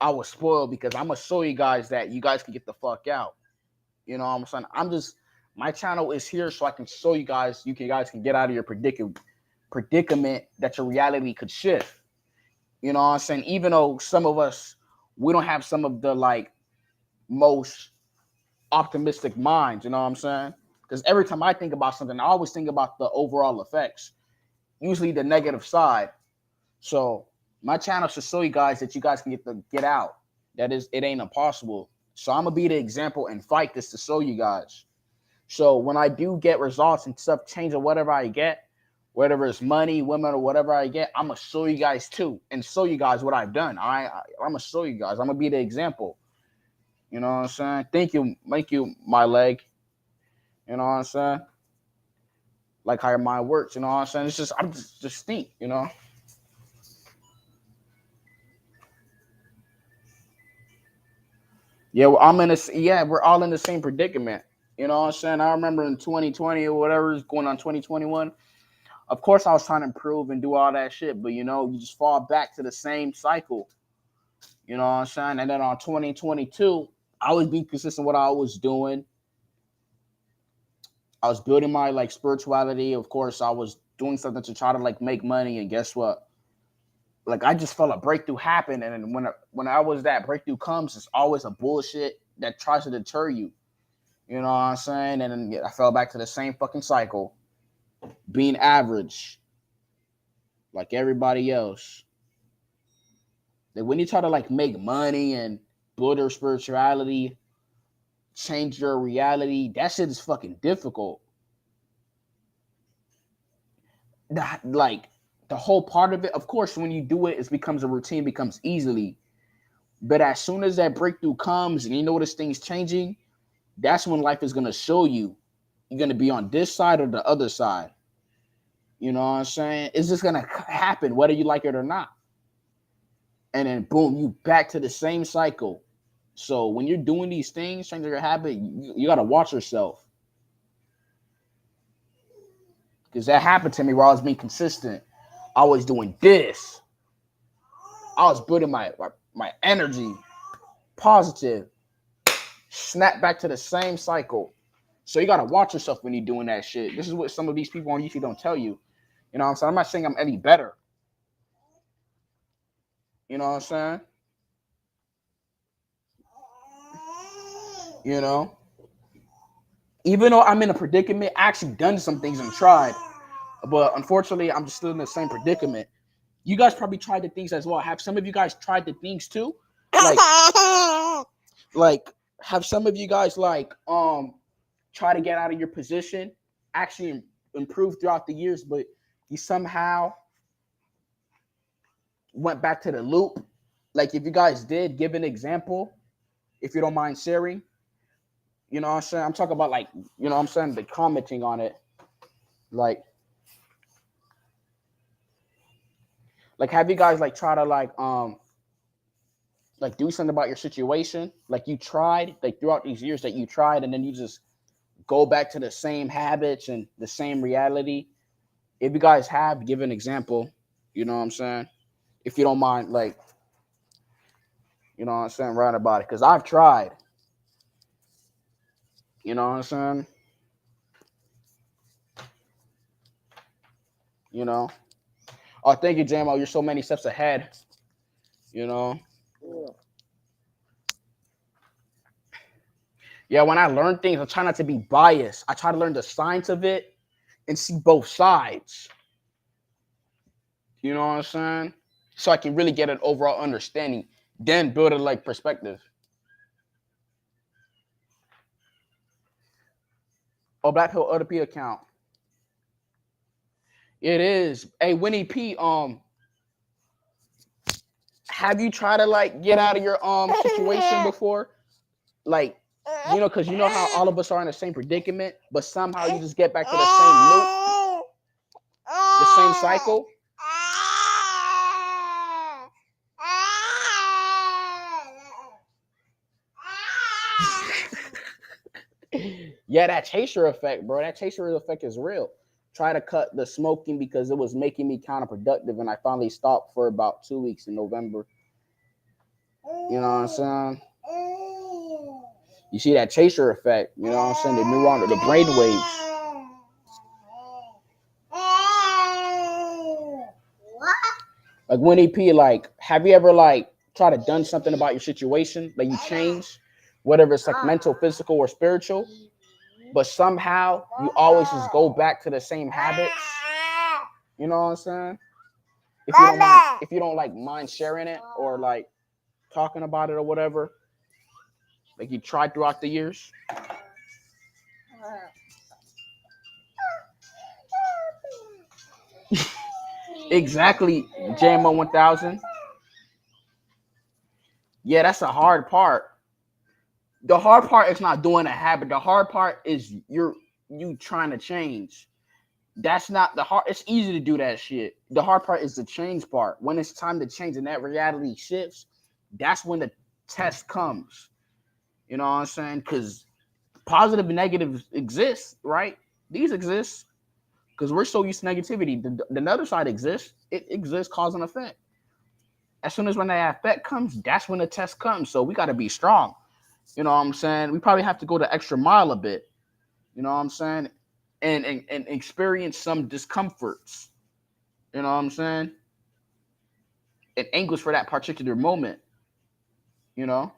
"I was spoiled," because I'm gonna show you guys that you guys can get the fuck out. You know what I'm saying? My channel is here so I can show you guys guys can get out of your predicament that your reality could shift. You know what I'm saying? Even though some of us we don't have some of the like most optimistic minds, you know what I'm saying? Because every time I think about something, I always think about the overall effects, usually the negative side. So my channel should show you guys that you guys can get out. That is, it ain't impossible. So I'm gonna be the example and fight this to show you guys. So when I do get results and stuff change or whatever I get, whatever it's money, women, or whatever I get, I'm gonna show you guys too and show you guys what I've done. I'm gonna show you guys. I'm gonna be the example. You know what I'm saying? Thank you, my leg. You know what I'm saying? Like how your mind works. You know what I'm saying? It's just I'm just think. You know. Yeah, we're all in the same predicament. You know what I'm saying? I remember in 2020 or whatever is going on 2021. Of course, I was trying to improve and do all that shit, but you know, you just fall back to the same cycle. You know what I'm saying? And then on 2022, I was being consistent with what I was doing. I was building my like spirituality. Of course, I was doing something to try to like make money. And guess what? Like I just felt a breakthrough happen, and when I was that breakthrough comes, it's always a bullshit that tries to deter you. You know what I'm saying? And then I fell back to the same fucking cycle, being average, like everybody else. That when you try to like make money and build your spirituality, change your reality, that shit is fucking difficult. Like the whole part of it, of course, when you do it, it becomes a routine, becomes easily. But as soon as that breakthrough comes and you notice things changing, that's when life is gonna show you you're gonna be on this side or the other side. You know what I'm saying? It's just gonna happen whether you like it or not. And then boom, you back to the same cycle. So when you're doing these things, changing your habit, you gotta watch yourself. Because that happened to me where I was being consistent. I was doing this. I was building my energy, positive, snap back to the same cycle. So you gotta watch yourself when you're doing that shit. This is what some of these people on YouTube don't tell you. You know what I'm saying? I'm not saying I'm any better. You know what I'm saying? You know? Even though I'm in a predicament, I actually done some things and tried. But unfortunately, I'm just still in the same predicament. You guys probably tried the things as well. Have some of you guys tried the things too? Like have some of you guys like try to get out of your position, actually improve throughout the years, but you somehow went back to the loop? Like if you guys did, give an example, if you don't mind sharing. You know what I'm saying? I'm talking about like, you know what I'm saying, the commenting on it. Like have you guys like try to like do something about your situation? Like you tried, like throughout these years that you tried, and then you just go back to the same habits and the same reality. If you guys have, give an example. You know what I'm saying? If you don't mind, like, you know what I'm saying, right about it. Because I've tried. You know what I'm saying? You know? Oh, thank you, JMO. You're so many steps ahead. You know? Yeah, when I learn things, I try not to be biased. I try to learn the science of it and see both sides. You know what I'm saying? So I can really get an overall understanding, then build a like perspective. Oh, Black Pill Other P account. It is. Hey, Winnie P, have you tried to like get out of your situation before? Like You know, because you know how all of us are in the same predicament, but somehow you just get back to the same loop, the same cycle. Yeah, that chaser effect, bro. That chaser effect is real. Try to cut the smoking because it was making me counterproductive, and I finally stopped for about 2 weeks in November. You know what I'm saying? You see that chaser effect, you know what I'm saying? The neuron, the brain waves. Like Winnie P, like, have you ever like tried to done something about your situation? Like you change, whether it's like mental, physical, or spiritual, but somehow you always just go back to the same habits. You know what I'm saying? If you don't like mind sharing it or like talking about it or whatever, like you tried throughout the years. Exactly, JMO 1000. Yeah, that's the hard part. The hard part is not doing a habit. The hard part is you trying to change. That's not the hard. It's easy to do that shit. The hard part is the change part. When it's time to change and that reality shifts, that's when the test comes. You know what I'm saying? Because positive and negative exist, right? These exist because we're so used to negativity. The other side exists. It exists, cause and effect. As soon as when that effect comes, that's when the test comes. So we got to be strong. You know what I'm saying? We probably have to go the extra mile a bit. You know what I'm saying? And experience some discomforts. You know what I'm saying? And anguish for that particular moment. You know?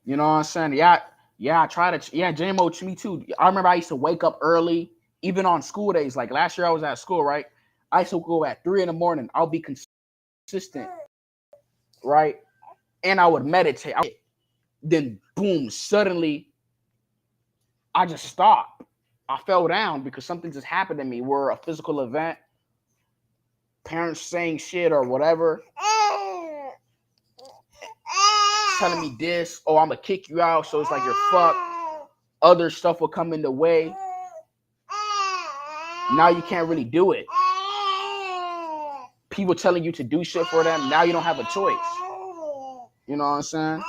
You know what I'm saying? I try to. Yeah, JMO, me too. I remember I used to wake up early, even on school days. Like last year, I was at school, right? I used to go at 3 a.m. I'll be consistent, right? And I would meditate. Then, boom! Suddenly, I just stopped. I fell down because something just happened to me. Where a physical event, parents saying shit or whatever, telling me this, oh, I'm gonna kick you out, so it's like you're fucked. Other stuff will come in the way. Now you can't really do it. People telling you to do shit for them. Now you don't have a choice. You know what I'm saying?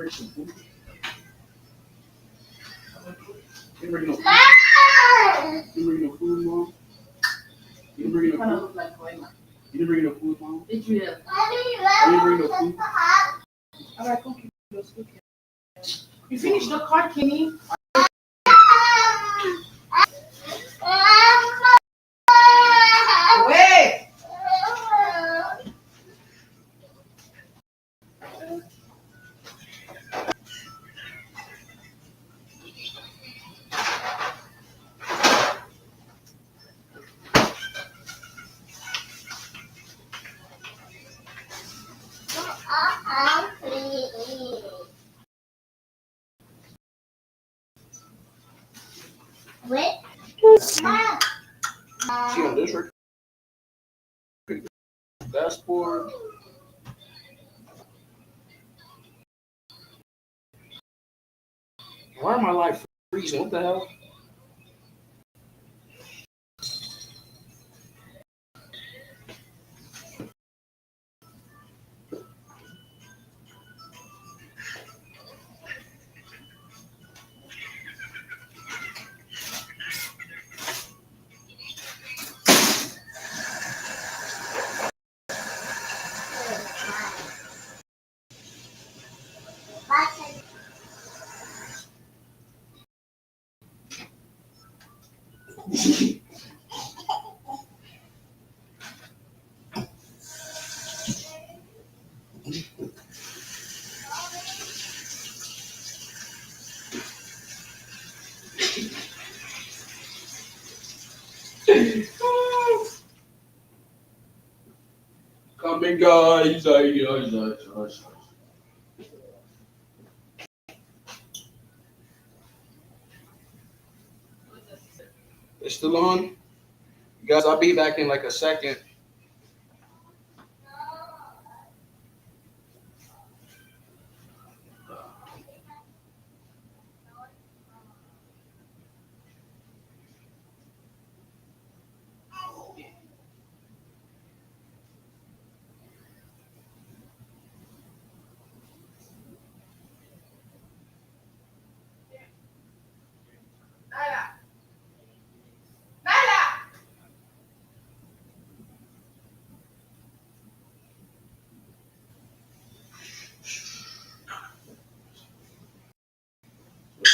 bring some food? You bring no food? You bring no food, Mom? You bring no food? You didn't bring no food, Mom? Did you? You didn't bring no food? I got cookies. You finished the card, Kenny? Wait! See on this record? Passport. Why am I like freezing? What the hell? Coming, guys. It's still on? You guys, I'll be back in like a second.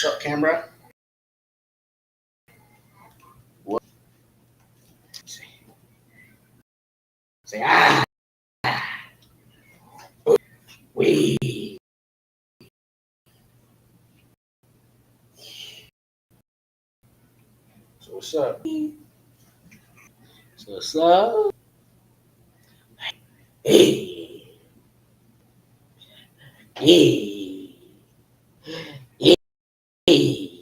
What's up, camera? What? Say ah. We. So what's up? So what's up? Hey. Hey. Hey. Hey.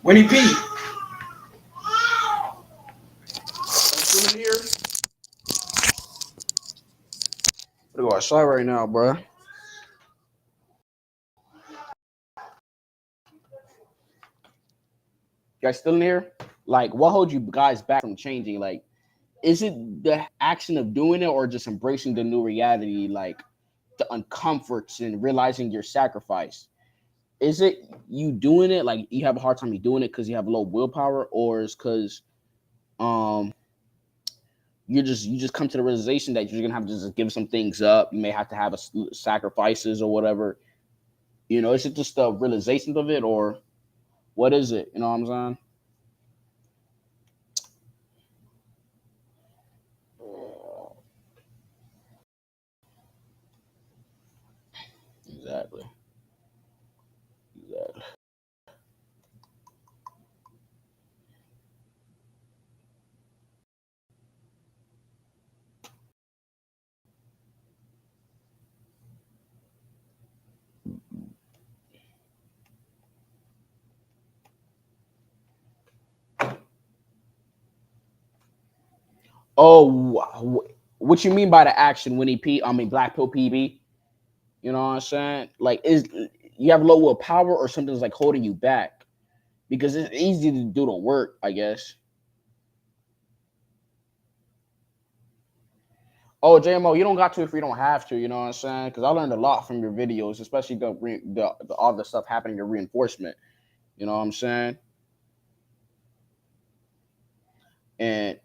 Winnie P. outside right now, bro. You guys still in here? Like, what holds you guys back from changing? Like, is it the action of doing it or just embracing the new reality, like the uncomforts and realizing your sacrifice? Is it you doing it like you have a hard time you doing it because you have low willpower, or is because um you just come to the realization that you're gonna have to just give some things up. You may have to have sacrifices or whatever. Is it just the realization of it, or what is it? You know what I'm saying? Exactly. Exactly. Oh, what you mean by the action, Winnie P? I mean Black Pill PB. You know what I'm saying? Like, is you have low willpower or something's like holding you back? Because it's easy to do the work, I guess. Oh, JMO, you don't got to if you don't have to. You know what I'm saying? Because I learned a lot from your videos, especially the all the stuff happening in reinforcement. You know what I'm saying? And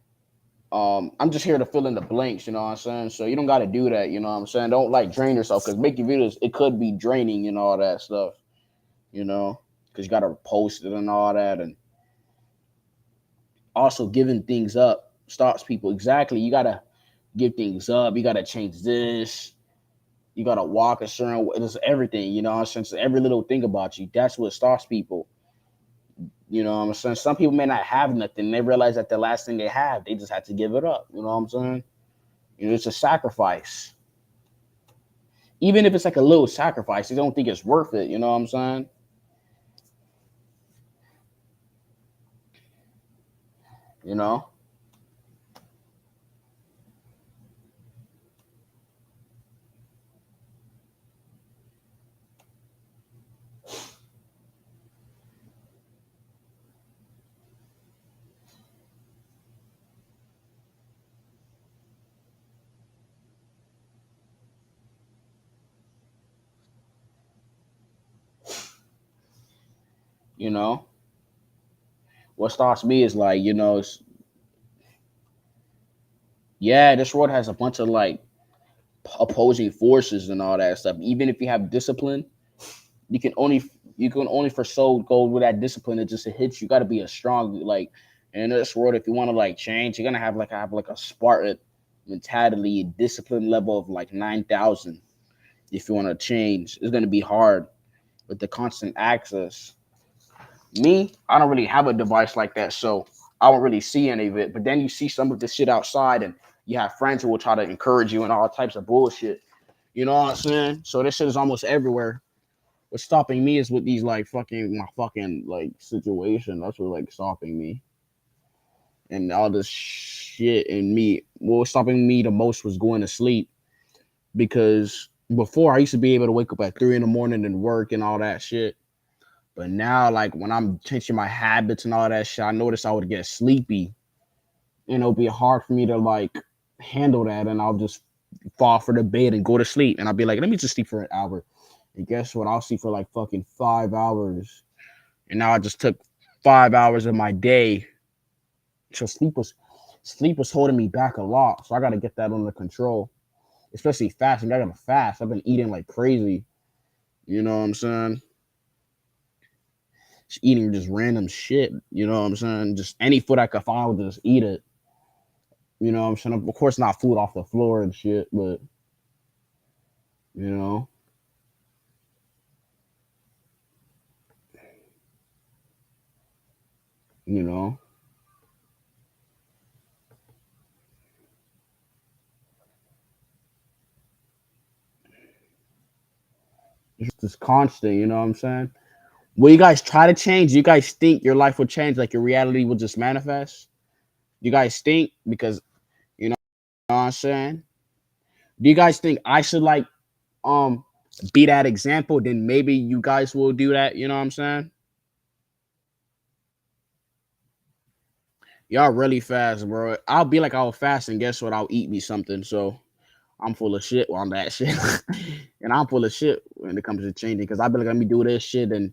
I'm just here to fill in the blanks. You know what I'm saying? So you don't got to do that. You know what I'm saying? Don't like drain yourself because making videos it could be draining and all that stuff. Because you got to post it and all that, and also giving things up stops people. Exactly. You got to give things up. You got to change this. You got to walk a certain way. It's everything, since every little thing about you, that's what stops people. You know what I'm saying? Some people may not have nothing. They realize that the last thing they have, they just have to give it up. You know what I'm saying? It's a sacrifice. Even if it's like a little sacrifice, they don't think it's worth it. You know what I'm saying? You know? You know? What stops me is like, yeah, this world has a bunch of like opposing forces and all that stuff. Even if you have discipline, you can only for so go with that discipline. It just hits. You got to be a strong like in this world. If you want to like change, you're gonna have like a Spartan mentality, discipline level of like 9,000. If you want to change, it's gonna be hard with the constant access. Me, I don't really have a device like that, so I don't really see any of it. But then you see some of this shit outside, and you have friends who will try to encourage you and all types of bullshit. You know what I'm saying? So this shit is almost everywhere. What's stopping me is with these like my fucking like situation. That's what like stopping me. And all this shit and me. What was stopping me the most was going to sleep. Because before I used to be able to wake up at 3 in the morning and work and all that shit. But now, like when I'm changing my habits and all that shit, I noticed I would get sleepy. And it'll be hard for me to like handle that. And I'll just fall for the bed and go to sleep. And I'll be like, let me just sleep for an hour. And guess what? I'll sleep for like fucking 5 hours. And now I just took 5 hours of my day. So sleep was holding me back a lot. So I gotta get that under control. Especially fasting. I gotta fast. I've been eating like crazy. You know what I'm saying? Just eating just random shit. You know what I'm saying? Just any food I could find, I would just eat it. You know what I'm saying? Of course, not food off the floor and shit, but you know, you know, it's just constant. You know what I'm saying? Will you guys try to change? You guys think your life will change, like your reality will just manifest? You guys think because you know what I'm saying? Do you guys think I should like be that example? Then maybe you guys will do that. You know what I'm saying? Y'all really fast, bro. I'll be like I'll fast and guess what? I'll eat me something. So I'm full of shit on that shit. And I'm full of shit when it comes to changing because I be like, let me do this shit and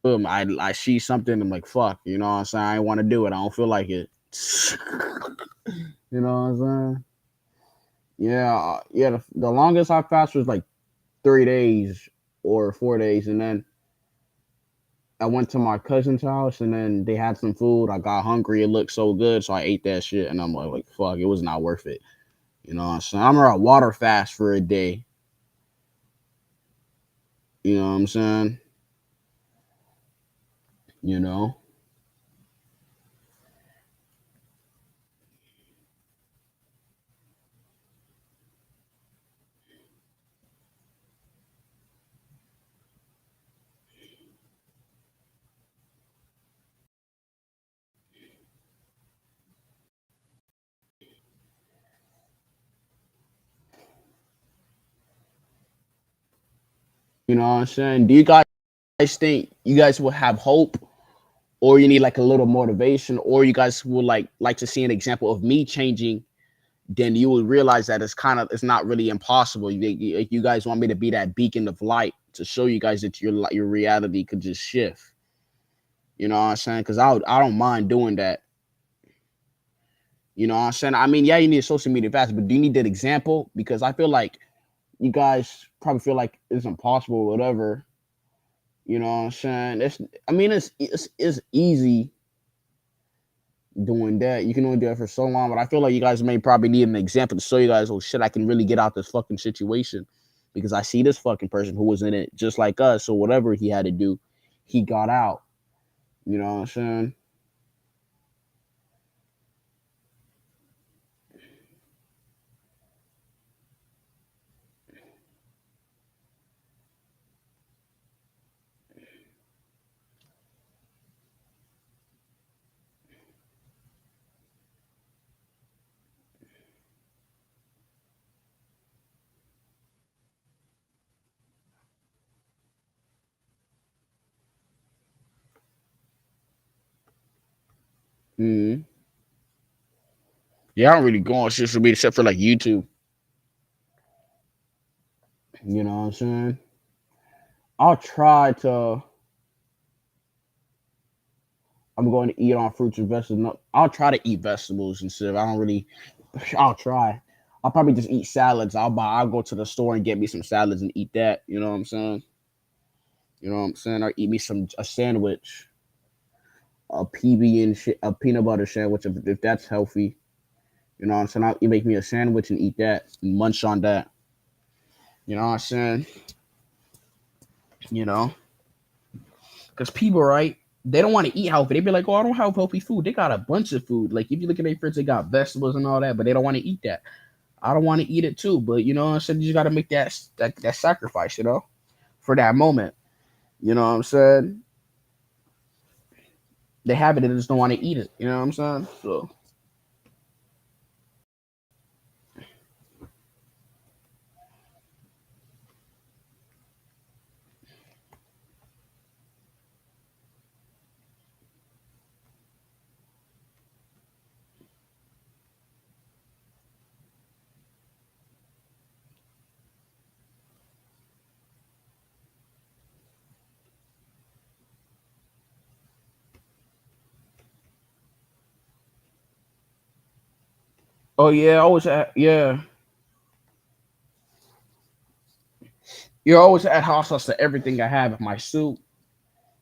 boom, I see something. I'm like, fuck, you know what I'm saying? I want to do it. I don't feel like it. You know what I'm saying? Yeah, yeah. The longest I fast was like 3 days or 4 days, and then I went to my cousin's house, and then they had some food. I got hungry. It looked so good, so I ate that shit, and I'm like, fuck, it was not worth it. You know what I'm saying? I'm gonna water fast for a day. You know what I'm saying? You know. You know what I'm saying? Do you guys think you guys will have hope, or you need like a little motivation, or you guys will like to see an example of me changing? Then you will realize that it's not really impossible. You guys want me to be that beacon of light to show you guys that your reality could just shift. You know what I'm saying? Because I don't mind doing that. You know what I'm saying? I mean, yeah, you need social media fast, but do you need that example? Because I feel like you guys probably feel like it's impossible or whatever. You know what I'm saying? I mean, it's easy doing that. You can only do that for so long, but I feel like you guys may probably need an example to show you guys, oh shit, I can really get out this fucking situation because I see this fucking person who was in it just like us. So whatever he had to do, he got out. You know what I'm saying? Mm-hmm. Yeah, I don't really go on social media except for like YouTube. You know what I'm saying? I'll try to. I'm going to eat on fruits and vegetables. No, I'll try to eat vegetables and stuff. I don't really. I'll try. I'll probably just eat salads. I'll go to the store and get me some salads and eat that. You know what I'm saying? You know what I'm saying? Or eat me a sandwich, a PB and shit, a peanut butter sandwich if that's healthy. You know what I'm saying? You make me a sandwich and eat that and munch on that. You know what I'm saying? You know, because people, right? They don't want to eat healthy. They be like, "Oh, I don't have healthy food." They got a bunch of food. Like if you look at their fridge, they got vegetables and all that, but they don't want to eat that. I don't want to eat it too, but you know what I'm saying? You just got to make that sacrifice, you know, for that moment. You know what I'm saying? They have it, they just don't want to eat it. You know what I'm saying? So, oh yeah, yeah. You always add hot sauce to everything I have. My soup,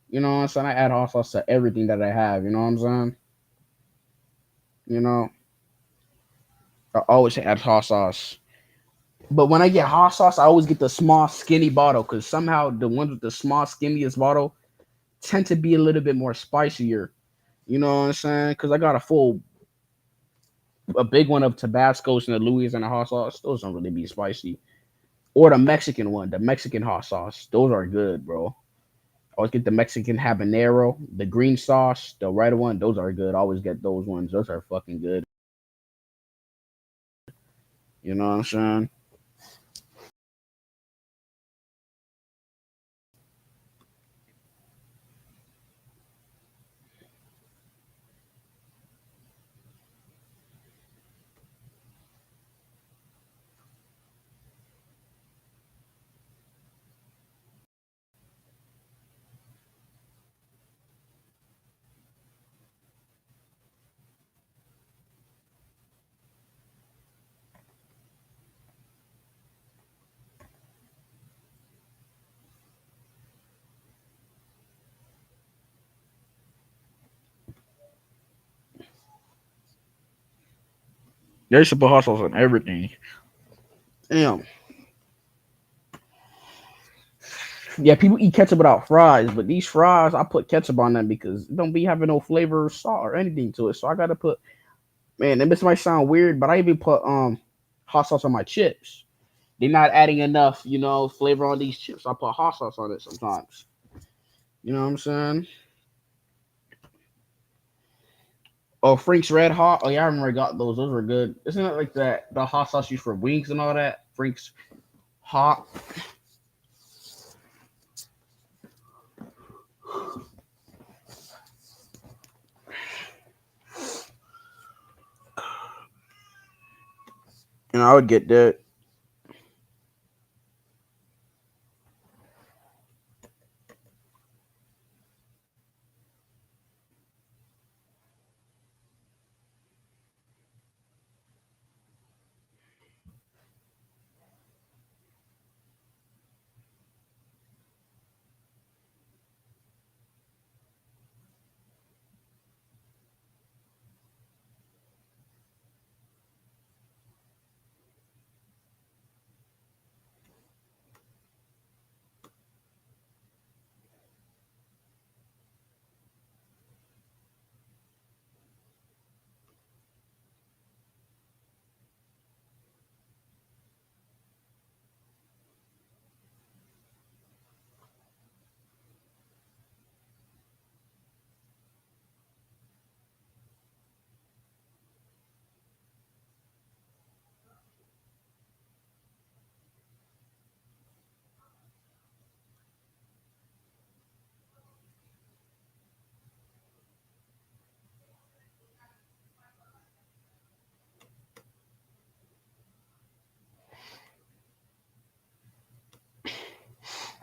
you know what I'm saying? I add hot sauce to everything that I have. You know what I'm saying? You know, I always add hot sauce. But when I get hot sauce, I always get the small, skinny bottle because somehow the ones with the small, skinniest bottle tend to be a little bit more spicier. You know what I'm saying? Because I got a big one of Tabasco's and the Louisiana hot sauce. Those don't really be spicy. Or the Mexican one, the Mexican hot sauce. Those are good, bro. I always get the Mexican habanero, the green sauce, the red one. Those are good. I always get those ones. Those are fucking good. You know what I'm saying? They used to put hot sauce on everything. Damn. Yeah, people eat ketchup without fries, but these fries, I put ketchup on them because it don't be having no flavor or salt or anything to it. So I gotta put, man, this might sound weird, but I even put hot sauce on my chips. They're not adding enough, flavor on these chips. I put hot sauce on it sometimes. You know what I'm saying? Oh, Frank's Red Hot. Oh yeah, I remember I got those. Those were good. Isn't it like that the hot sauce used for wings and all that? Frank's Hot. And I would get that.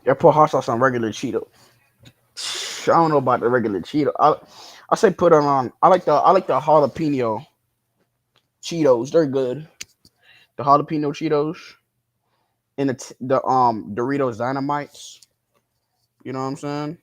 Yeah, put hot sauce on regular Cheeto. I don't know about the regular Cheeto. I say put it on. I like the jalapeno Cheetos. They're good. The jalapeno Cheetos and the Doritos Dynamites. You know what I'm saying?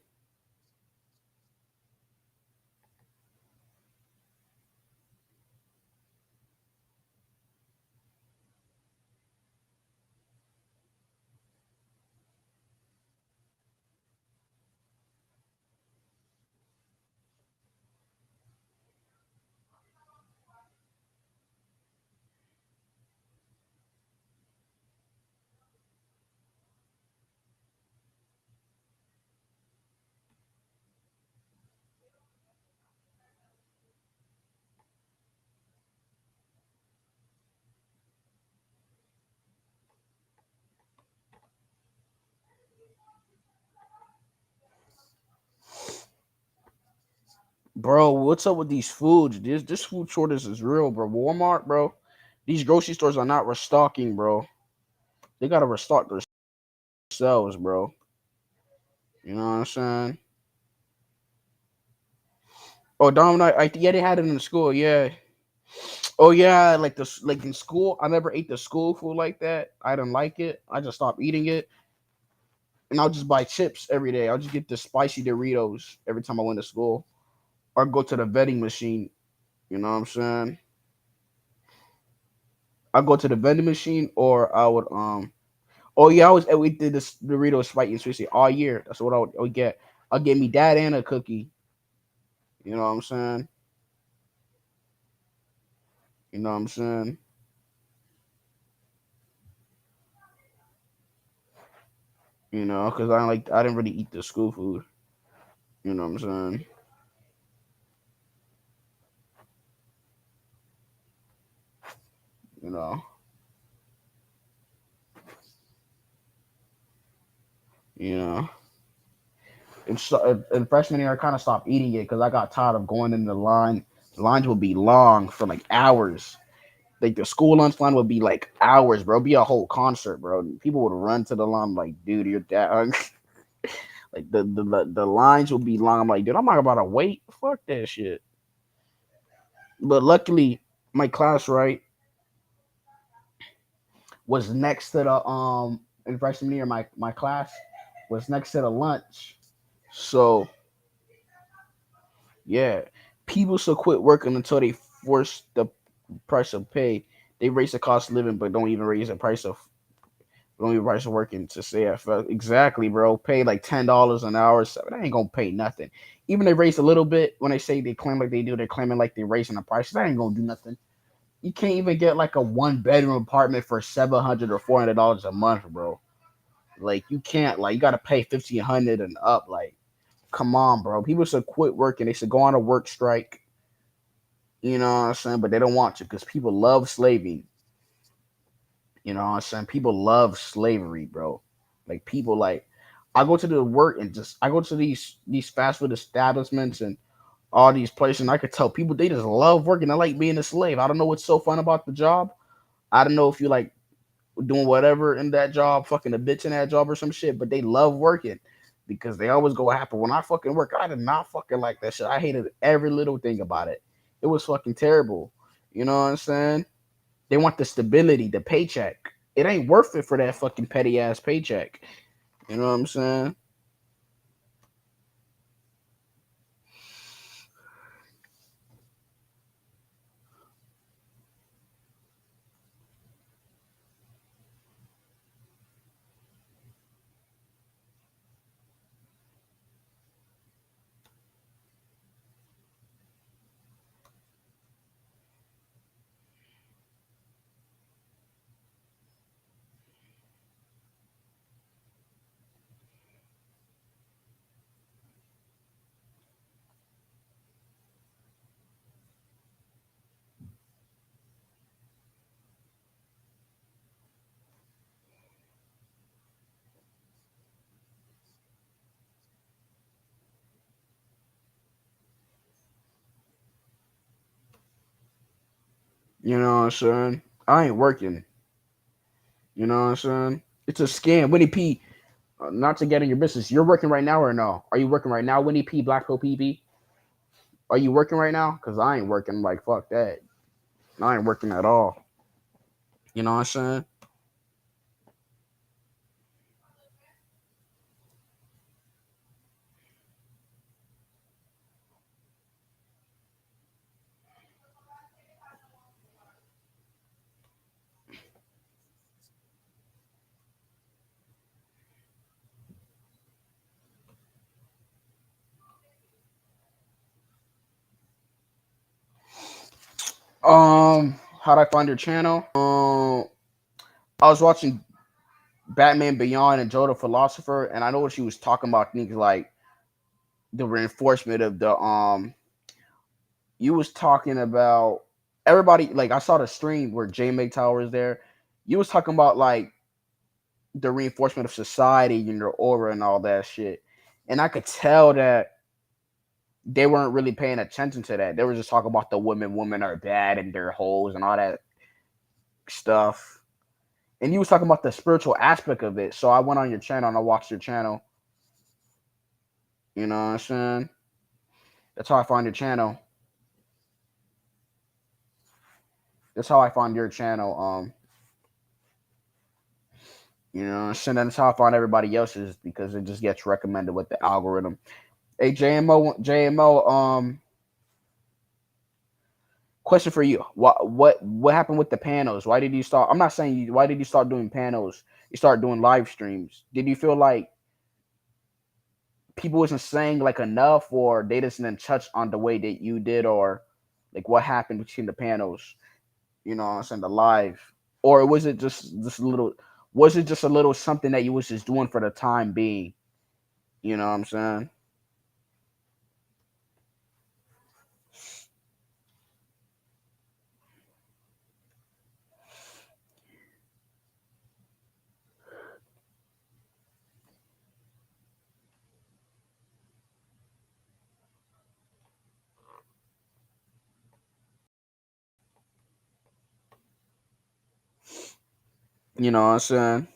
Bro, what's up with these foods? This food shortage is real, bro. Walmart, bro. These grocery stores are not restocking, bro. They gotta restock themselves, bro. You know what I'm saying? Oh, Domino, yeah, they had it in the school, yeah. Oh yeah, like in school, I never ate the school food like that. I didn't like it. I just stopped eating it, and I'll just buy chips every day. I'll just get the spicy Doritos every time I went to school, or go to the vending machine. You know what I'm saying? I go to the vending machine, or I would. Oh yeah, we did this Doritos spicy and sweet all year. That's what I would get. I'll get me that and a cookie. You know what I'm saying? You know what I'm saying? Because I didn't really eat the school food. You know what I'm saying? You know, you know. In freshman year, I kind of stopped eating it because I got tired of going in the line. The lines would be long for like hours. Like the school lunch line would be like hours, bro. It'd be a whole concert, bro. People would run to the line I'm like, dude, you're that hungry. Like the lines would be long. I'm like, dude, I'm not about to wait. Fuck that shit. But luckily, my class right was next to the in freshman year. My class was next to the lunch, so yeah, people should quit working until they force the price of pay. They raise the cost of living, but don't even raise the price of don't even price of working to stay at exactly, bro. Pay like $10 an hour. So that ain't gonna pay nothing. Even they raise a little bit when they say they claim like they do. They're claiming like they're raising the prices. That ain't gonna do nothing. You can't even get like a 1 bedroom apartment for $700 or $400 a month, bro. Like you can't. Like you gotta pay 1,500 and up. Like come on, bro. People should quit working. They should go on a work strike. You know what I'm saying? But they don't want to because people love slaving. You know what I'm saying? People love slavery, bro. Like people like I go to the work and just I go to these fast food establishments and all these places and I could tell people they just love working. They like being a slave. I don't know what's so fun about the job. I don't know if you like doing whatever in that job, fucking a bitch in that job or some shit, but they love working because they always go happy. When I fucking work, I did not fucking like that shit. I hated every little thing about it. It was fucking terrible. You know what I'm saying? They want the stability, the paycheck. It ain't worth it for that fucking petty ass paycheck. You know what I'm saying? You know what I'm saying? I ain't working. You know what I'm saying? It's a scam. Winnie P, not to get in your business. You're working right now or no? Are you working right now, Winnie P, Black Hole PB? Are you working right now? Because I ain't working. Like, fuck that. I ain't working at all. You know what I'm saying? How'd I find your channel? I was watching Batman Beyond and Joe the Philosopher, and I know what she was talking about. Things like the reinforcement of the You was talking about everybody. Like I saw the stream where J Make Tower is there. You was talking about like the reinforcement of society and your aura and all that shit, and I could tell that they weren't really paying attention to that. They were just talking about the women are bad and they're hoes and all that stuff. And you was talking about the spiritual aspect of it. So I went on your channel and I watched your channel. You know what I'm saying? That's how I found your channel. That's how I found your channel. You know what I'm saying? That's how I found everybody else's because it just gets recommended with the algorithm. Hey JMO, question for you. What happened with the panels? Why did you start? I'm not saying you. Why did you start doing panels? You start doing live streams. Did you feel like people wasn't saying like enough, or they just didn't touch on the way that you did, or like what happened between the panels? You know what I'm saying, the live, or was it just a little? Was it just a little something that you was just doing for the time being? You know what I'm saying? You know what I'm saying?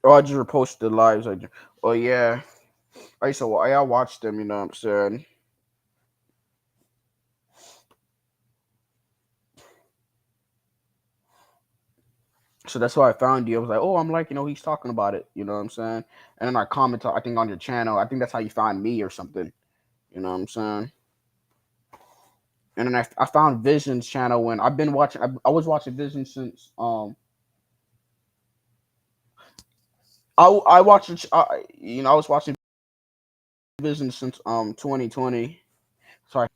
Oh, I just reposted the lives. Oh yeah, I watched them. You know what I'm saying? So that's why I found you. I was like, oh, I'm like, he's talking about it. You know what I'm saying? And then I comment, I think on your channel. I think that's how you found me or something. You know what I'm saying? And then I found Vision's channel when I've been watching. I was watching Vision since I watched I was watching Vision since 2020. Sorry,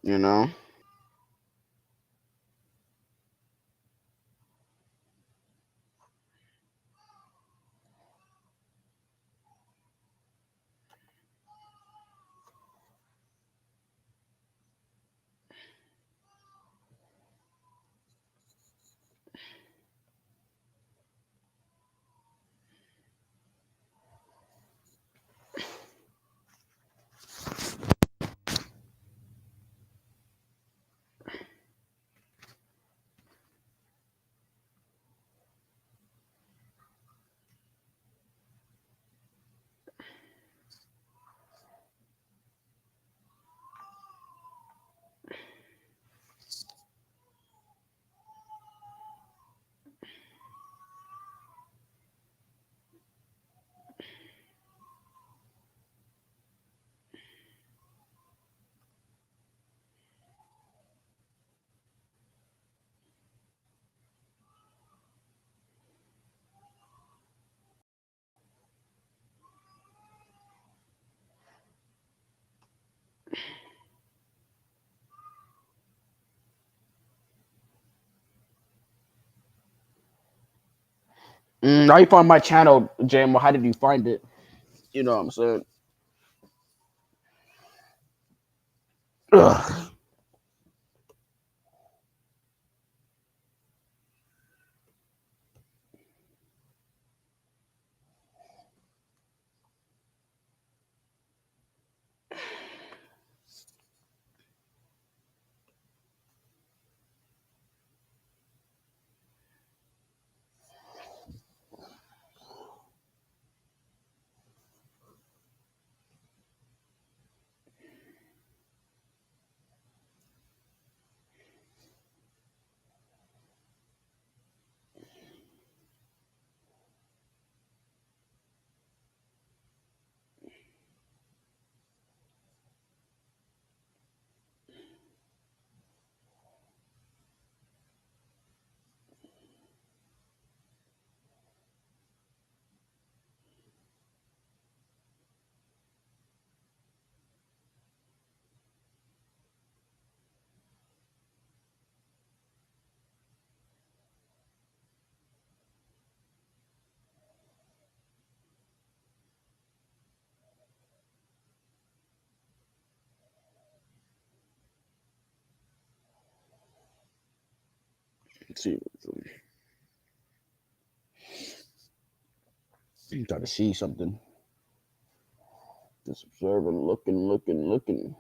you know. How you find my channel, Jam? How did you find it? You know what I'm saying? Ugh. Let's see. I'm trying to see something. Just observing, looking.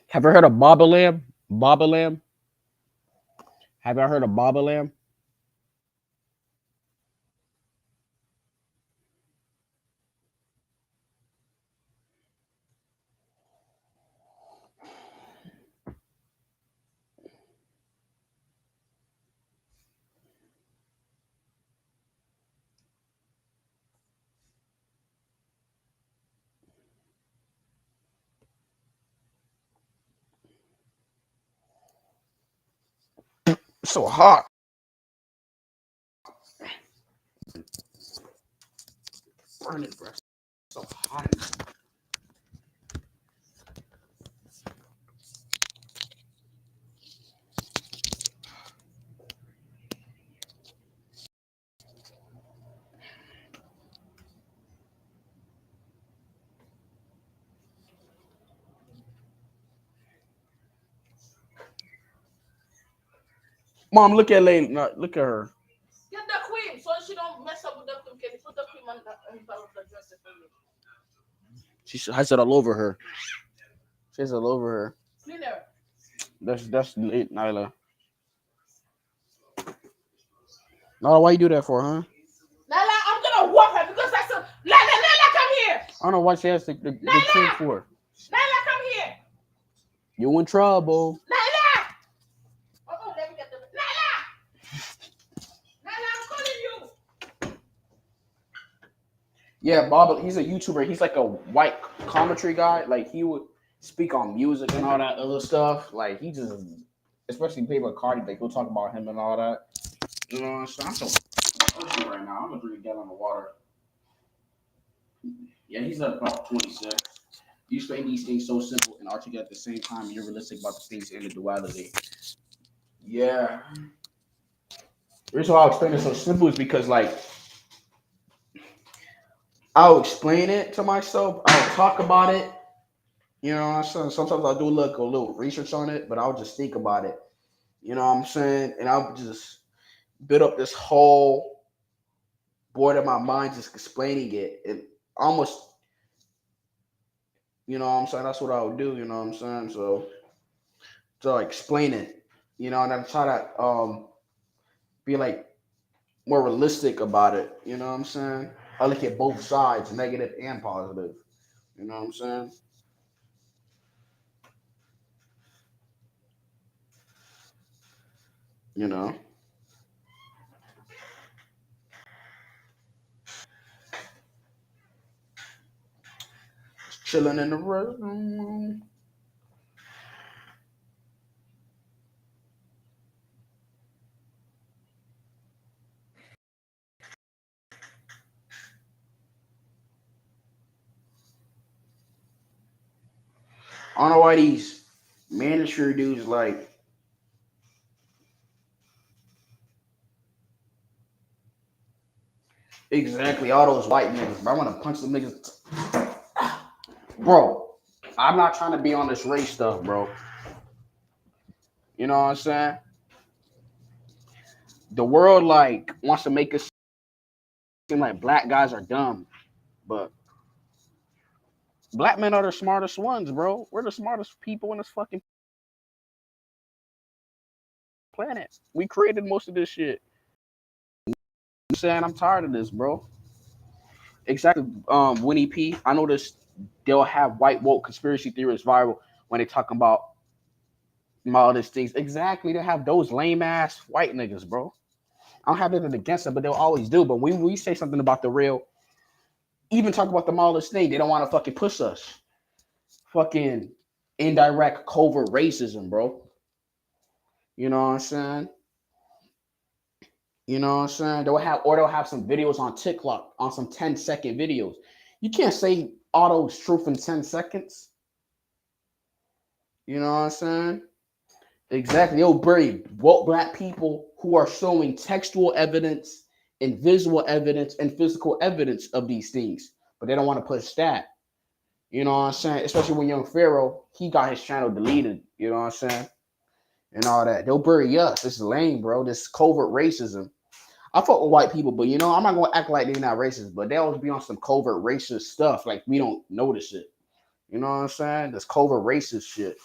Have you heard of Baba Lamb? Baba Lamb? Have you heard of Baba Lamb? so hot. Burning, bro. So hot. Mom, look at Layla. No, look at her. Get the cream so she don't mess up with the cream. Can you put the cream on top of the dresser for me? She has it all over her. She has it all over her. Clean her. That's late, Nyla. Nyla, why you do that for, huh? Lala, I'm gonna walk her because that's a Lala, come here. I don't know why she has the cream for. Lala, come here. You in trouble. Lala. Oh, let me get the Lala. Lala, I'm calling you. Yeah, Bob, he's a YouTuber. He's like a white commentary guy. Like, he would speak on music and all that other stuff. Like, he just, especially people like Cardi, like, he'll talk about him and all that. You know what I'm saying? I'm so thirsty right now. I'm gonna drink a gallon of water. Yeah, he's at about 26. You explain these things so simple and articulate at the same time, and you're realistic about the things in the duality. Yeah. The reason why I'll explain it so simple is because, like, I'll explain it to myself. I'll talk about it. You know what I'm saying? Sometimes I'll do a little research on it, but I'll just think about it. You know what I'm saying? And I'll just build up this whole board in my mind just explaining it. And almost, you know what I'm saying? That's what I would do, you know what I'm saying? So explain it, you know, and then try to be like more realistic about it, you know what I'm saying? I look at both sides, negative and positive. You know what I'm saying? You know. Just chilling in the room. I don't know why these manager dudes like exactly all those white niggas. Bro, I want to punch them niggas. Bro, I'm not trying to be on this race stuff, bro. You know what I'm saying? The world like wants to make us seem like black guys are dumb, but black men are the smartest ones, bro. We're the smartest people in this fucking planet. We created most of this shit. I'm saying I'm tired of this, bro. Exactly. Winnie P. I noticed they'll have white woke conspiracy theorists viral when they talk about all these things. Exactly. They have those lame ass white niggas, bro. I don't have anything against them, but they'll always do. But when we say something about the real, even talk about the smallest thing, they don't want to fucking push us. Fucking indirect, covert racism, bro. You know what I'm saying? You know what I'm saying? They'll have some videos on TikTok on some 10-second videos. You can't say all those truth in 10 seconds. You know what I'm saying? Exactly. They'll bury woke black people who are showing textual evidence and visual evidence and physical evidence of these things, but they don't want to push that. You know what I'm saying? Especially when Young Pharaoh, he got his channel deleted. You know what I'm saying? And all that. They'll bury us. This is lame, bro. This covert racism. I fuck with white people, but you know, I'm not gonna act like they're not racist, but they always be on some covert racist stuff. Like we don't notice it. You know what I'm saying? This covert racist shit.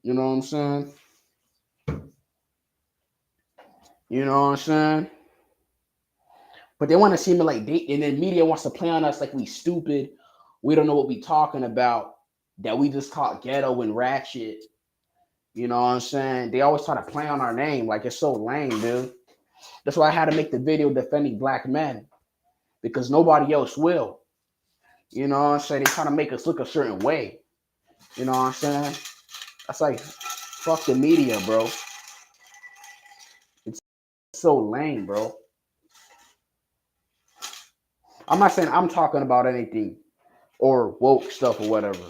You know what I'm saying? You know what I'm saying? But they want to seem like they, and then media wants to play on us like we stupid. We don't know what we talking about. That we just talk ghetto and ratchet. You know what I'm saying? They always try to play on our name like it's so lame, dude. That's why I had to make the video defending black men because nobody else will. You know what I'm saying? They trying to make us look a certain way. You know what I'm saying? That's like, fuck the media, bro. so lame, bro. I'm not saying I'm talking about anything or woke stuff or whatever.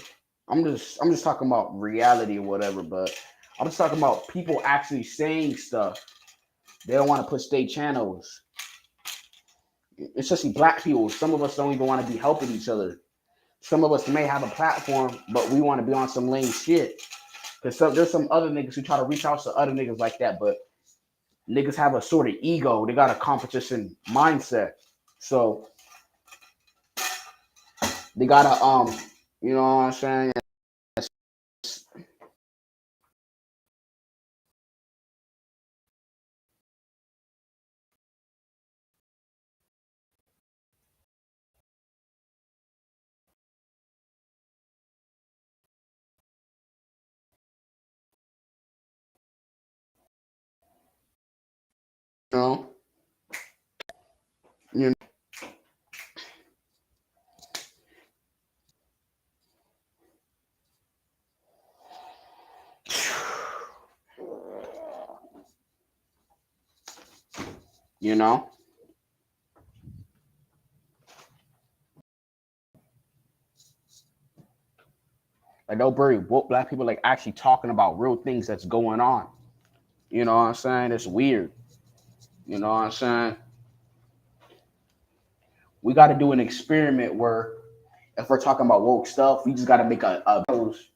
I'm just talking about reality or whatever, but I'm just talking about people actually saying stuff. They don't want to put state channels. Especially black people. Some of us don't even want to be helping each other. Some of us may have a platform, but we want to be on some lame shit. Because there's some other niggas who try to reach out to other niggas like that, but niggas have a sort of ego. They got a competition mindset. So they gotta you know what I'm saying? You know, you you know. Like don't worry, woke black people like actually talking about real things that's going on. You know what I'm saying? It's weird. You know what I'm saying? We got to do an experiment where if we're talking about woke stuff, we just got to make a post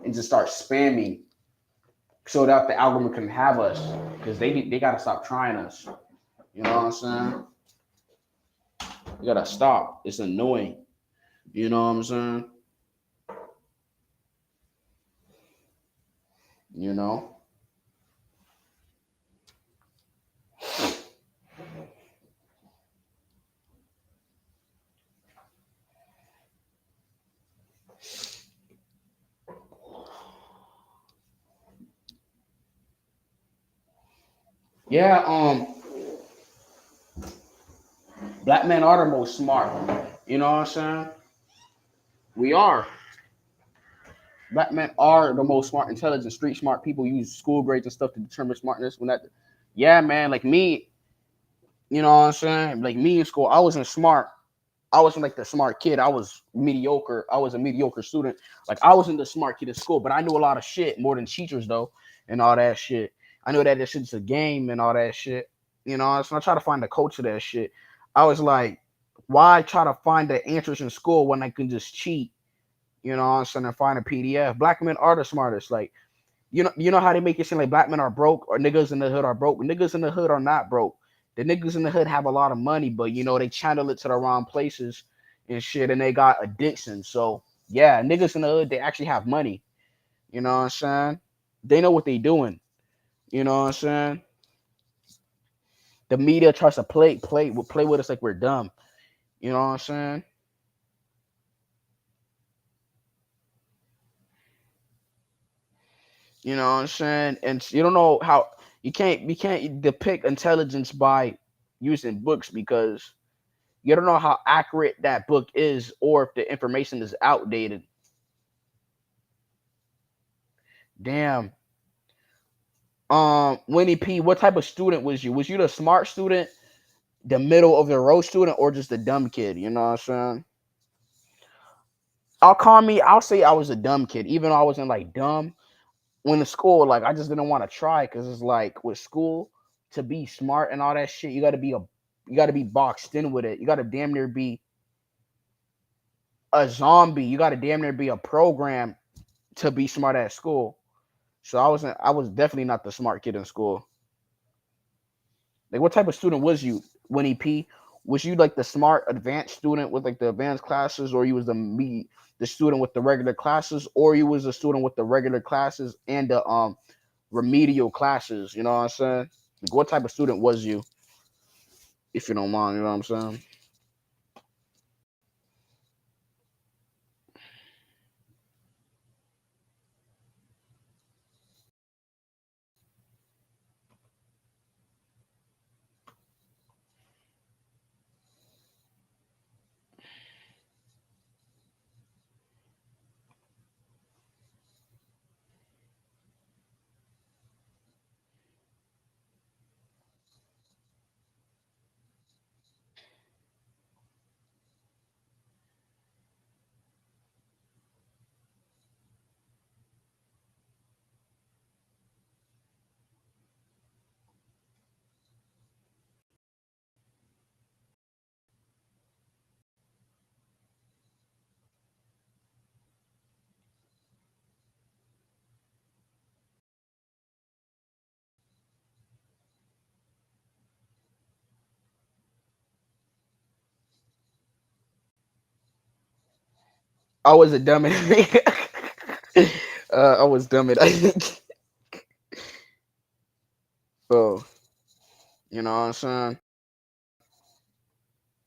and just start spamming so that the algorithm can have us because they got to stop trying us. You know what I'm saying? You got to stop. It's annoying. You know what I'm saying? You know? Yeah, black men are the most smart. You know what I'm saying? We are. Black men are the most smart, intelligent, street smart people. Use school grades and stuff to determine smartness. When that, yeah, man, like me, you know what I'm saying? Like me in school, I wasn't smart. I wasn't like the smart kid. I was mediocre. I was a mediocre student. Like I wasn't the smart kid in school, but I knew a lot of shit more than teachers though, and all that shit. I knew that this shit's a game and all that shit. You know, so I try to find the coach of that shit. I was like, why try to find the answers in school when I can just cheat? You know what I'm saying? And find a PDF. Black men are the smartest. Like, you know how they make it seem like black men are broke or niggas in the hood are broke. Niggas in the hood are not broke. The niggas in the hood have a lot of money, but they channel it to the wrong places and shit, and they got addiction. So yeah, niggas in the hood, they actually have money. You know what I'm saying? They know what they doing. You know what I'm saying? The media tries to play with us like we're dumb. You know what I'm saying? You know what I'm saying? And you don't know how you can't depict intelligence by using books because you don't know how accurate that book is or if the information is outdated. Damn. Winnie P, what type of student was you? Was you the smart student, the middle of the road student, or just the dumb kid? You know what I'm saying? I'll say I was a dumb kid, even though I wasn't like dumb. When in school, like I just didn't want to try because it's like with school to be smart and all that shit, you gotta be boxed in with it. You gotta damn near be a zombie. You gotta damn near be a program to be smart at school. So I was definitely not the smart kid in school. Like what type of student was you, Winnie P? Was you like the smart advanced student with like the advanced classes, or you was the student with the regular classes, or you was a student with the regular classes and the remedial classes? You know what I'm saying? Like what type of student was you, if you don't mind? You know what I'm saying? I was a dummy. I was dumb. So you know what I'm saying?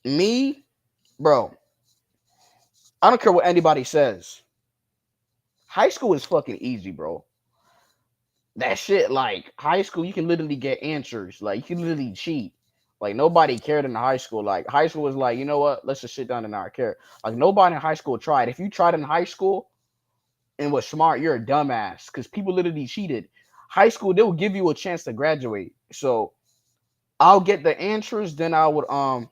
Me, bro. I don't care what anybody says. High school is fucking easy, bro. That shit, like high school, you can literally get answers. Like you can literally cheat. Like nobody cared in high school. Like high school was like, you know what? Let's just sit down and not care. Like nobody in high school tried. If you tried in high school and was smart, you're a dumbass. Because people literally cheated. High school, they will give you a chance to graduate. So I'll get the answers, then I would all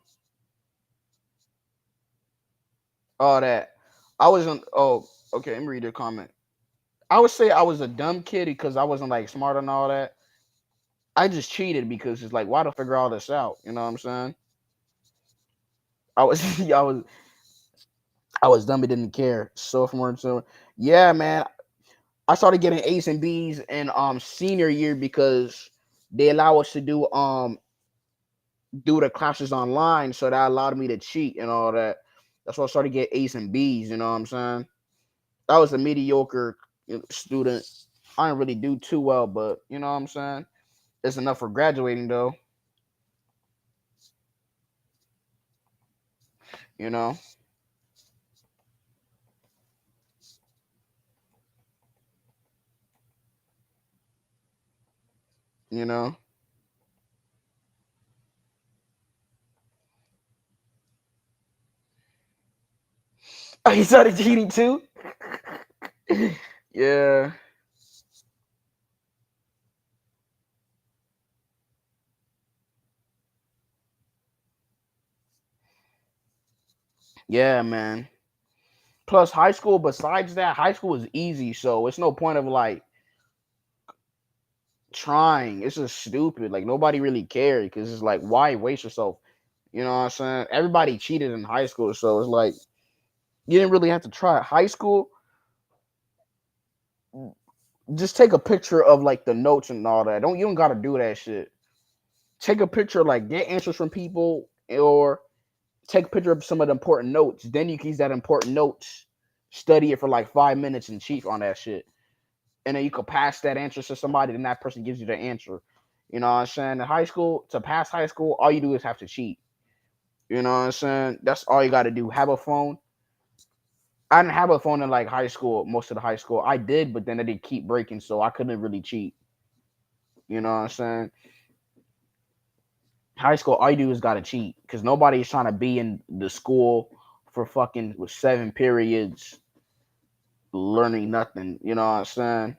that. I wasn't. Oh, okay. Let me read your comment. I would say I was a dumb kid because I wasn't like smart and all that. I just cheated because it's like, why don't I figure all this out? You know what I'm saying? I was, I was dumb. I didn't care. Sophomore, so yeah, man. I started getting A's and B's in senior year because they allow us to do the classes online, so that allowed me to cheat and all that. That's why I started getting A's and B's. You know what I'm saying? I was a mediocre student. I didn't really do too well, but you know what I'm saying? It's enough for graduating though. You know, you know. Oh, he started cheating too. Yeah, yeah, man. Plus, high school. Besides that, high school is easy, so it's no point of like trying. It's just stupid. Like nobody really cared because it's like, why waste yourself? You know what I'm saying? Everybody cheated in high school, so it's like you didn't really have to try. High school, just take a picture of like the notes and all that. You don't gotta do that shit. Take a picture, like get answers from people, or take a picture of some of the important notes. Then you can use that important notes, study it for like 5 minutes and cheat on that shit. And then you could pass that answer to somebody, then that person gives you the answer. You know what I'm saying? In high school, to pass high school, all you do is have to cheat. You know what I'm saying? That's all you got to do. Have a phone. I didn't have a phone in like high school, most of the high school. I did, but then it did keep breaking, so I couldn't really cheat. You know what I'm saying? High school, all you do is got to cheat because nobody's trying to be in the school for fucking with 7 periods learning nothing. You know what I'm saying?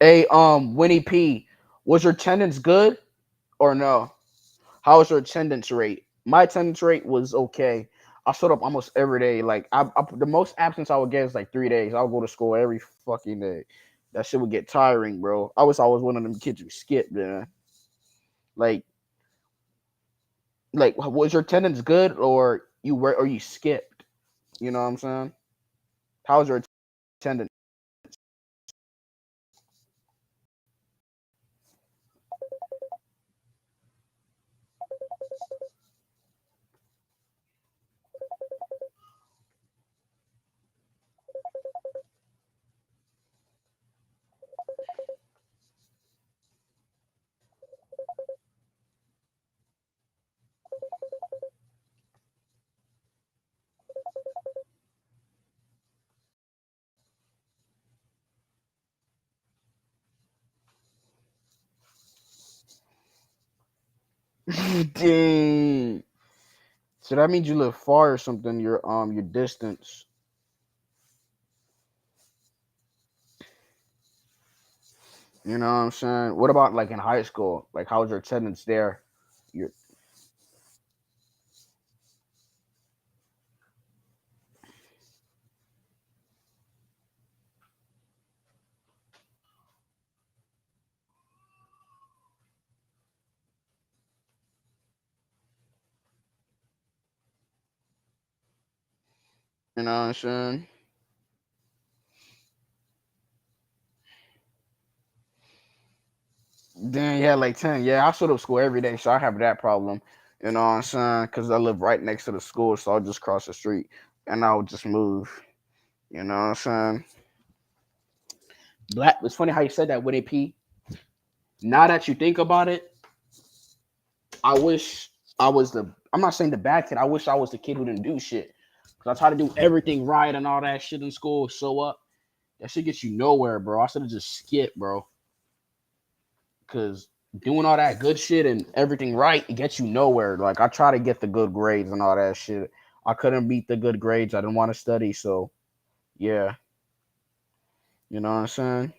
Hey, Winnie P, was your attendance good or no? How was your attendance rate? My attendance rate was okay. I showed up almost every day. Like the most absence I would get is like 3 days. I would go to school every fucking day. That shit would get tiring, bro. I was always one of them kids who skipped, man. Like, was your attendance good or you skipped? You know what I'm saying? How was your attendance? Dang. So that means you live far or something. Your distance. You know what I'm saying? What about like in high school? Like, how was your attendance there? Your, you know what I'm saying? Then you had like 10. Yeah, I showed up school every day, so I have that problem. You know what I'm saying? Because I live right next to the school, so I'll just cross the street and I'll just move. You know what I'm saying? Black. It's funny how you said that, Winnie P. Now that you think about it, I wish I was the. I'm not saying the bad kid. I wish I was the kid who didn't do shit. Cause I try to do everything right and all that shit in school. Show up. That shit gets you nowhere, bro. I should have just skipped, bro. Cause doing all that good shit and everything right, it gets you nowhere. Like I try to get the good grades and all that shit. I couldn't beat the good grades. I didn't want to study, so yeah. You know what I'm saying?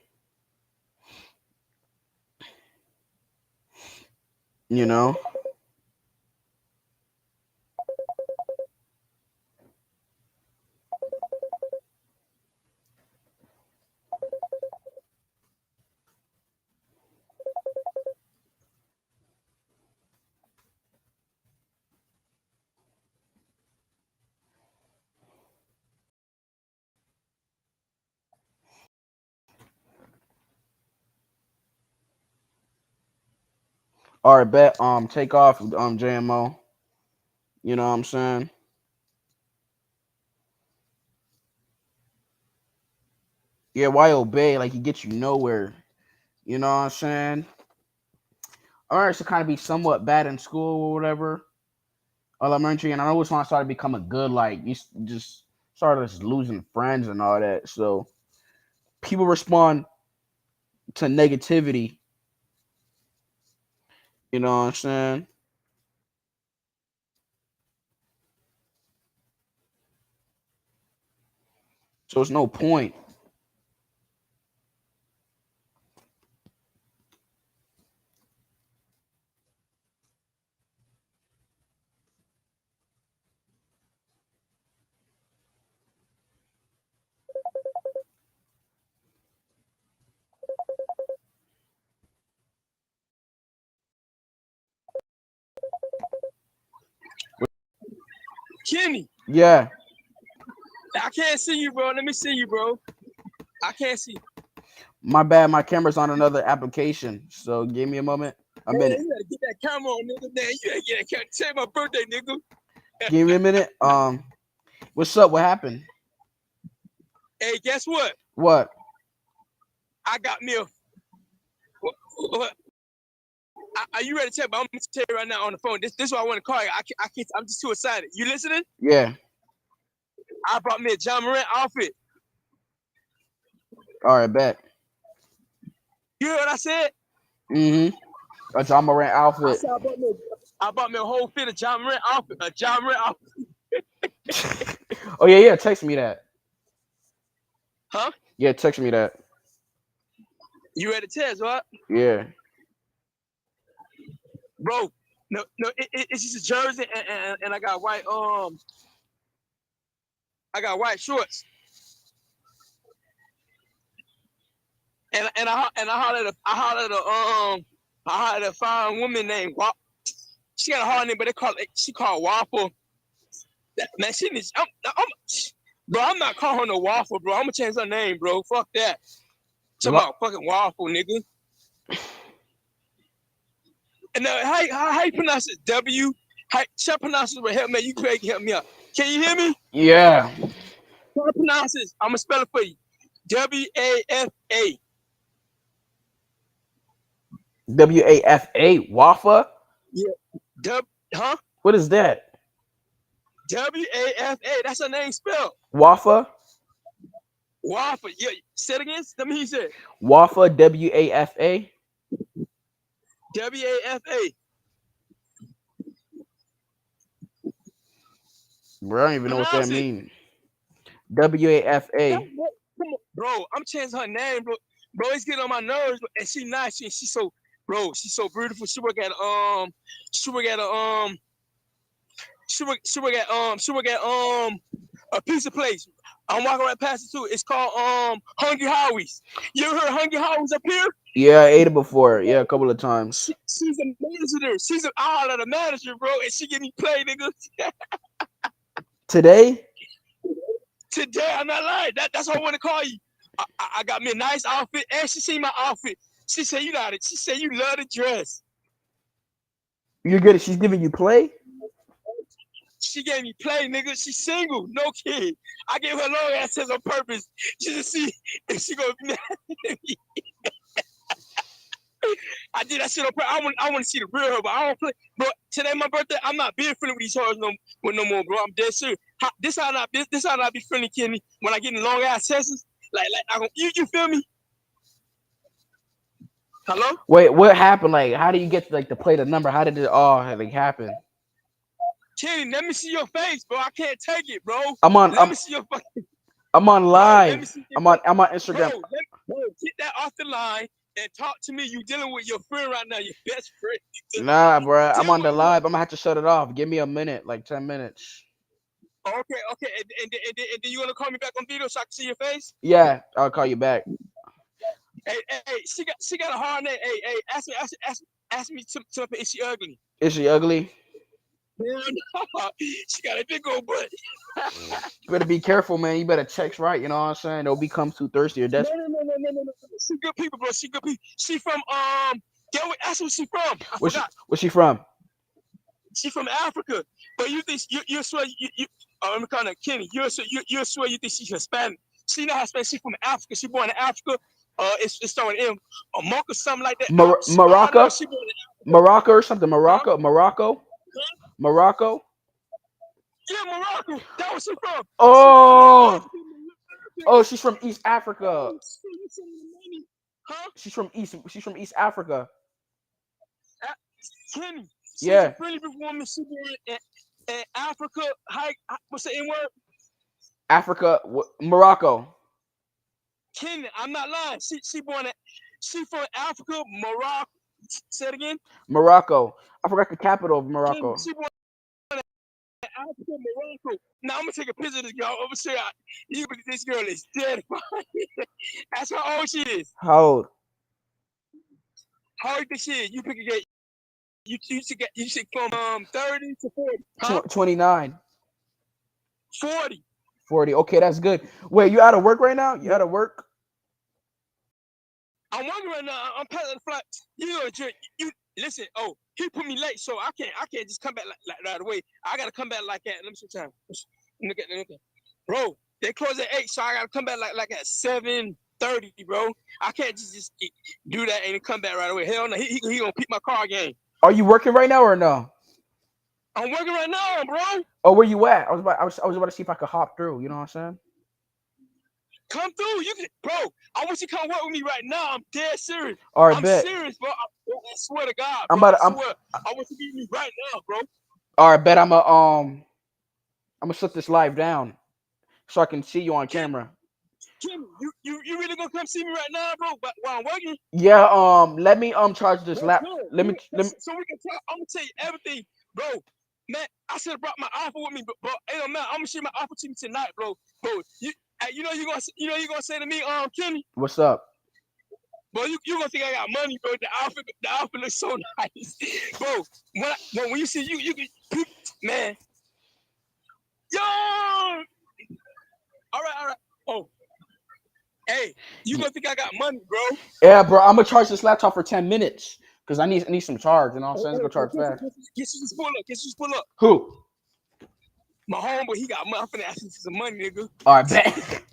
You know? All right, bet. Take off. JMO. You know what I'm saying? Yeah, why obey? Like he gets you nowhere. You know what I'm saying? All right, so kind of be somewhat bad in school or whatever, elementary, and I always want to start becoming good. Like you just started just losing friends and all that. So people respond to negativity. You know what I'm saying? So it's no point. Kenny, Yeah, I can't see you, bro. Let me see you, bro. I can't see you. my bad. My camera's on another application. So give me a moment. A Man, minute. you gotta get that camera on, nigga. Man, you gotta get that camera. Say my birthday, nigga. Give me a minute. What's up? What happened? Hey, guess what? What? I got me a. What? Are you ready to tell me? I'm gonna tell you right now on the phone. This is why I want to call you. I can't. I'm just too excited. You listening? Yeah. I brought me a John Morant outfit. All right, bet. You heard what I said? Mm-hmm. A John Morant I outfit. said I bought me a whole fit of John Morant outfit. A John Morant outfit. Oh yeah. Text me that. Huh? Yeah, text me that. You ready to test, what? Yeah. Bro, no, it's just a jersey and I got white I got white shorts. And I hollered at a fine woman named she got a hard name, but she called Waffle. Man, she needs bro, I'm not calling her no Waffle, bro. I'm gonna change her name, bro. Fuck that. Talking about fucking Waffle, nigga. And how you pronounce it? W? Should I pronounce it? Help me. You can help me out. Can you hear me? Yeah. How I pronounce this? I'm gonna spell it for you. WAFA. WAFA. Wafa. Yeah. Huh? What is that? WAFA. That's her name spelled. Wafa. Waffle. Yeah. Say it again. Let me hear you say it. Wafa. WAFA. WAFA. Bro, I don't even know what that Pronounce it. means. WAFA. Come on, bro. I'm changing her name, bro. Bro, it's getting on my nerves, and she nice. She's so, bro. She's so beautiful. She work at a pizza place. I'm walking right past it too. It's called Hungry Howie's. You ever heard of Hungry Howie's up here? Yeah, I ate it before. Yeah, a couple of times. She's a manager. She's an hour of the manager, bro, and she get me play, nigga. Today? Today, I'm not lying. That's what I want to call you. I got me a nice outfit, and she seen my outfit. She said you got it. She said you love the dress. You're good. She's giving you play. She gave me play, nigga. She's single, no kid. I gave her long ass test on purpose just to see if she gonna be mad at me. I did that shit on purpose. I want to see the real her, but I don't play. Bro, today my birthday. I'm not being friendly with these hoes no more, bro. I'm dead serious. This how I not be friendly, Kenny. When I get in long ass sessions, like you feel me? Hello? Wait, what happened? Like, how do you get to play the number? How did it all happen? Kenny, let me see your face, bro. I can't take it, bro. Let me see your fucking. I'm on live. See I'm on Instagram. Bro, get that off the line and talk to me. You dealing with your friend right now, your best friend. Nah, bro. I'm on the live. I'm gonna have to shut it off. Give me a minute, like 10 minutes. Okay. And then you gonna call me back on video so I can see your face? Yeah, I'll call you back. Hey, she got a hard name. Hey, ask me to is she ugly? Is she ugly? No. She got a big old butt. You better be careful, man. You better text right. You know what I'm saying? Don't become too thirsty or desperate. No. She good people, bro. She good people. She from ask where she from. I forgot. Where's she from? She from Africa. But you think you swear you I'm kind of Kenny. You swear you think she's Hispanic. She not Hispanic. She from Africa. She born in Africa. It's starting M. Morocco, something like that. Morocco? Morocco or something. Morocco? Huh? Morocco? Morocco? Yeah, Morocco. That was she from. Oh, she's from East Africa. Huh? She's from East Africa. Kenny. Yeah. She's a pretty woman. She born in Africa. What's the N word? Africa, Morocco. Kenny, I'm not lying. She from Africa, Morocco. Say it again. Morocco. I forgot the capital of Morocco. Kenny, she born in Africa, Morocco. Now I'm gonna take a picture of this girl over here. This girl is dead. That's how old she is. How old? How old is she? You pick a gate. You should from 30 to 40. Huh? 29. 40. 40. Okay, that's good. Wait, you out of work right now? You out of work? I'm working right now. I'm passing the flight. You listen. Oh, he put me late, so I can't just come back like right away. I gotta come back like at. Let me see time. Look at. Bro, they close at 8, so I gotta come back like at 7:30, bro. I can't just do that and come back right away. Hell no, he gonna pick my car again. Are you working right now or no? I'm working right now, bro. Oh, where you at? I was about to see if I could hop through. You know what I'm saying? Come through, you can, bro. I want you to come work with me right now. I'm dead serious. All right, I'm bet. serious, bro. I swear to God, I'm bro. about to- I swear. I want you to be with me right now, bro. All right, bet. I'm gonna shut this live down so I can see you on camera. Kim, you really gonna come see me right now, bro? But while I'm working? Yeah. Let me charge this lap. No, Let me. So we can talk. I'm gonna tell you everything, bro. Man, I should have brought my offer with me, but hey, man, I'm gonna share my offer to you tonight, bro. Bro, you know you gonna say to me, Kenny, What's up? bro, you gonna think I got money, bro. The outfit looks so nice, bro. When you see you can, man. Yo, all right. Oh, hey, you gonna think I got money, bro? Yeah, bro. I'm gonna charge this laptop for 10 minutes because I need some charge. You know what I'm saying? It's gonna charge fast. Guess you just pull up. Who? My homeboy, he got money. I'm finna ask him for some money, nigga. All right, bet.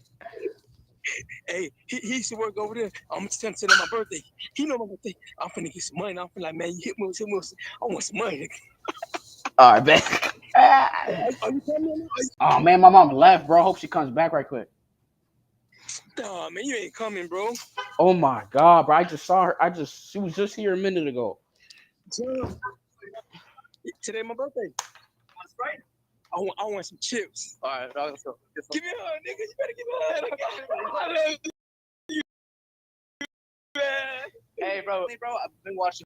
Hey, he used to work over there. I'm gonna tell him today my birthday. He know my birthday. I'm finna get some money. I'm finna like, man, you hit me. I want some money, nigga. All right, bet. Are you coming? Oh man, my mom left, bro. Hope she comes back right quick. Nah, man, you ain't coming, bro. Oh my god, bro. I just saw her. She was just here a minute ago. Today my birthday. That's right. I want some chips. All right, give me a hug, nigga. You better give me a hug. I love you, man. Hey, bro, I've been watching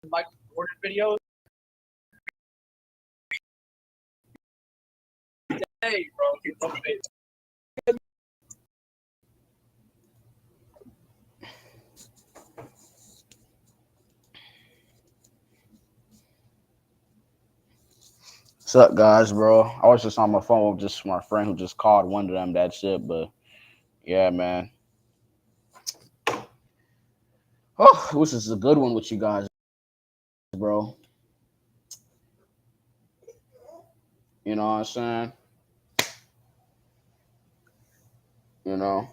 Michael Jordan videos. Hey, bro, get motivated. What's up, guys, bro? I was just on my phone with just my friend who just called one of them that shit, but yeah, man. Oh, this is a good one with you guys, bro. You know what I'm saying? You know.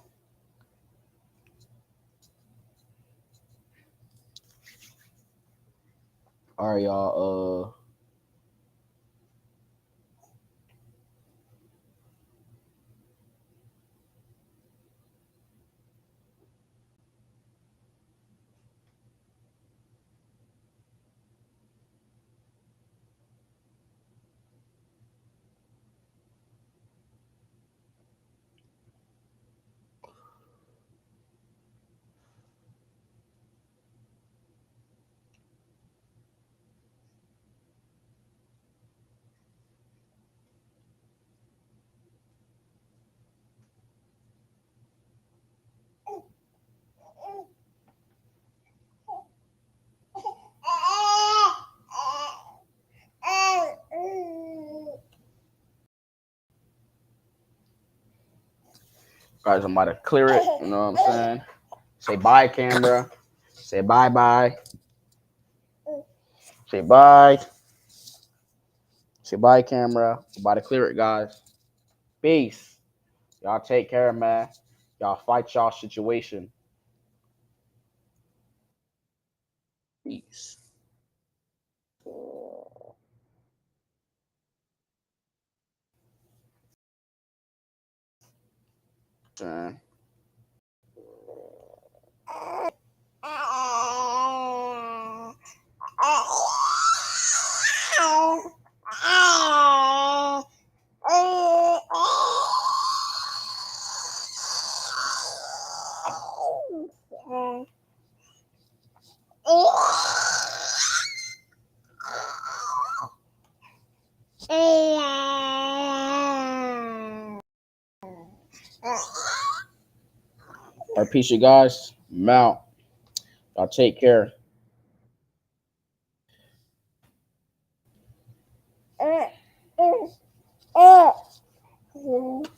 All right, y'all. Guys, I'm about to clear it. You know what I'm saying? Say bye, camera. Say bye. Say bye. Say bye, camera. I'm about to clear it, guys. Peace. Y'all take care, man. Y'all fight y'all situation. Peace. Man. All right, peace, you guys. I'm out. Y'all take care.